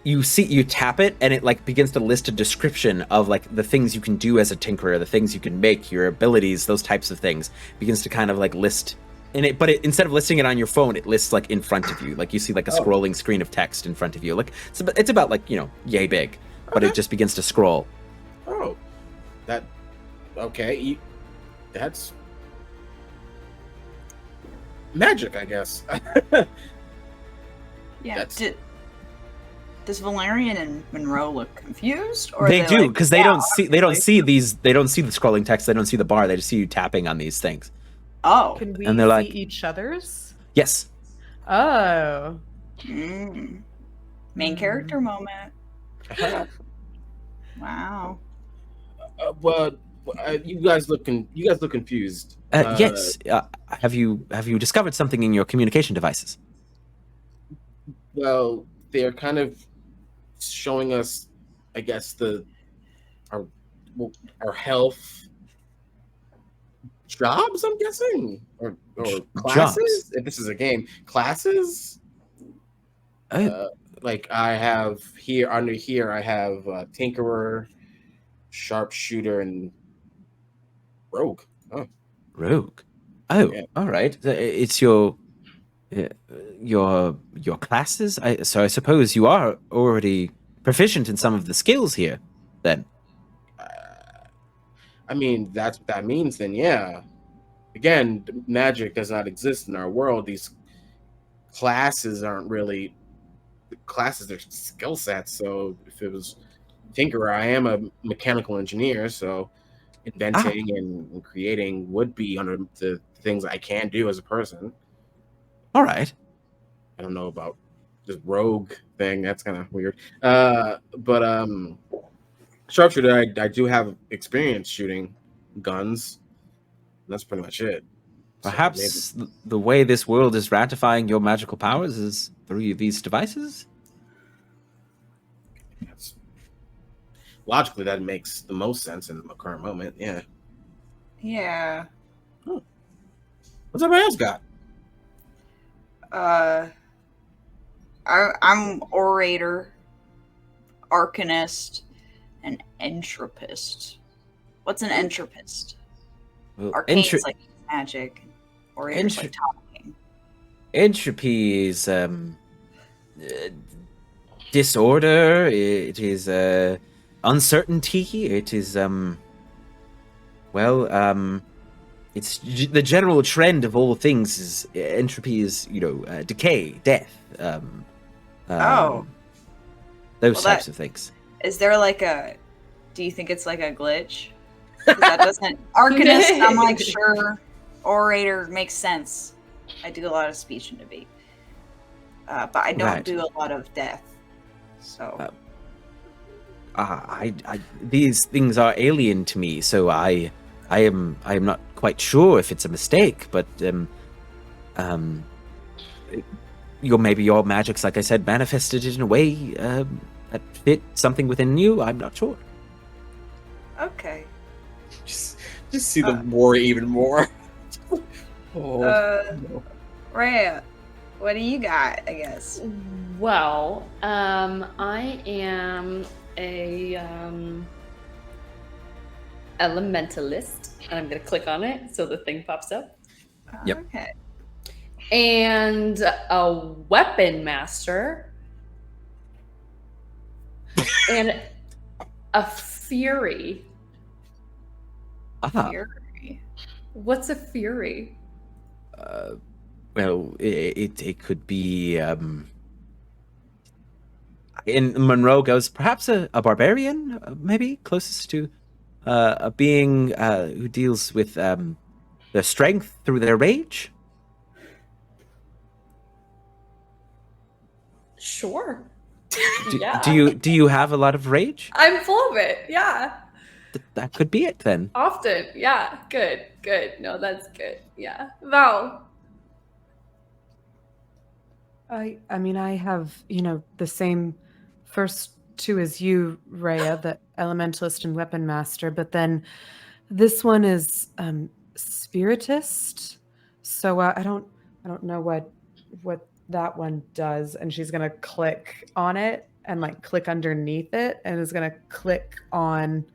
you tap it and it like begins to list a description of like the things you can do as a tinkerer, the things you can make, your abilities, those types of things. It begins to kind of like list in it, but instead of listing it on your phone, it lists like in front of you. Like you see like a scrolling screen of text in front of you. Like it's about like, yay big, but it just begins to scroll. Oh, okay. That's magic, I guess. Yeah. Does Valerian and Monroe look confused? Or They are do, like, because they don't see the scrolling text, they don't see the bar, they just see you tapping on these things. Oh. Can we And they're see like- each other's? Yes. Oh. Main character moment. Wow. Well, you guys look confused. Yes. Have you discovered something in your communication devices? Well, they're kind of showing us, I guess, our health jobs. I'm guessing, or classes. Jobs. If this is a game, classes. Like I have here under here, I have Tinkerer, Sharpshooter, and Rogue. Oh, Rogue. Oh, Yeah. all right. It's your classes. So I suppose you are already proficient in some of the skills here. Then. I mean, that's what that means. Then, yeah. Again, magic does not exist in our world. These classes aren't really classes; they're skill sets. So, if it was Tinkerer, I am a mechanical engineer, so inventing and creating would be under the things I can do as a person. All right. I don't know about this rogue thing. That's kind of weird. But sharpshooter, I do have experience shooting guns. That's pretty much it. So Perhaps the way this world is ratifying your magical powers is through these devices? that's, logically, that makes the most sense in the current moment. Yeah. Yeah. What's everybody else got? I'm orator, arcanist, and entropist. What's an entropist? Well, Arcane's like magic. Orator's like talking. Entropy is disorder. It is uncertainty. It is it's the general trend of all things is entropy is decay, death. Those types of things. Is there like do you think it's like a glitch? 'Cause that doesn't arcanist. I'm like sure. Orator makes sense. I do a lot of speech and debate, but I don't Right. do a lot of death. So These things are alien to me, so I am not quite sure if it's a mistake, but maybe your magic's, like I said, manifested in a way that fit something within you. I'm not sure. okay. Just see them war even more. Rhea, what do you got? I guess. Well, I am a elementalist, and I'm gonna click on it so the thing pops up. Yep. Okay. and a weapon master, and a fury. Ah, Fury. What's a fury? well, it could be. In Monroe goes perhaps a barbarian, maybe closest to a being who deals with their strength through their rage. Sure. Do you have a lot of rage? I'm full of it. Yeah. That could be it then. Often. Yeah. Good. Good. No, that's good. Yeah. Val. I mean, I have, the same first two as you, Rhea, the Elementalist and Weapon Master, but then this one is Spiritist. So I don't know what that one does. And she's gonna click on it and like click underneath it, and is gonna click on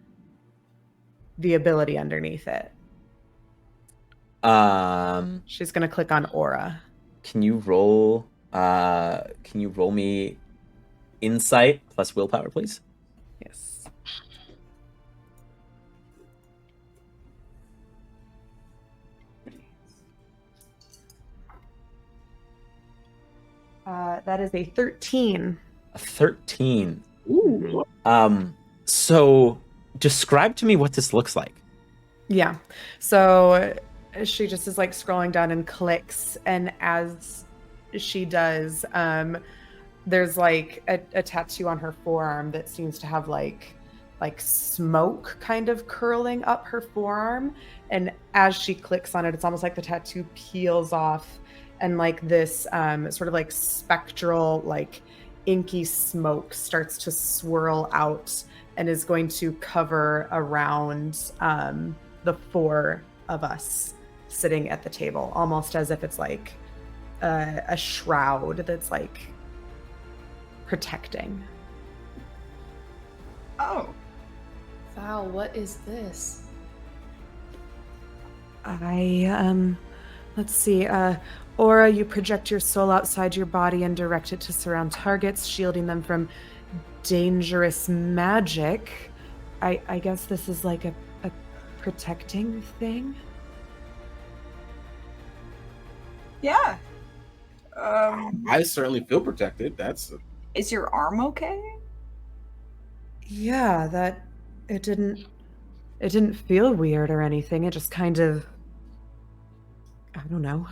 the ability underneath it. She's gonna click on Aura. Can you roll me insight plus willpower, please? Yes. That is a 13. A 13. Ooh. So describe to me what this looks like. Yeah. So she just is like scrolling down and clicks, and as she does, there's like a tattoo on her forearm that seems to have like smoke kind of curling up her forearm, and as she clicks on it, it's almost like the tattoo peels off, and like this sort of like spectral, like inky smoke starts to swirl out and is going to cover around the four of us sitting at the table, almost as if it's like a shroud that's like protecting. Oh. Val, what is this? Let's see. Aura, you project your soul outside your body and direct it to surround targets, shielding them from dangerous magic. I guess this is like a protecting thing. Yeah. I certainly feel protected. Is your arm okay? Yeah, that it didn't feel weird or anything. It just kind of, I don't know,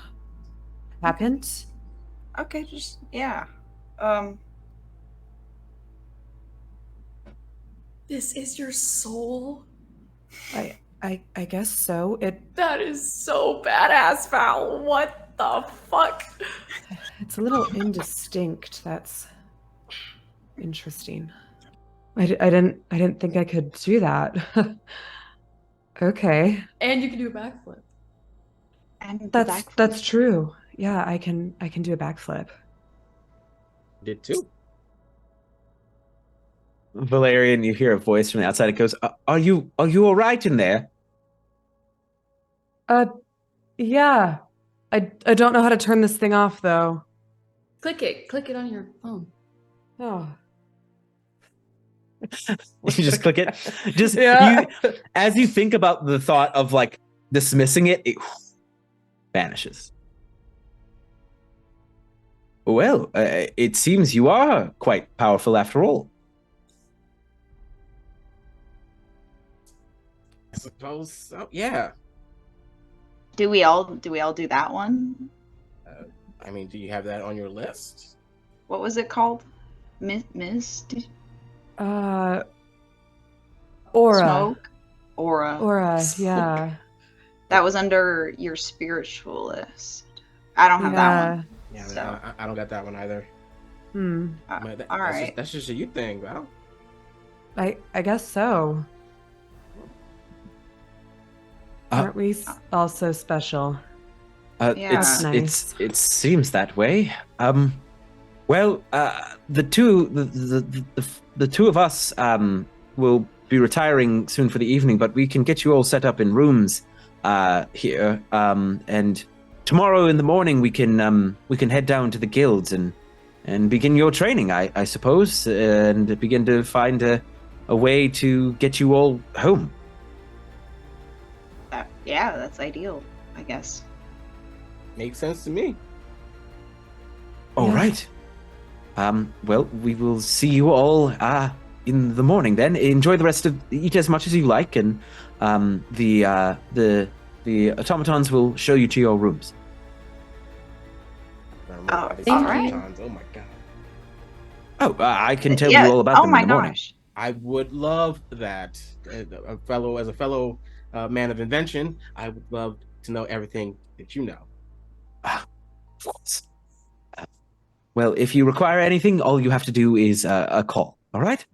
happened. Okay, just yeah. This is your soul? I guess so. That is so badass, Val. What the fuck? It's a little indistinct. That's interesting. I didn't think I could do that. Okay. And you can do a backflip. And That's true. Yeah, I can do a backflip. Did too. Valerian, you hear a voice from the outside. It goes, "Are you all right in there?" Yeah. I don't know how to turn this thing off though. Click it on your phone. Oh. You just click it. Just Yeah. as you think about the thought of like dismissing it, it vanishes. Well, it seems you are quite powerful after all. I suppose so. Yeah. Do we all do that one? I mean, do you have that on your list? What was it called? Miss? Aura. Smoke? Aura. Aura, Smoke. yeah. That was under your spiritual list. I don't have that one. Yeah, So. I don't got that one either. All right. That's just a you thing, Val. I guess so. Aren't we also special? Yeah. It seems that way. Well, the two of us will be retiring soon for the evening, but we can get you all set up in rooms here. And tomorrow in the morning we can head down to the guilds and begin your training, I suppose, and begin to find a way to get you all home. Yeah, that's ideal, I guess. Makes sense to me. All right. Well, we will see you all in the morning then. Enjoy the rest of. Eat as much as you like, and the automatons will show you to your rooms. Oh, These all right. automatons, oh my god. Oh, I can tell you all about them in the morning. Gosh. I would love that. As a fellow man of invention, I would love to know everything that you know. Of course. Well, if you require anything, all you have to do is a call. All right?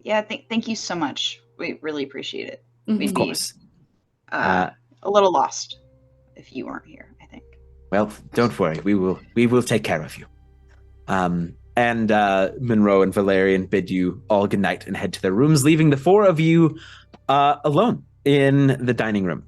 Yeah, thank you so much. We really appreciate it. Mhm. We'd Of course. be a little lost if you weren't here, I think. Well, don't worry. We will take care of you. And Monroe and Valerian bid you all good night and head to their rooms, leaving the four of you alone in the dining room.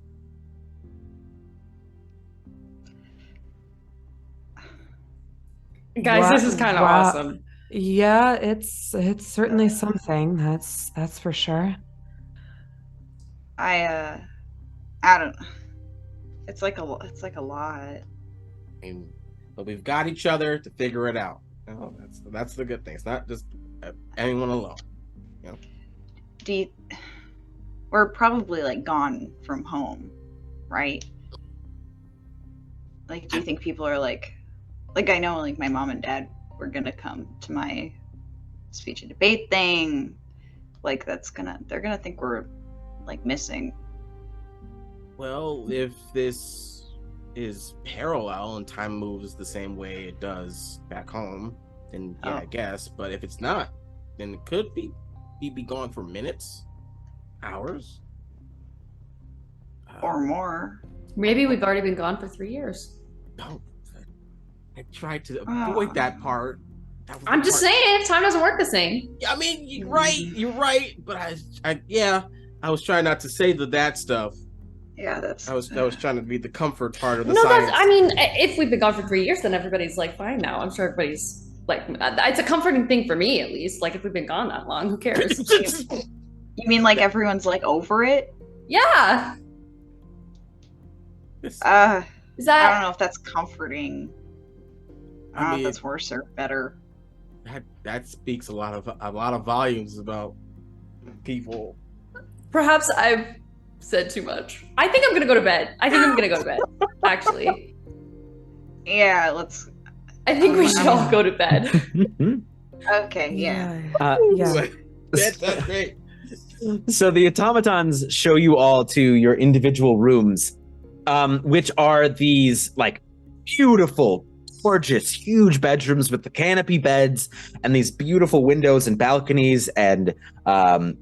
Guys, this is kind of Wow. awesome. Yeah, it's certainly something. That's for sure. I don't. It's like a lot. But we've got each other to figure it out. Oh, that's the good thing. It's not just anyone alone. We're probably like gone from home, right? Like, do you think people are like I know like my mom and dad were gonna come to my speech and debate thing. Like they're gonna think we're like missing. Well, if this is parallel and time moves the same way it does back home, then yeah, I guess. But if it's not, then it could be gone for minutes, hours, Or more. Maybe we've already been gone for 3 years. Don't. I tried to avoid that part. That was I'm the just part- saying, time doesn't work the same. I mean, you're right. But I was trying not to say that stuff. Yeah, that's. I was trying to be the comfort part of the No, science. I mean, if we've been gone for 3 years, then everybody's like fine now. I'm sure everybody's like, it's a comforting thing for me at least. Like if we've been gone that long, who cares? You mean like everyone's like over it? Yeah. Is Is I that? don't know if that's comforting. I don't know if that's worse or better. That speaks a lot of volumes about people. Perhaps I've said too much. I think I'm gonna go to bed. Actually. Yeah, let's. I think we should all go to bed. Okay, yeah. Yeah. That's great. So the automatons show you all to your individual rooms, which are these like beautiful, gorgeous, huge bedrooms with the canopy beds and these beautiful windows and balconies and what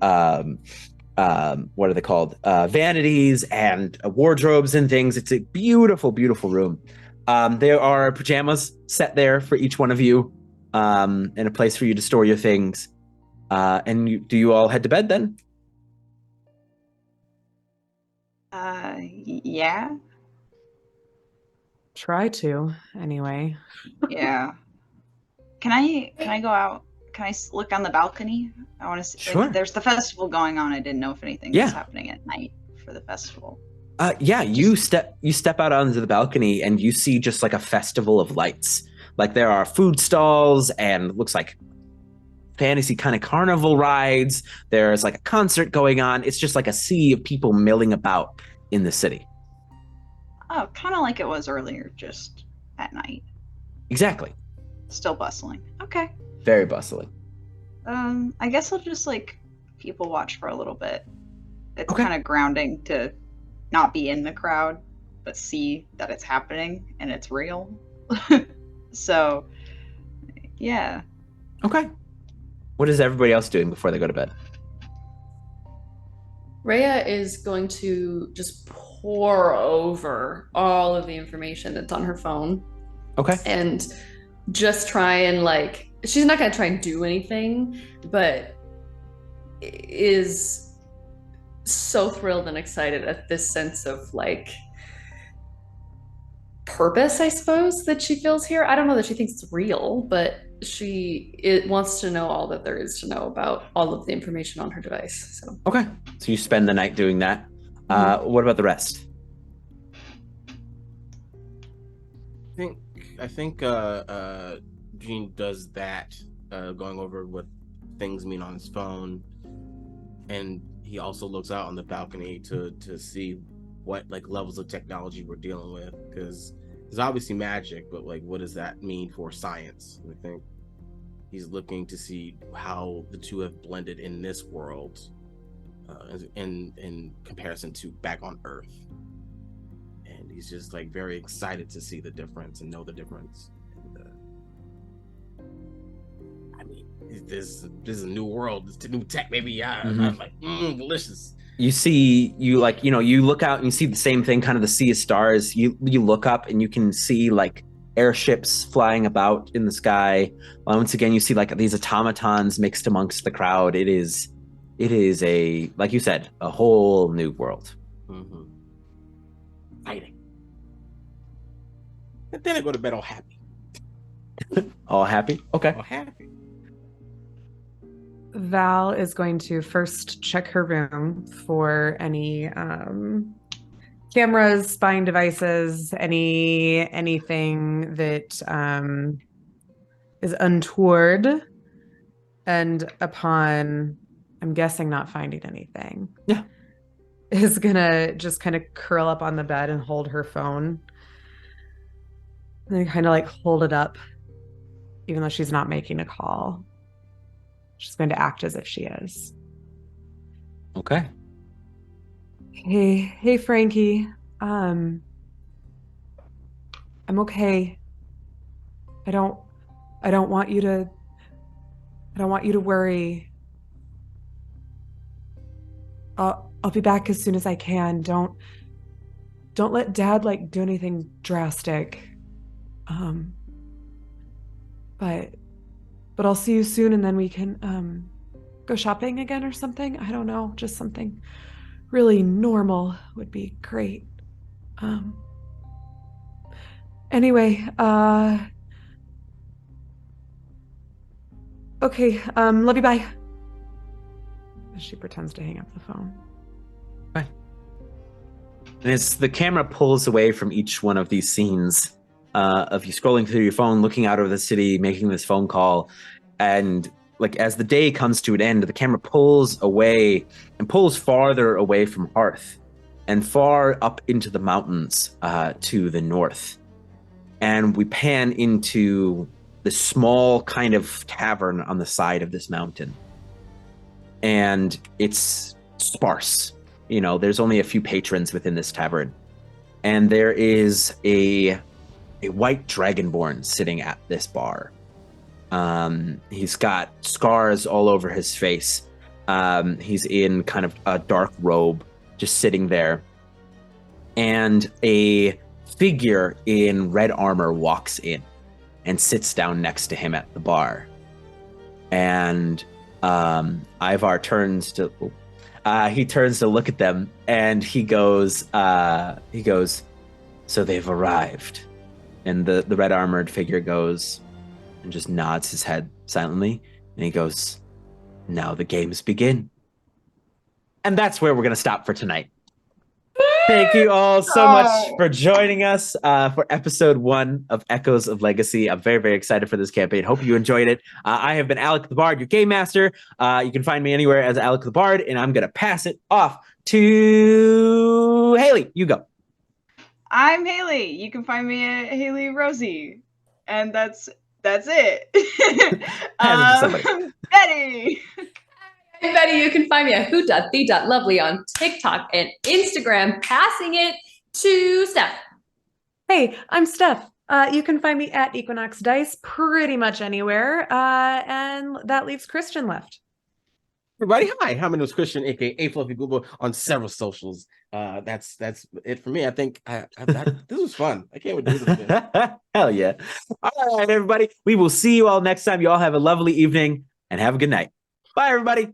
are they called? Vanities and wardrobes and things. It's a beautiful, beautiful room. There are pajamas set there for each one of you, and a place for you to store your things. And do you all head to bed then? Yeah. Try to, anyway. Yeah. Can I go out? Can I look on the balcony? I want to see. Sure. Like, there's the festival going on. I didn't know if anything was happening at night for the festival. Yeah, you step out onto the balcony and you see just like a festival of lights. Like there are food stalls and looks like fantasy kind of carnival rides. There's like a concert going on. It's just like a sea of people milling about in the city. Oh, kind of like it was earlier, just at night. Exactly. Still bustling. Okay. Very bustling. I guess I'll just like people watch for a little bit. It's Okay. kind of grounding to not be in the crowd, but see that it's happening and it's real. So, yeah. Okay. What is everybody else doing before they go to bed? Rhea is going to just pour over all of the information that's on her phone Okay. and just try and like, she's not going to try and do anything, but is so thrilled and excited at this sense of like purpose, I suppose, that she feels here. I don't know that she thinks it's real, but it wants to know all that there is to know about all of the information on her device. So Okay. So you spend the night doing that. What about the rest? I think Jeane does that, going over what things mean on his phone, and he also looks out on the balcony to see what like levels of technology we're dealing with, because there's obviously magic, but like what does that mean for science? I think he's looking to see how the two have blended in this world, in comparison to back on Earth. And he's just like very excited to see the difference and know the difference. And, I mean, this is a new world. It's a new tech, maybe. I'm like, delicious. You see, you look out and you see the same thing, kind of the sea of stars. You look up and you can see like airships flying about in the sky. Once again, you see like these automatons mixed amongst the crowd. It is a, like you said, a whole new world. Fighting. And then I go to bed all happy. All happy? Okay. All happy. Val is going to first check her room for any cameras, spying devices, anything that is untoward. And upon, I'm guessing, not finding anything, is gonna just kind of curl up on the bed and hold her phone. And then kind of like hold it up, even though she's not making a call. She's going to act as if she is. Okay. Hey, Frankie. I'm okay. I don't want you to worry. I'll be back as soon as I can. Don't let Dad like do anything drastic. But I'll see you soon, and then we can go shopping again or something. I don't know, just something really normal would be great. Anyway, okay, love you, bye. She pretends to hang up the phone. Bye. And as the camera pulls away from each one of these scenes, of you scrolling through your phone, looking out over the city, making this phone call, and like as the day comes to an end, the camera pulls away and pulls farther away from Hearth and far up into the mountains to the north. And we pan into this small kind of tavern on the side of this mountain. And it's sparse. You know, there's only a few patrons within this tavern. And there is a white dragonborn sitting at this bar. He's got scars all over his face. He's in kind of a dark robe, just sitting there. And a figure in red armor walks in and sits down next to him at the bar. And Ivar turns to look at them, and he goes, so they've arrived. And the red armored figure goes and just nods his head silently. And he goes, now the games begin. And that's where we're going to stop for tonight. Thank you all so much for joining us for episode 1 of Echoes of Legacy. I'm very, very excited for this campaign. Hope you enjoyed it. I have been AlecTheBard, your game master. You can find me anywhere as AlecTheBard, and I'm going to pass it off to Haley. You go. I'm Haley. You can find me at HailieRosie. And that's it. Betty. I'm Betty. You can find me at Who.The.Lovely on TikTok and Instagram. Passing it to Steph. Hey, I'm Steph. You can find me at Equinoxdice pretty much anywhere. And that leaves Christian left. Everybody, hi. My name is Christian, aka AFluffyGoomba, on several socials. That's it for me. I think this was fun. I can't wait to do this again. Hell yeah. All right, everybody. We will see you all next time. You all have a lovely evening and have a good night. Bye, everybody.